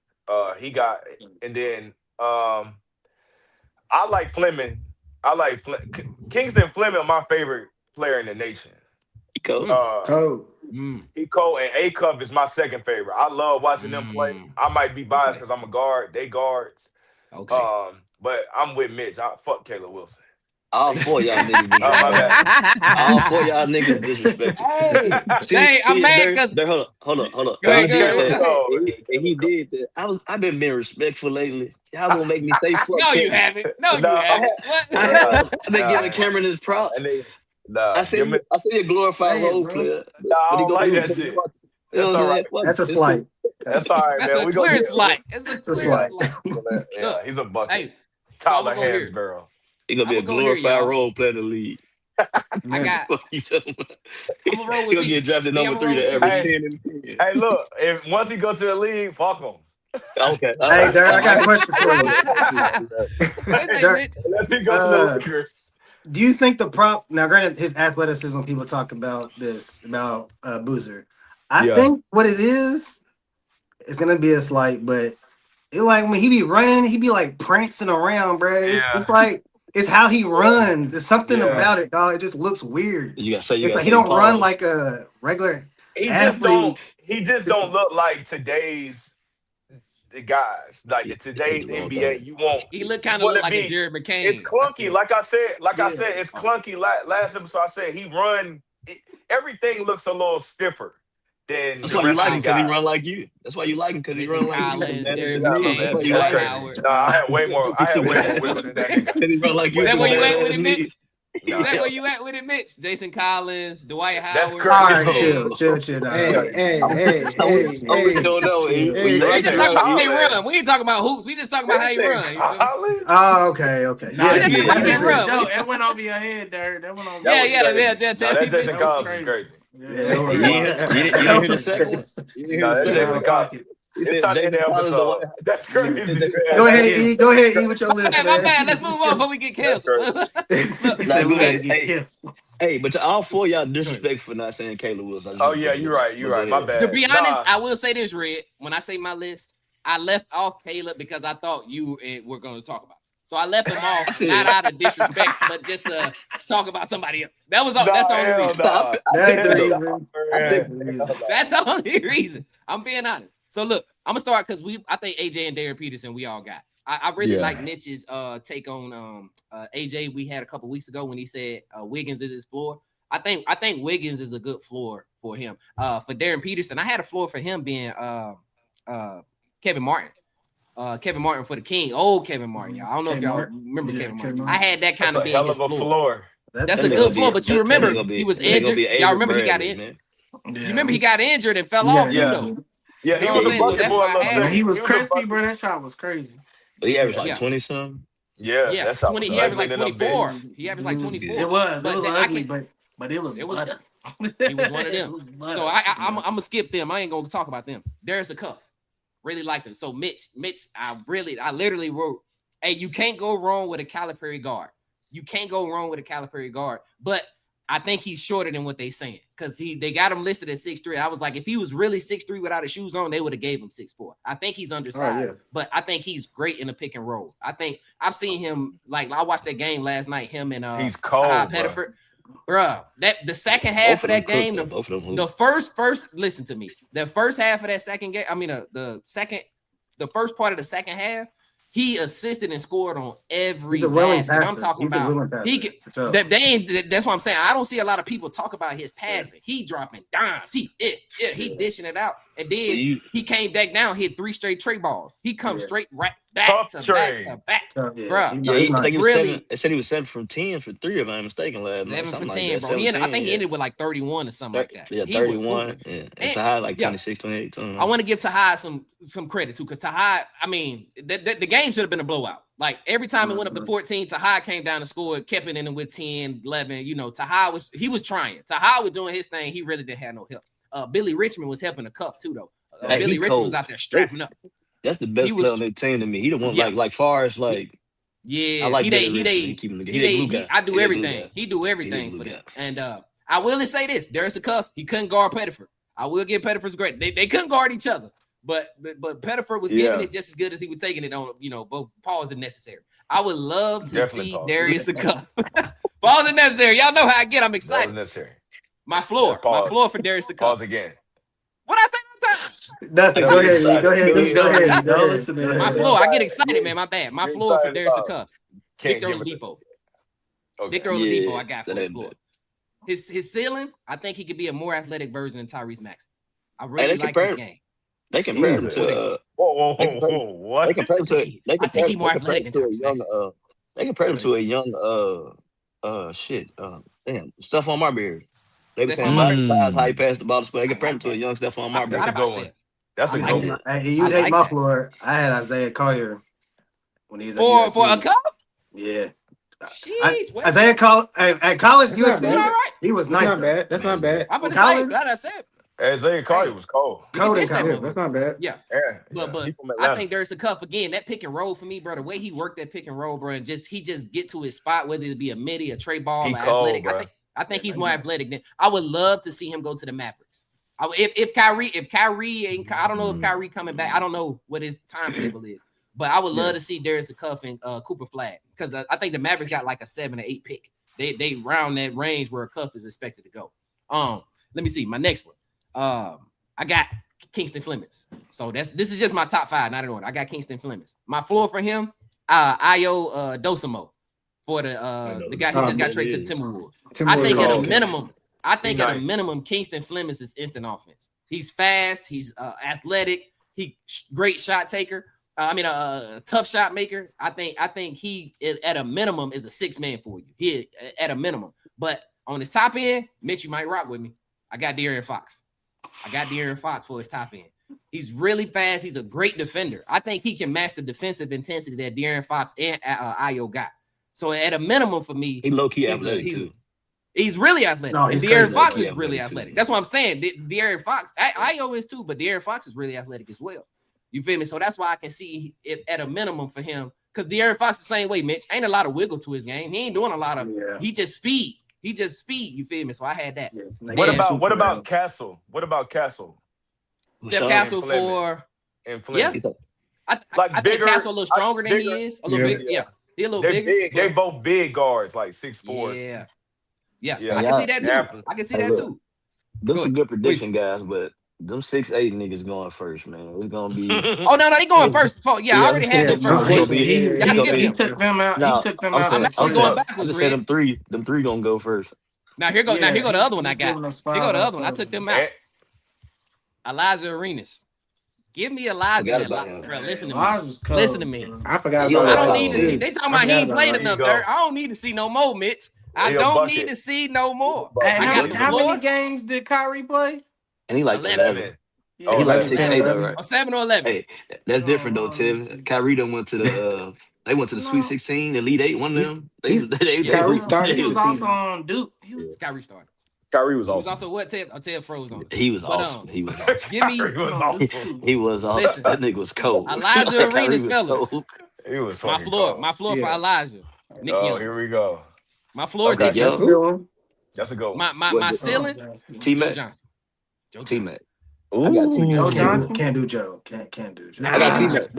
He got, and then I like Fleming. Kingston Fleming, my favorite player in the nation. Cold. He cold, and A-Cup is my second favorite. I love watching them play. I might be biased because I'm a guard. They guards. Okay. But I'm with Mitch. Fuck Caleb Wilson. All four y'all niggas Oh, my disrespectful. bad. All four y'all niggas disrespectful. Hey, I'm mad because Hold up. Go And ahead, he go did ahead. that. And he did that. I've been being respectful lately. Y'all gonna make me say fuck no, you Kevin. haven't. No, you No. haven't. What? I have. I've been Nah. giving Cameron his props. And they, I see a glorified Say it, role bro. player. Nah, I But he don't gonna like do that it. shit. You know That's what all I'm right. saying? Fuck That's it. a It's slight. That's all right, That's man. a We gonna clear get slight. It's a That's a clear slight. slight. Yeah, Look, he's a bucket. hey, so Tyler I'ma go here. Hansborough. He gonna be I'ma a go here, glorified y'all. role player in the league. I got. Fuck you talking about? I'm gonna roll He with gonna me. get drafted Me, number I'ma roll 3 to with you. average Hey. 10 and 10. Hey, look, if once he goes to the league, fuck him. Okay. Hey, Derek, I got a question for you. This ain't Derek, Mitch. Unless he goes to the Lakers. do you think the prop now? Granted, his athleticism. People talk about this about Boozer. I Yeah. think what it is gonna be a slight, but it like when he be running, he be like prancing around, bro. It's like it's how he runs. It's something Yeah. about it, dog. It just looks weird. You gotta It's like he say don't run pause. like a regular He just athlete. don't look like today's guys. Like today's NBA, you won't. He look kind of wanna look like be- a Jared McCain. It's clunky. Like I said, Yeah. it's clunky. Last episode, I said everything looks a little stiffer than That's the why you rest like of him the because he guys. run like you. That's why you like him because he Jason run like Collins, you. Jared Yeah, McCain, man, Dwight that's crazy. Howard. No, I had way more with it than that nigga. Because he run like you. Is that where you at with it, Badass Mitch? nigga. No. Is that where you at with it, Mitch? Jason Collins, Dwight Howard. That's All crazy. right, chill. Dog. Hey, Hey, I'm with you on that one. Hey, When We you just run, talking about how he Collins. run. We ain't talking about hoops. We just talking about how he run. You feel me? Collins? Oh, okay. Nah, Yeah, that's yeah, the fucking that's run. a joke. That went over your head, Derek. That went over. That Yeah, was yeah. crazy. Tell No, that people Jason it's Collins is crazy. Yeah, You didn't hear the second one? You didn't No, hear that the Jason second one? Collins. He It's said time to end the Jason Collins, episode. That's crazy. man. Go ahead, E, with your list, My man. bad. Let's move on before we get canceled. He said we gotta get canceled. Hey, but to all four y'all disrespectful for not saying Caleb Wilson. I just Oh want to yeah, bring it you're up. right. You're But right. go My ahead. bad. To be honest, Nah. I will say this, Red. When I say my list, I left off Caleb because I thought you and we're going to talk about it. So I left him off, not out of disrespect, but just to talk about somebody else. That was all. That's the only reason. That ain't the reason. That's the only reason. I'm being honest. So look, I'm gonna start because I think AJ and Darren Peterson we all got. I really like Mitch's take on AJ we had a couple weeks ago when he said Wiggins is his floor. I think Wiggins is a good floor for him. For Darren Peterson, I had a floor for him being Kevin Martin. Kevin Martin for the King, old Kevin Martin, y'all. I don't know if y'all remember Kevin Martin. I had that kind of being his floor. That's a good floor, but you remember he was injured. Y'all remember he got injured. You remember he got injured and fell off too, though. Yeah, he You know was what a I'm saying? So bucket that's boy. why I had When him. he was crispy, bro, that shot was crazy. But he averaged like 20 something. Yeah, That's 20. He averaged like 24. He averaged like 24. It was But ugly, but it was butter. He was one of them. So I'm gonna skip them. I ain't gonna talk about them. There's a cuff. Really liked him. So Mitch, I literally wrote, hey, you can't go wrong with a Calipari guard. You can't go wrong with a Calipari guard. But I think he's shorter than what they saying because they got him listed at 6'3". I was like, if he was really 6'3" without his shoes on, they would have gave him 6'4". I think he's undersized, but I think he's great in a pick and roll. I think I've seen him like I watched that game last night. Him and he's cold, Pettiford. Bruh, that the second half of that game, the first listen to me. The first half of that second game, the first part of the second half, he assisted and scored on every basket. I'm talking about that's what I'm saying. I don't see a lot of people talk about his passing. He dropping dimes. He dishing it out. And then he came back down, hit 3 straight tray balls. He comes straight right back to back. Bro, they said he was 7 from 10 for 3 if I'm mistaken last night. 7 from 10, bro. I think he ended with like 31 or something like that. Yeah, 31. And Tahai like 26, 28. I want to give Tahai some credit too, because Tahai, the game should have been a blowout. Like every time it went up to 14, Tahai came down and scored, kept it in with 10, 11. You know, Tahai was trying. Tahai was doing his thing. He really didn't have no help. Billy Richmond was helping the cup too, though. Billy Richmond was out there strapping up. That's the best player on their team to me. He the one like far as like. Yeah, I like I do everything. He do everything for them. And I will say this: Darius Cuff, he couldn't guard Pettiford. I will give Pettiford's great. They couldn't guard each other, but Pettiford was giving it just as good as he was taking it on. Both pause if necessary. I would love to see Darius Cuff. Pause if necessary. Y'all know how I get. I'm excited. Necessary. My floor for Darius Cuff. Pause again. What I say one time? Nothing. Go ahead. My floor. I get excited, man. My bad. My floor for Darius Cuff. Victor Oladipo. Victor Yeah, Oladipo, I got for that his ain't floor. bad. His ceiling, I think he could be a more athletic version of Tyrese Maxey. I Hey, really they like his compare. game. They compare him Jesus. to. Whoa, They compare. They what? compare him to. They I think compare. he's more They compare athletic him than to a Tyrese young. Maxey. They compare him to a young. Shit. Damn. Stephon Marbury. They were saying Stephon about his Marbury. size, how he passed the ball. They I compare him like to a that. young Stephon I forgot Marbury. That's a about good one. Steph. That's I a like good that. one. Hey, I you'd hate like my that. floor. I had Isaiah Collier when he was at For a USC. cup? Yeah. Sheesh. Well, Isaiah at college That's not he did all USC, bad. right. he was That's nice not though. bad. That's not bad. I'm In gonna say, college, glad I said. Isaiah Collier Hey, was cold. we can Cody dish that Collier. Yeah, that's motherfucker. not bad. Yeah. Yeah, But he from I Atlanta. think there's a cup again. That pick and roll for me, bro. The way he worked that pick and roll, bro, and he just get to his spot, whether it be a midi, a tray ball, He or cold, athletic. bro. I think he's more athletic than I would love to see him go to the Mavericks. If Kyrie ain't, I don't know if Kyrie coming back. I don't know what his timetable is, but I would love to see Darius Cuff and Cooper Flag because I think the Mavericks got like a 7 or 8 pick. They round that range where a Cuff is expected to go. Let me see my next one. I got Kingston Flemings. So this is just my top 5, not in order. I got Kingston Flemings. My floor for him, Ayo Dosimo for the guy who just got traded to the Timberwolves. I think at a minimum, Kingston Flemings is instant offense. He's fast. He's athletic. He great shot taker. A tough shot maker. I think he at a minimum is a 6-man for you. He at a minimum. But on his top end, Mitch, you might rock with me. I got De'Aaron Fox. For his top end. He's really fast. He's a great defender. I think he can match the defensive intensity that De'Aaron Fox and Ayo got. So at a minimum for me, he low key athletic too. He's really athletic. No, he's De'Aaron crazy. Fox He's is really athletic. That's what I'm saying. De'Aaron Fox, Ayo is too, but De'Aaron Fox is really athletic as well. You feel me? So that's why I can see if at a minimum for him, because De'Aaron Fox the same way, Mitch. Ain't a lot of wiggle to his game. He ain't doing a lot of. He just speed. You feel me? So I had that. What about Castle? Steph Castle for Fleming. I think Castle a little stronger than he is. A little bit. Yeah. He a little bigger. They both big guards, like 6'4". Yeah. I can see that too. Those are good prediction, guys, but them 6'8" niggas going first, man. It's gonna be. Oh no, they going first. I already had them first. He took them out. I'm actually going backwards. I just said them three gonna go first. Now here go the other one I got. Here go the other one. I took them out. Elijah Arenas. Give me Elijah. Bro, listen to me. I forgot about I don't need to see. They talking about he ain't played enough there. I don't need to see no more, Mitch. I don't need to see no more. Hey, how many games did Kyrie play? And he like 11. Yeah. He like 6'8" though, right? Or 7 or 11. Hey, that's different though, Tim. Kyrie done went to the they went to the Sweet 16, Elite 8, one of them. He was also on Duke. Kyrie started. Kyrie was He was awesome. also what? Ted froze on. He was awesome. He was awesome. Give me. Kyrie was awesome. He was awesome. Listen, That nigga was cold. Elijah Arenas, fellas. He was My floor for Elijah. Nick Young. Here we go. My floor is Okay, Nick Young. Young. That's a good one. My ceiling, T-Mac. Joe Johnson. T-Mac. Ooh. I got T-Mac. Joe Johnson? Can't do Joe. Can't do Joe. I got T-Mac.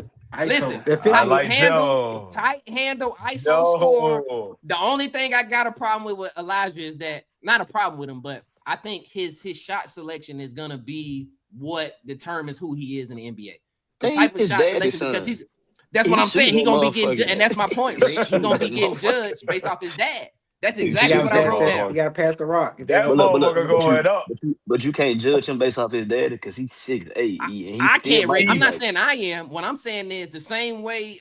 Listen, I like Joe. tight handle, ISO score. The only thing I got a problem with Elijah is that not a problem with him, but I think his shot selection is gonna be what determines who he is in the NBA. The type of shot selection because that's what I'm saying. He's gonna be getting, and that's my point, right? He's gonna be getting judged based off his dad. That's exactly what I wrote down. You gotta pass the rock. That motherfucker going up. But you can't judge him based off his dad because he's 6'8". I can't. I'm not saying I am. What I'm saying is the same way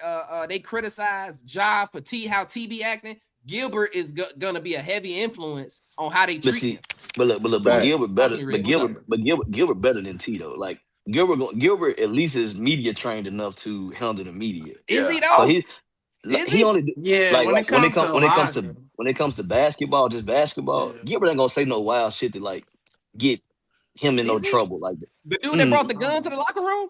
they criticize Ja for how T be acting. Gilbert is gonna be a heavy influence on how they treat him. But Gilbert better. Gilbert better than T though. Like Gilbert at least is media trained enough to handle the media. Is he though? So he only when it comes to basketball, just basketball. Gilbert ain't gonna say no wild shit to like get him in no trouble like that. The dude that brought the gun to the locker room.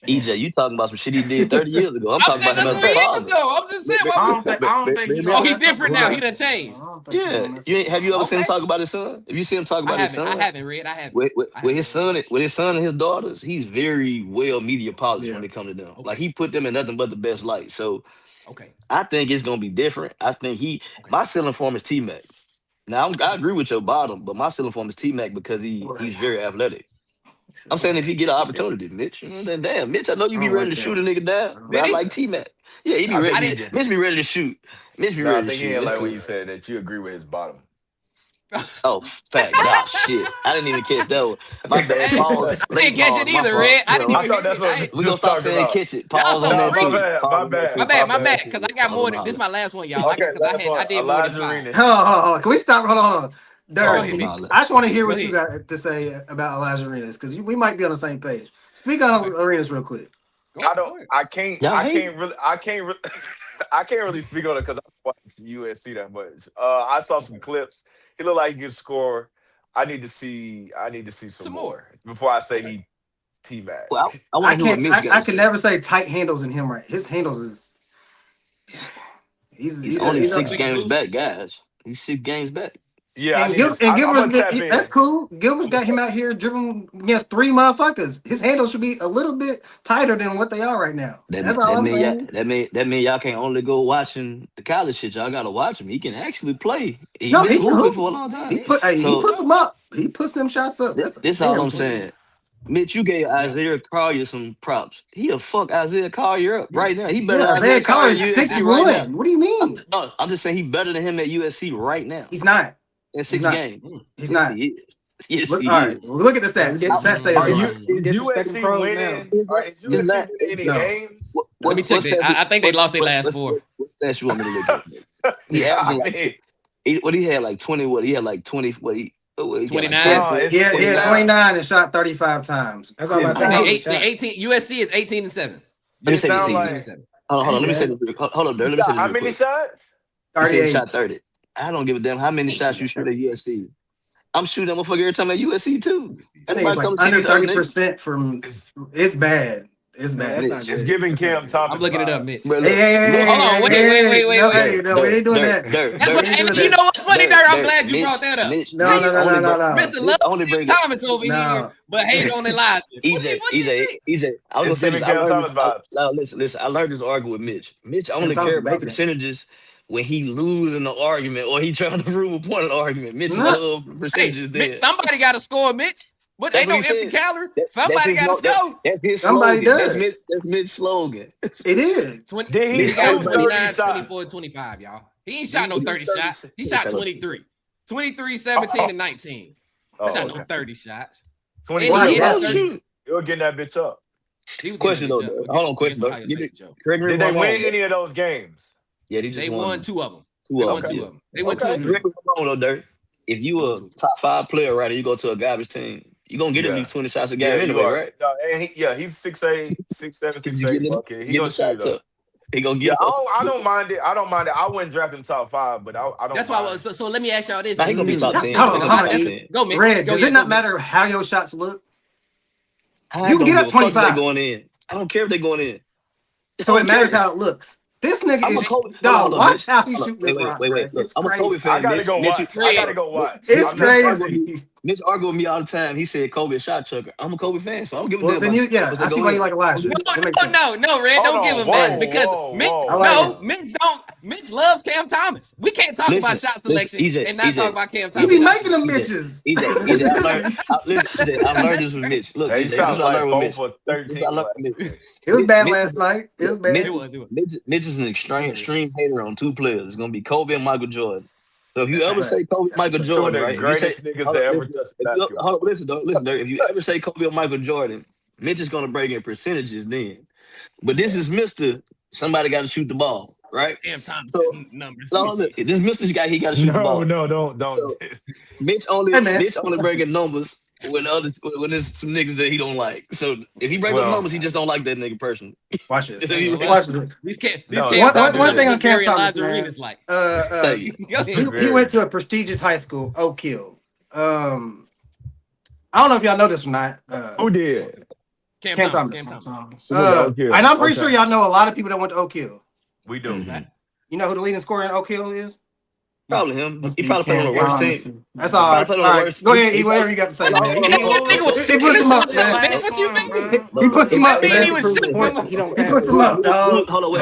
EJ, you talking about some shit he did 30 years ago. I'm talking about him as a father. I'm just saying. I don't think he's different now. He done changed. Yeah. Have you ever seen him talk about his son? Have you seen him talk about his son? I haven't, Red. I haven't. With his son and his daughters, he's very well media polished when it comes to them. Okay. Like he put them in nothing but the best light. So I think it's gonna be different. I think my ceiling for him is T-Mac. Now I agree with your bottom, but my ceiling for him is T-Mac because he's very athletic. I'm saying if he get an opportunity, Mitch, then damn, Mitch, I know you be ready to shoot a nigga down, but I like T-Mac. Yeah, he be I ready. think he Mitch be ready to shoot. Mitch be No, I ready to think he shoot. ain't It's like when cool. you said that you agree with his bottom. Oh, fact. God, shit. I didn't even catch that one. My bad. Hey, Pause. I Late didn't catch pause. it My either, fault. Red. I didn't Yeah, I even thought hear that's it. what we we gonna was stop talking saying about. catch it. Y'all Pause so on No, that my free. too. bad, Pause my on that bad. too. My bad, because I got Pause more on than this. that. My last one, y'all. Okay, Because last one. I did more than Elijah 5. Arenas. Hold on. Can we stop? Hold on. Go Dirk, ahead, Mitch. Pause. I just want to hear Go what you ahead. got to say about Elijah Arenas because we might be on the same page. Speak on Okay. Arenas real quick. Go ahead. I can't Y'all hate? I can't really speak on it because I don't watch USC that much. I saw some clips. He looked like he could score. I need to see some more before I say he T-Mac. Well, I want to hear what Mitch got I to can say. never say tight handles in him. Right, his handles is. He's only 6 a- games back, guys. He's 6 games back. Yeah, And I'm Gilbert's gonna tap in. that's cool. Gilbert's got him out here dribbling against 3 motherfuckers. His handles should be a little bit tighter than what they are right now. That's all I'm saying. That mean y'all can't only go watching the college shit. Y'all gotta watch him. He can actually play. He's No, been he can hooping hoop. for a long time. He puts them up. He puts them shots up. This all I'm saying. Mitch, you gave Isaiah Collier some props. He'll fuck Isaiah Collier up right now. He better than Isaiah Collier at USC 6'1". right now. What do you mean? No, I'm just saying he's better than him at USC right now. He's not. In 6 not. games. He's Yes, not. he is. Yes, Look, he all is. right. Well, look at the stats. The stats say Are otherwise. is USC winning? Is USC winning any games? Let me check that. I think they lost their last 4. What stats you want me to look at? He averaging he had like 20. What he had like 20. What he 29. Yeah, 29 and shot 35 times. That's all I'm saying. 18. USC is 18-7. Let me say this. Like, hold on. Let me say this. Hold up, there. Let me say this. How many shots? 38. Shot 30. I don't give a damn how many shots you shoot at USC. I'm shooting that motherfucker every time at USC too. I think it's like under 30% from. It's bad. It's bad. It's giving Cam Thomas. I'm looking it up, Mitch. Hey, hold on. Wait. No, we ain't doing that. You know what's funny, Dirk? I'm glad you brought that up. No. Mr. Love Cam Thomas over here, but hate on Elijah. EJ, I was gonna say Cam Thomas vibes. Listen. I learned this argument with Mitch. Mitch only care about percentages when he lose in the argument or he trying to prove a point in the argument. Mitch love percentages. Mitch, somebody got to score, Mitch. But ain't no empty calorie. Somebody got to go. That's his Somebody slogan. does. That's Mitch's slogan. It is. Did he shoot 29, 24, 25, y'all. He ain't shot no 30 shots. He shot 23. 23, 17, and 19. He shot no 30 shots. 21. You're getting that bitch up. Question though. Hold on, question though. Did they win any of those games? Yeah, they won 2 of them. They won 2 of them. They won 2 of them. Correct me if I'm wrong though, Dirk. If you a top 5 player, right, and you go to a garbage team, you gonna get at least 20 shots a game anyway, right? No, and he's 6'8", 6'7", 6'8". Okay, he gonna shoot it up. He gonna get. I don't mind it. I wouldn't draft him top 5, but I don't. That's why. So let me ask y'all this. Nah, he gonna be top 10. Hold on. Go, man. Red, does it not matter how your shots look? You can get up 25. Going in. I don't care if they're going in. So it matters how it looks. This nigga is dog. Watch how he shoot this rock. Wait. It's I'm a Kobe crazy. fan. I gotta go watch. It's crazy. Mitch argued with me all the time. He said Kobe a shot chucker. I'm a Kobe fan, so I don't give a damn. Then I see why you like Elijah. No, Red, don't give him that because Mitch loves Cam Thomas. We can't talk about shot selection and not talk about Cam Thomas. You be making them bitches. I've learned this with Mitch. Look, he shot like both for 13. It was bad last night. It was bad. Mitch is an extreme hater on 2 players. It's gonna be Kobe and Michael Jordan. So if you ever say Kobe, Michael Jordan, right? Greatest niggas that ever touched basketball. Hold on, listen, Dirk. If you ever say Kobe or Michael Jordan, Mitch is gonna break in percentages then. But this is Mr. Somebody got to shoot the ball, right? Cam Thomas numbers. Look, this Mr. guy, he got to shoot the ball. No, don't. So, Mitch only breaking numbers when there's some niggas that he don't like. So if he breaks up numbers, he just don't like that nigga personally. Watch this. One thing on Cam Thomas, man. Like, he went to a prestigious high school, Oak Hill. I don't know if y'all know this or not. Who did? Cam Thomas. And I'm pretty sure y'all know a lot of people that went to Oak Hill. We do. You know who the leading scorer in Oak Hill is? Probably him. He probably played on the worst team. That's all right. Go ahead, eat whatever you got to say, man. He puts him up, man. What you mean? He puts him up. He puts him up, dog. Hold on, wait.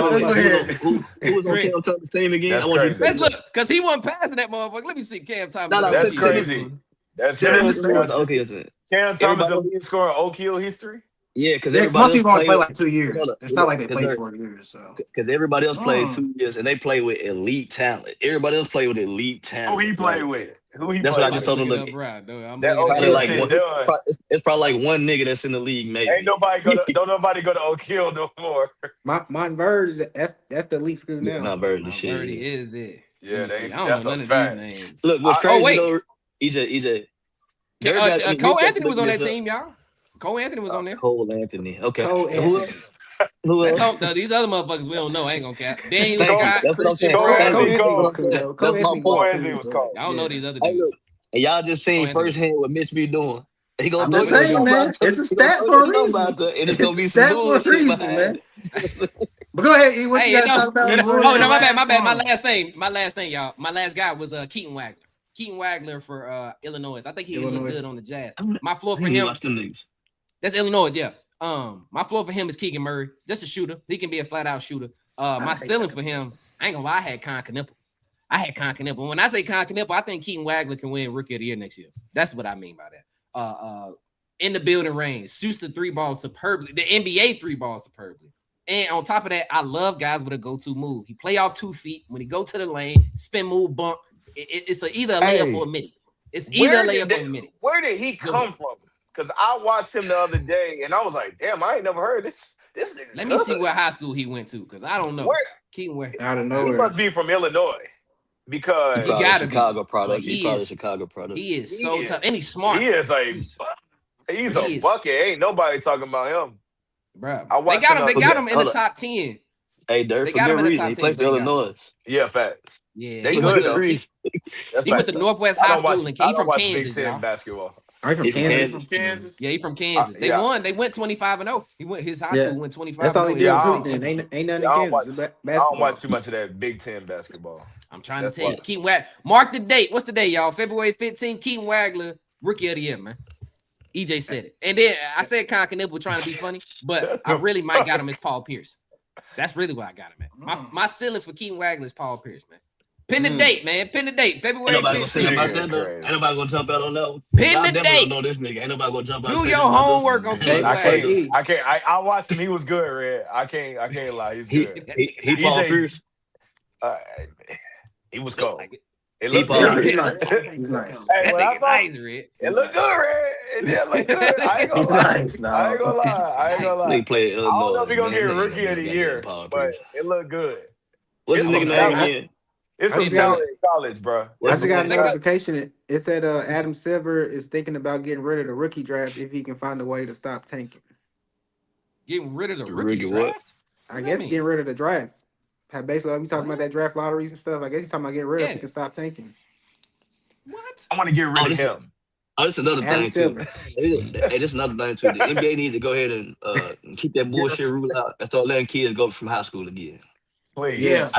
Who was on Cam Thomas' team again? That's crazy. Let's look, because he wasn't passing that motherfucker. Let me see Cam Thomas. No, That's crazy. That's crazy. Okay, Cam Thomas is the leading scorer in Oak Hill history? Yeah, because Yeah, 'cause most everybody else people only played. play like 2 years. Hold up, It's not like they because played 4 years. So everybody else played Mm. 2 years and they play with elite talent. Everybody else played with elite Who he talent. play Like with? Who he that's play what I I'm just about with? to told look him. it Look, up, bro. I'm That looking it probably O'Kill up. like shit one. done. It's probably like one nigga that's in the league, Ain't maybe. nobody go to O'Kill no more. Montverde, that's the elite school Yeah, now. my bird and Mount shit. Verde Yeah. is it. Let Yeah, me see. I don't know that's a none of these fact. names. Look, what's I, Oh, crazy wait. though, EJ, Dirk got. I mean, Cole Rick got to Anthony was look on that this up. team, y'all. Cole Anthony was on there. Cole Anthony. Okay. Cole And who Anthony. else? Who That's else? all, these other motherfuckers we don't know. I ain't gonna cap. Daniel Thank you. Scott, That's what I'm Christian saying. Cole Cole Thank Brown. Anthony you. Anthony was Cole. cool though. That's Cole my Anthony Cole was point. Anthony cool, was but cold. I don't know yeah. these other Hey, dudes. look. And y'all just Cole seen Anthony. firsthand what Mitch be doing. He gonna I'm throw just you saying, some man. It's a he gonna stat throw for you a some reason. out there, and it's It's gonna a be some stat for a bullshit reason, behind man. it. But go ahead, E. What you Hey, got to no. talk about? Yeah, before who we was Oh, your no, my bad, last y'all. one? My last thing, y'all. My last guy was Keaton Wagler. Keaton Wagler for Illinois. I think he looked Illinois. good on the Jazz. I My floor for need to him, watch them niggas. that's Illinois, yeah. My floor for him is Keegan Murray, just a shooter. He can be a flat out shooter. My ceiling for him, I ain't gonna lie, I had Con Knippel. When I say Con Knippel, I think Keaton Wagler can win Rookie of the Year next year. That's what I mean by that. In the building range, shoots the three ball superbly, the NBA three ball superbly. And on top of that, I love guys with a go-to move. He play off 2 feet. When he go to the lane, spin move, bump. It's either a layup or a midi. It's either a layup or a midi. Where did he come from? Because I watched him the other day and I was like, damn, I ain't never heard this. This nigga. Let me see what high school he went to, because I don't know. Where Keaton Wagler. Out of he nowhere. must be from Illinois He because probably gotta a be. Chicago But product. He probably a is Chicago product. he is so tough, and he's smart. He is he's a bucket. Ain't nobody talking about him. Bro. I They watched got him. They him got him in Hold the up. top 10. Hey, Dirk, They for got him good in the reason. top He 10. plays for They got him. Illinois. Yeah, facts. Yeah, They he good went though. to That's he went to facts. Northwest I High don't watch. School, and I he don't from watch Big Kansas, Ten y'all. basketball. I'm from He from Kansas. Kansas. Kansas. Yeah, he from Kansas. They Yeah. won. They went 25-0. He went his high Yeah. school went 25-0. That's all he did Yeah, was I hoop don't- then. Ain't nothing Yeah, I in don't Kansas. watch. It's I don't basketball. watch too much of that Big Ten basketball. I'm trying That's to tell why. you. Keaton Wagler. Mark the date. What's the day, y'all? February 15th. Keaton Wagler, Rookie of the Year, man. EJ said it. And then I said Con Knippel trying to be funny, but I really might got him as Paul Pierce. That's really what I got him at. My ceiling for Keaton Wagler is Paul Pierce, man. Pin the date, man. Pin the date. Ain't February nobody gonna say 15th. about that though. Crazy. Ain't nobody gonna jump out on that one. Pin Y'all the definitely date. don't know this nigga. Ain't nobody gonna jump out. Do and say your nothing about this homework one. on Keaton I can't. Wagler. I can't. I watched him. He was good, Red. I can't lie. He's good. He Paul Pierce. He was cold. Like it. It He looked Paul good. He's Pierce. nice. He's nice. Hey, That when I nigga saw nice, Red. it looked good, Red. It did look good. I ain't gonna He's lie. nice. I ain't gonna lie. I ain't gonna lie. Nigga played I don't know Illinois, if he gonna man. get Nigga Rookie gonna of be the no Year, goddamn Paul but Pierce. it looked good. What's It's his some nigga talent. name again? It's I some just got talent in college, bro. I What's just his got a name? notification. It said Adam Silver is thinking about getting rid of the rookie draft if he can find a way to stop tanking. Getting rid of the Rookie rookie what? draft? I guess getting rid of the draft. Basically, we talking about that draft lotteries and stuff. I guess he's talking about getting rid of if he can stop tanking. What? I want to get rid of him. Oh, this is another Adam thing too. Silver. Hey, this is another thing too. The NBA need to go ahead and keep that bullshit rule out and start letting kids go from high school again. Please. Yeah.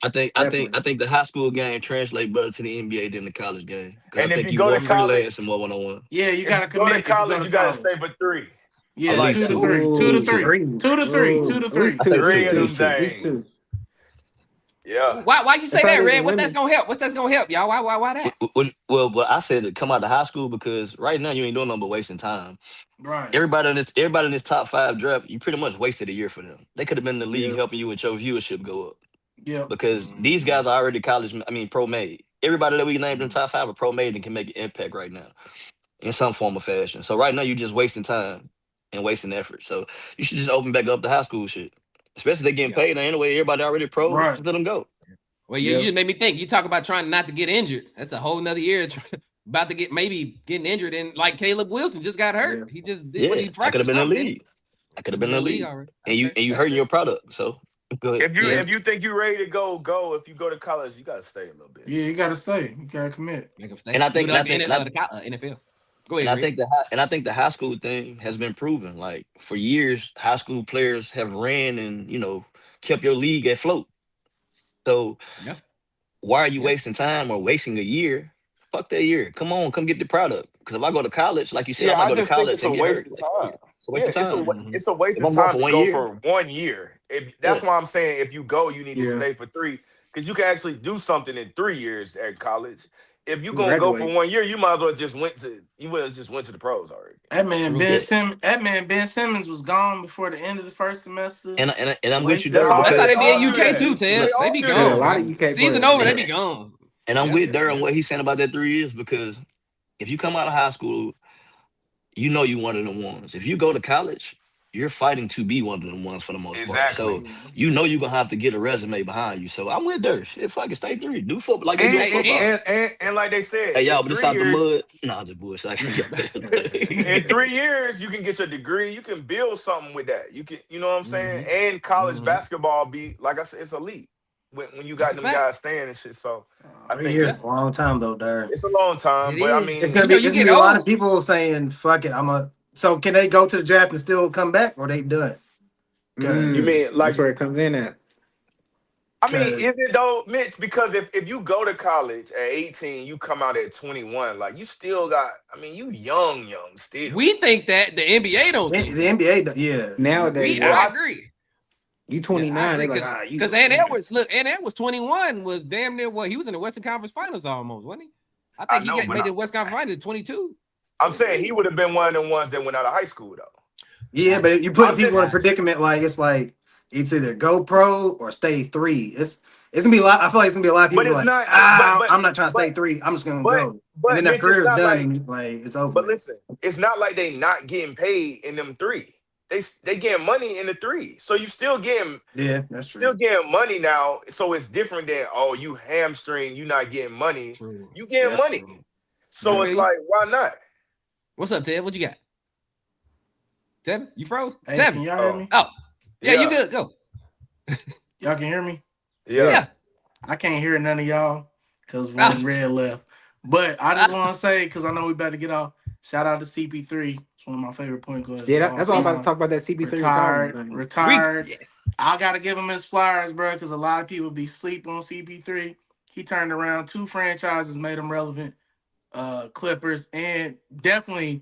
I think the high school game translates better to the NBA than the college game. Because And I if think you you go more to college- freelance and more one-on-one. Yeah, you gotta If you go commit. to college, you gotta stay for 3. Yeah, At least 2 to two. 3. 2 to 3. Ooh. 2 to 3. Ooh. 2 to At 3. least I say two. 3 of them two. At least things. 2. Yeah. Why you say That's how that, it is Red? in What that's women. gonna help? What's that's gonna help, y'all? Why that? Well, I said to come out of high school because right now you ain't doing nothing but wasting time. Right. Everybody in this top 5 draft, you pretty much wasted a year for them. They could have been in the league Yeah. helping you with your viewership go up. Yeah. Because these guys are already pro made. Everybody that we named in top 5 are pro made and can make an impact right now in some form or fashion. So right now you're just wasting time and wasting effort. So you should just open back up the high school shit. Especially they getting paid anyway. Everybody already pro. Right. Just let them go. Well, you just made me think. You talk about trying not to get injured. That's a whole nother year. About to getting injured, and like Caleb Wilson just got hurt. Yeah. He just did what he I could fractured have been in the something. league. I could have been in the league. already. And you That's hurting fair. your product. So go ahead. If you think you're ready to go. If you go to college, you gotta stay a little bit. Yeah, you gotta stay. You gotta commit. Make him stay. And I think- Do like and I think- the NFL. Go ahead. And I Rick. think the high school thing has been proven. Like for years, high school players have ran and kept your league afloat. So Yeah. why are you wasting time or wasting a year? Fuck that year. Come on, come get the product. Because if I go to college, like you said, I I might go to just think college it's a and get waste hurt. of Like, time. it's a waste of time. It's a waste If of I'm going time for to 1 go year. for 1 year. That's why I'm saying if you go, you need to Yeah. stay for 3 because you can actually do something in 3 years at college. if you gonna go for Graduate. 1 year, you might as well just went to the pros already. That man True. Ben Simmons was gone before the end of the first semester. And I'm with you, That's Durr, how That's how because they be in all do UK that. too, Ted. They They all be do Yeah, a gone. that. lot Bro. of UK Season players. over, they and, be gone. and I'm Yeah. with Durr on what he's saying about that 3 years, because if you come out of high school, you know you one of them ones. If you go to college, you're fighting to be one of them ones for the most part. Exactly. So you know you're gonna have to get a resume behind you. So I'm with Durr. Shit, fucking stay 3. Do football like they do in And, football. and like they said, Hey, y'all, in but it's 3 out the years, mud. Nah, just bullshit. in 3 years, you can get your degree. You can build something with that. You know what I'm saying? And college basketball be like I said, it's elite when you That's got a them fact. guys staying and shit. So I 3 think years is a long time though, Darren. it's a long time, It but I is. mean, It's gonna You be know, you it's gonna get be a lot of old. people saying "fuck it." So can they go to the draft and still come back, or they done? you Because mean That's like where it comes in at. I mean, is it though, Mitch? Because if you go to college at 18, you come out at 21, like you still got, I mean, you young still. We think that the NBA don't the think that. NBA, yeah. Nowadays, I yeah. agree. You Yeah, 29, I they agree. like, you Because good. Ann Edwards 21 was damn near what he was in the Western Conference Finals almost, wasn't he? I I think know, he but made the Western Conference Finals at 22. I'm saying he would have been one of them ones that went out of high school though. Yeah, but you're putting I'm people in a just predicament like it's either go pro or stay 3. It's gonna be a lot. I feel like it's gonna be a lot of people but be it's like, not I'm not trying to stay but 3. I'm just gonna but go. And but then their Mitch, it's career's not done like and like it's over but with. listen, it's not like they not getting paid in them 3. They getting money in the 3. So you still getting That's true. money now. So it's different than you hamstring, you not getting money. True. You getting That's money. true. So I it's feel you. like, why not? What's up, Ted? What you got? Ted, you froze? Hey, Ted. can y'all hear me? Oh, yeah, Yeah. you good. Go. Y'all can hear me? Yeah. Yeah. I can't hear none of y'all because Ah. one red left. But I just want to say, because I know we better get off, shout out to CP3. It's one of my favorite point guards. Yeah, of that's all why I'm about to time. talk about that CP3 Retired. retirement thing. I got to give him his flowers, bro, because a lot of people be sleep on CP3. He turned around 2 franchises, made him relevant. Clippers and definitely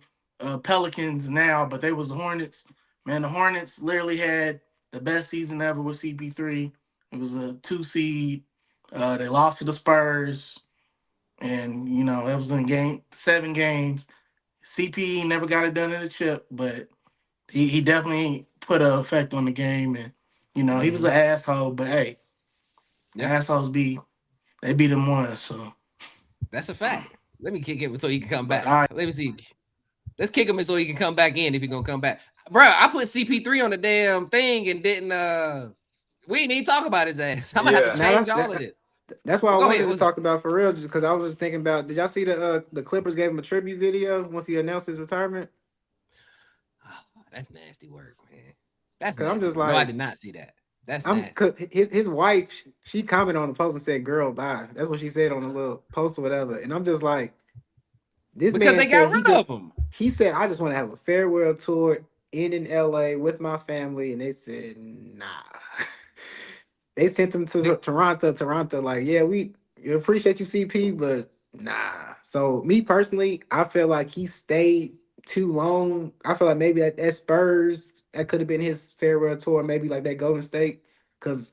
Pelicans now, but they was the Hornets. Man, the Hornets literally had the best season ever with CP3. It was a 2 seed. They lost to the Spurs, and it was in 7 games. CP never got it done in the chip, but he definitely put an effect on the game, and he was an asshole. But hey, assholes be them ones. So That's a fact. Let me kick it so he can come back. But Let me see. Let's kick him in so he can come back in if he's gonna come back. Bro, I put CP3 on the damn thing and didn't we didn't even talk about his ass. I'm gonna have to Yeah. change all of this. That's why I Go wanted ahead. to talk about for real, just because I was just thinking about. Did y'all see the Clippers gave him a tribute video once he announced his retirement? Oh, that's nasty work, man. That's 'Cause I'm nasty just work. No, I like- did not see that. That's I'm nasty. cause his wife, she commented on the post and said, "Girl, bye." That's what she said on the little post or whatever. And I'm just like, this Because man they got said rid of him. he said, "I just want to have a farewell tour in LA with my family," and they said, "Nah." They sent him to Toronto. Toronto, like, yeah, we appreciate you, CP, but nah. So me personally, I feel like he stayed too long. I feel like maybe at Spurs, that could have been his farewell tour, maybe like that Golden State. Because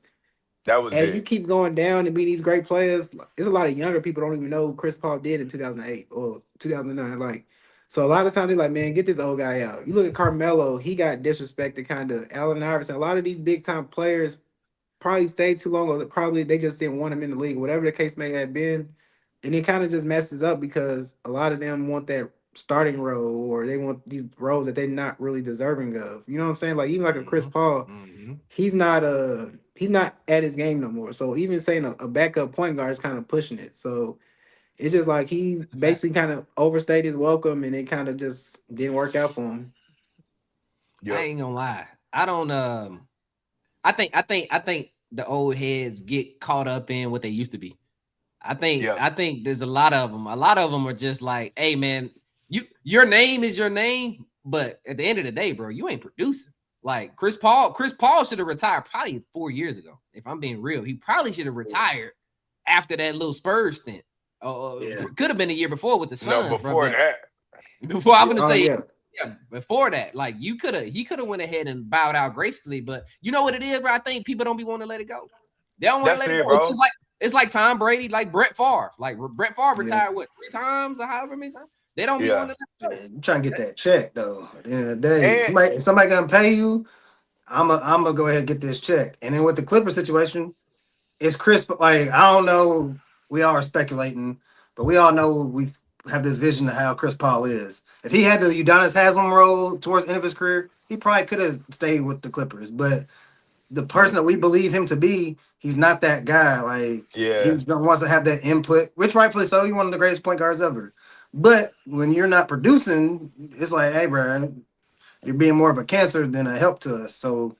That was as you it. keep going down and being these great players, there's a lot of younger people don't even know who Chris Paul did in 2008 or 2009. Like, so a lot of times they're like, man, get this old guy out. You look at Carmelo, he got disrespected, kind of. Allen Iverson, a lot of these big time players probably stayed too long, or probably they just didn't want him in the league, whatever the case may have been. And it kind of just messes up because a lot of them want that starting role, or they want these roles that they're not really deserving of. You know what I'm saying? Like even like a Chris Paul, he's not at his game no more. So even saying a backup point guard is kind of pushing it. So it's just like he basically kind of overstayed his welcome, and it kind of just didn't work out for him. Yep. I ain't gonna lie. I don't I think the old heads get caught up in what they used to be. I think there's a lot of them. A lot of them are just like, hey man, your name is your name, but at the end of the day, bro, you ain't producing. Like Chris Paul should have retired probably 4 years ago. If I'm being real, he probably should have retired after that little Spurs stint. Could have been a year before with the Suns. No, before that. Before I'm gonna say yeah. yeah, before that, like he could have went ahead and bowed out gracefully, but you know what it is, bro? I think people don't be wanting to let it go. They don't want to That's let it it, go. bro. It's just like It's like Tom Brady, like Brett Favre. Like Brett Favre retired what 3 times or however many times? They don't be on the show. You trying to get that check though. At the end of the day, if somebody gonna pay you, I'm gonna go ahead and get this check. And then with the Clipper situation, it's Chris. Like I don't know, we all are speculating, but we all know we have this vision of how Chris Paul is. If he had the Udonis Haslem role towards the end of his career, he probably could have stayed with the Clippers. But the person that we believe him to be, he's not that guy. Like he wants to have that input, which rightfully so. He's one of the greatest point guards ever. But when you're not producing, it's like, hey, bro, you're being more of a cancer than a help to us. So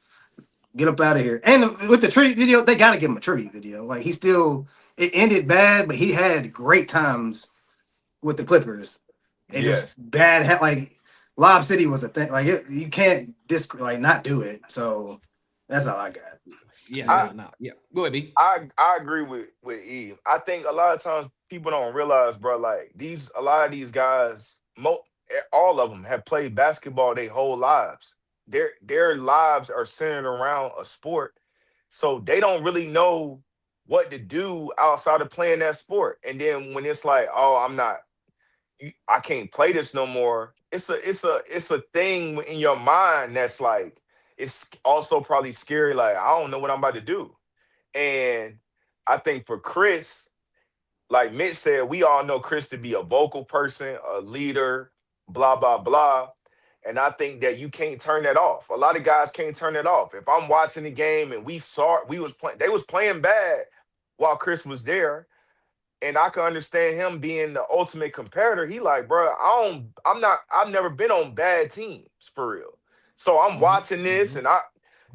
get up out of here. And with the tribute video, they got to give him a tribute video. Like it ended bad, but he had great times with the Clippers. It just bad. Like Lob City was a thing. Like you can't not do it. So that's all I got. Yeah. Go ahead, B. I agree with Eve. I think a lot of times people don't realize, bro, like a lot of these guys, all of them have played basketball their whole lives. Their lives are centered around a sport, so they don't really know what to do outside of playing that sport. And then when it's like, oh, I can't play this no more. It's a thing in your mind that's like, it's also probably scary. Like, I don't know what I'm about to do. And I think for Chris, like Mitch said, we all know Chris to be a vocal person, a leader, blah, blah, blah. And I think that you can't turn that off. A lot of guys can't turn it off. If I'm watching the game and they was playing bad while Chris was there, and I can understand him being the ultimate competitor. He like, bro, I've never been on bad teams for real. So I'm watching this and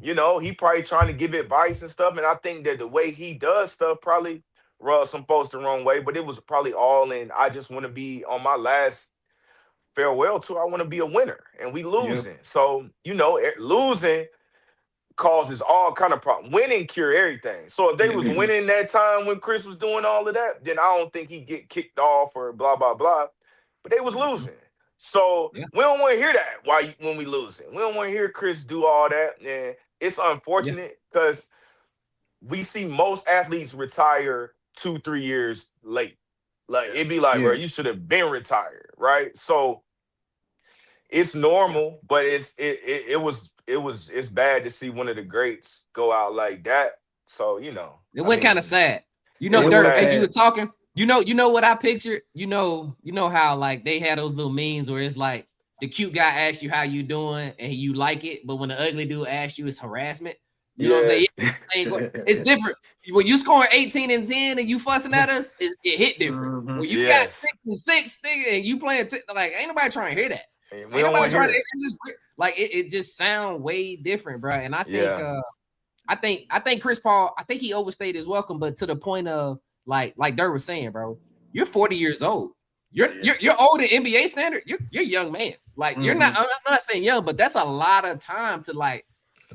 he probably trying to give advice and stuff. And I think that the way he does stuff probably rubs some folks the wrong way, but it was probably all in. I just want to be on my last farewell tour. I want to be a winner, and we losing. So, losing causes all kind of problems. Winning cure everything. So if they was winning that time when Chris was doing all of that, then I don't think he'd get kicked off or blah, blah, blah. But they was losing. So we don't want to hear that when we losing. We don't want to hear Chris do all that. And it's unfortunate because we see most athletes retire 2-3 years late. Like it'd be like, bro, you should have been retired, right? So it's normal, but it's bad to see one of the greats go out like that. So it went kind of sad. Dirk, as you were talking, you know what I pictured. You know how like they had those little memes where it's like the cute guy asks you how you doing and you like it, but when the ugly dude asks you, it's harassment. You know what I'm saying? It's different. When you scoring 18 and 10 and you fussing at us, it hit different. When you got 6 and 6 and you playing like ain't nobody trying to hear that. Ain't nobody trying to. It just sound way different, bro. And I think I think Chris Paul, I think he overstayed his welcome, but to the point of like Dirk was saying, bro, you're 40 years old. You're old in NBA standard. You're a young man. Like you're not. I'm not saying young, but that's a lot of time to like.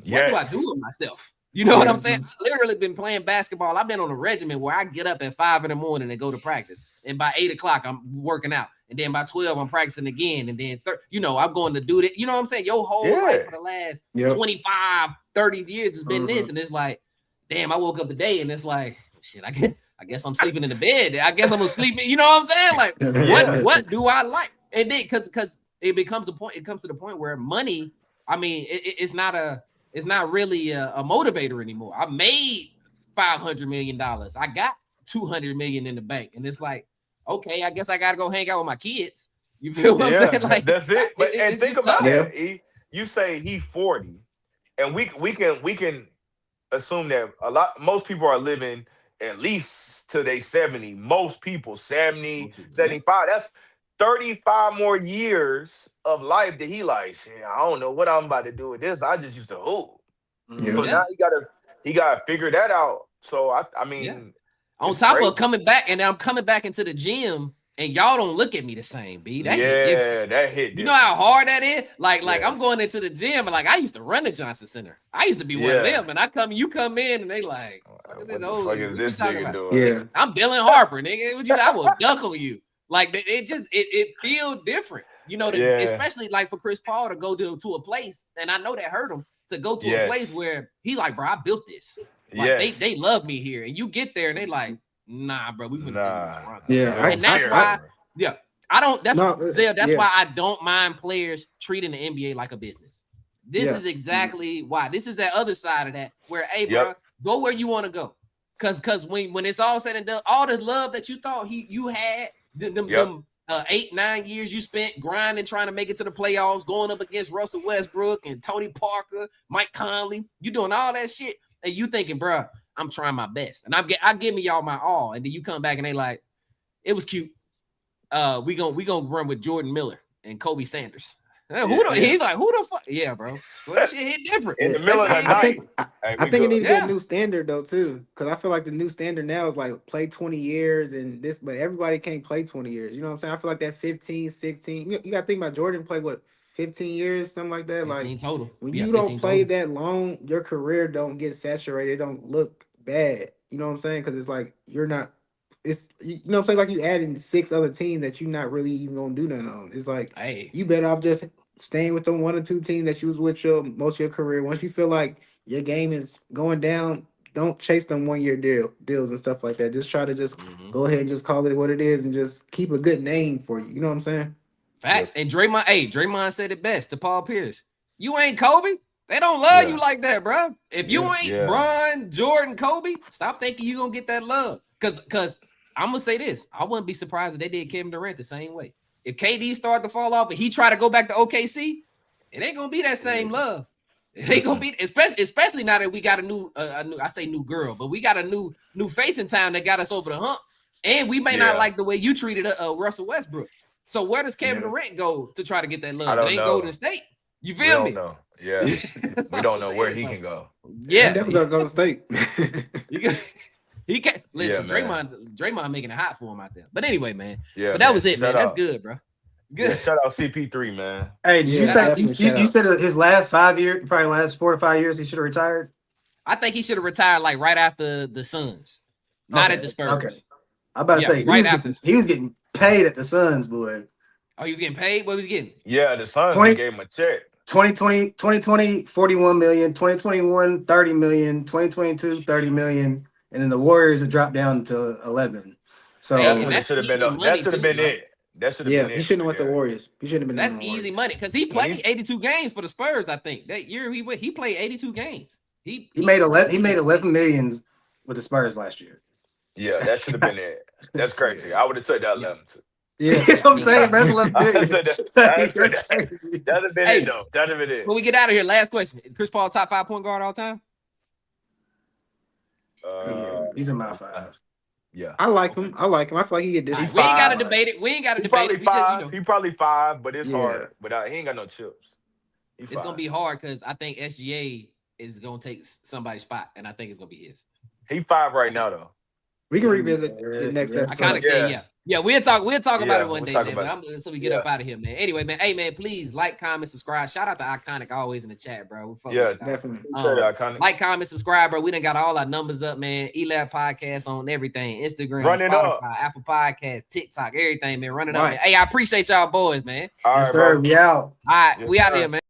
What do I do with myself? You know what I'm saying? I've literally been playing basketball. I've been on a regimen where I get up at 5 in the morning and go to practice. And by 8 o'clock, I'm working out. And then by 12, I'm practicing again. And then, I'm going to do it. You know what I'm saying? Your whole life for the last 25, 30 years has been this. And it's like, damn, I woke up today and it's like, shit, I guess I'm sleeping in the bed. I guess I'm going to sleep. You know what I'm saying? Like, what do I like? And then, because it becomes a point, it comes to the point where money, I mean, it's not really a motivator anymore. I made $500 million. I got $200 million in the bank. And it's like, okay, I guess I got to go hang out with my kids. You feel what I'm saying? Like, that's it. But and think about it. You say he's 40, and we can assume that most people are living at least till they 70. Most people 70, 75. That's 35 more years of life that he like, shit, I don't know what I'm about to do with this. I just used to hoop. So now he gotta figure that out. So I mean, on top of coming back, and I'm coming back into the gym, and y'all don't look at me the same, B. That hit different. You know how hard that is? Like I'm going into the gym, and like I used to run the Johnson Center. I used to be one of them, and you come in, and they like, what is this old? What is this nigga doing? I'm Dylan Harper, nigga. I will dunk on you. Like it feels different, especially like for Chris Paul to go to a place, and I know that hurt him to go to a place where he like, bro, I built this. Like they love me here, and you get there and they like, nah, bro, we gonna send you to Toronto. Yeah, and that's why. Yeah, I don't. That's why I don't mind players treating the NBA like a business. This is exactly why. This is that other side of that where, hey, bro, go where you want to go. Cause when it's all said and done, all the love that you thought you had, them 8-9 years you spent grinding, trying to make it to the playoffs, going up against Russell Westbrook and Tony Parker, Mike Conley, you doing all that shit, and you thinking, bro, I'm trying my best, and I give me y'all my all, and then you come back and they like, it was cute. We gonna run with Jordan Miller and Kobe Sanders. He's like, who the fuck? Yeah, bro. So that shit hit different. In the middle of the night. I think it needs to be a new standard though too, because I feel like the new standard now is like play 20 years and this, but everybody can't play 20 years. You know what I'm saying? I feel like that 15, 16. You got to think about Jordan played what 15 years, something like that. 15 like total. When you don't play that long, your career don't get saturated. It don't look bad. You know what I'm saying? Because it's like you're not. It's you know what I'm saying, like you adding 6 other teams that you're not really even gonna do nothing on. It's like, hey, you better off just staying with the 1 or 2 teams that you was with most of your career. Once you feel like your game is going down, don't chase them 1-year deals and stuff like that. Just try to just go ahead and just call it what it is and just keep a good name for you. You know what I'm saying? Facts. And Draymond said it best to Paul Pierce. You ain't Kobe. They don't love you like that, bro. If you ain't Bron, Jordan, Kobe, stop thinking you gonna get that love. Cause I'm gonna say this. I wouldn't be surprised if they did Kevin Durant the same way. If KD started to fall off and he tried to go back to OKC, it ain't gonna be that same love. It ain't gonna be, especially now that we got a new I say new girl, but we got a new face in town that got us over the hump. And we may not like the way you treated Russell Westbrook. So where does Kevin Durant go to try to get that love? It ain't Golden State. You feel me? Know. Yeah, we don't know where he can go. Yeah, definitely gonna go to State. He can't listen. Draymond making it hot for him out there. But anyway, man. Yeah, but that was it, man. That's good, bro. Good. Yeah, shout out CP3, man. Hey, did you said his last 5 years, probably last 4 to 5 years, he should have retired? I think he should have retired like right after the Suns, not at the Spurs. Okay. I'm about to say he was getting paid at the Suns, boy. Oh, he was getting paid? What was he getting? Yeah, the Suns gave him a check. 2020, 41 million, 2021, 30 million, 2022, 30 million. And then the Warriors have dropped down to 11. So that should have been it. That should have been it. He shouldn't have went to the Warriors. He shouldn't have been. That's easy money because he played 82 games for the Spurs. I think that year he played 82 games. He made 11 millions with the Spurs last year. Yeah, that should have been it. That's crazy. I would have took that 11 too. Yeah, I'm saying that's 11 million. That'd have been it though. That'd have been it. When we get out of here, last question: Chris Paul top 5 point guard all time? He's in my 5. Yeah, I like him. I feel like he get this. We ain't got to debate it. We ain't got to debate it. He probably 5, but it's hard. But he ain't got no chips. It's gonna be hard because I think SGA is gonna take somebody's spot, and I think it's gonna be his. He 5 right now though. We can revisit the next episode. I kind of say we'll talk about it one day, man. But so we get up out of here, man. Anyway, man. Hey, man, please like, comment, subscribe. Shout out to Iconic always in the chat, bro. Definitely. Iconic. Like, comment, subscribe, bro. We done got all our numbers up, man. ELAB podcast on everything. Instagram, Spotify, Apple Podcasts, TikTok, everything, man. Run it up, man. Hey, I appreciate y'all boys, man. All right, sir. We out. All right, we out here, man.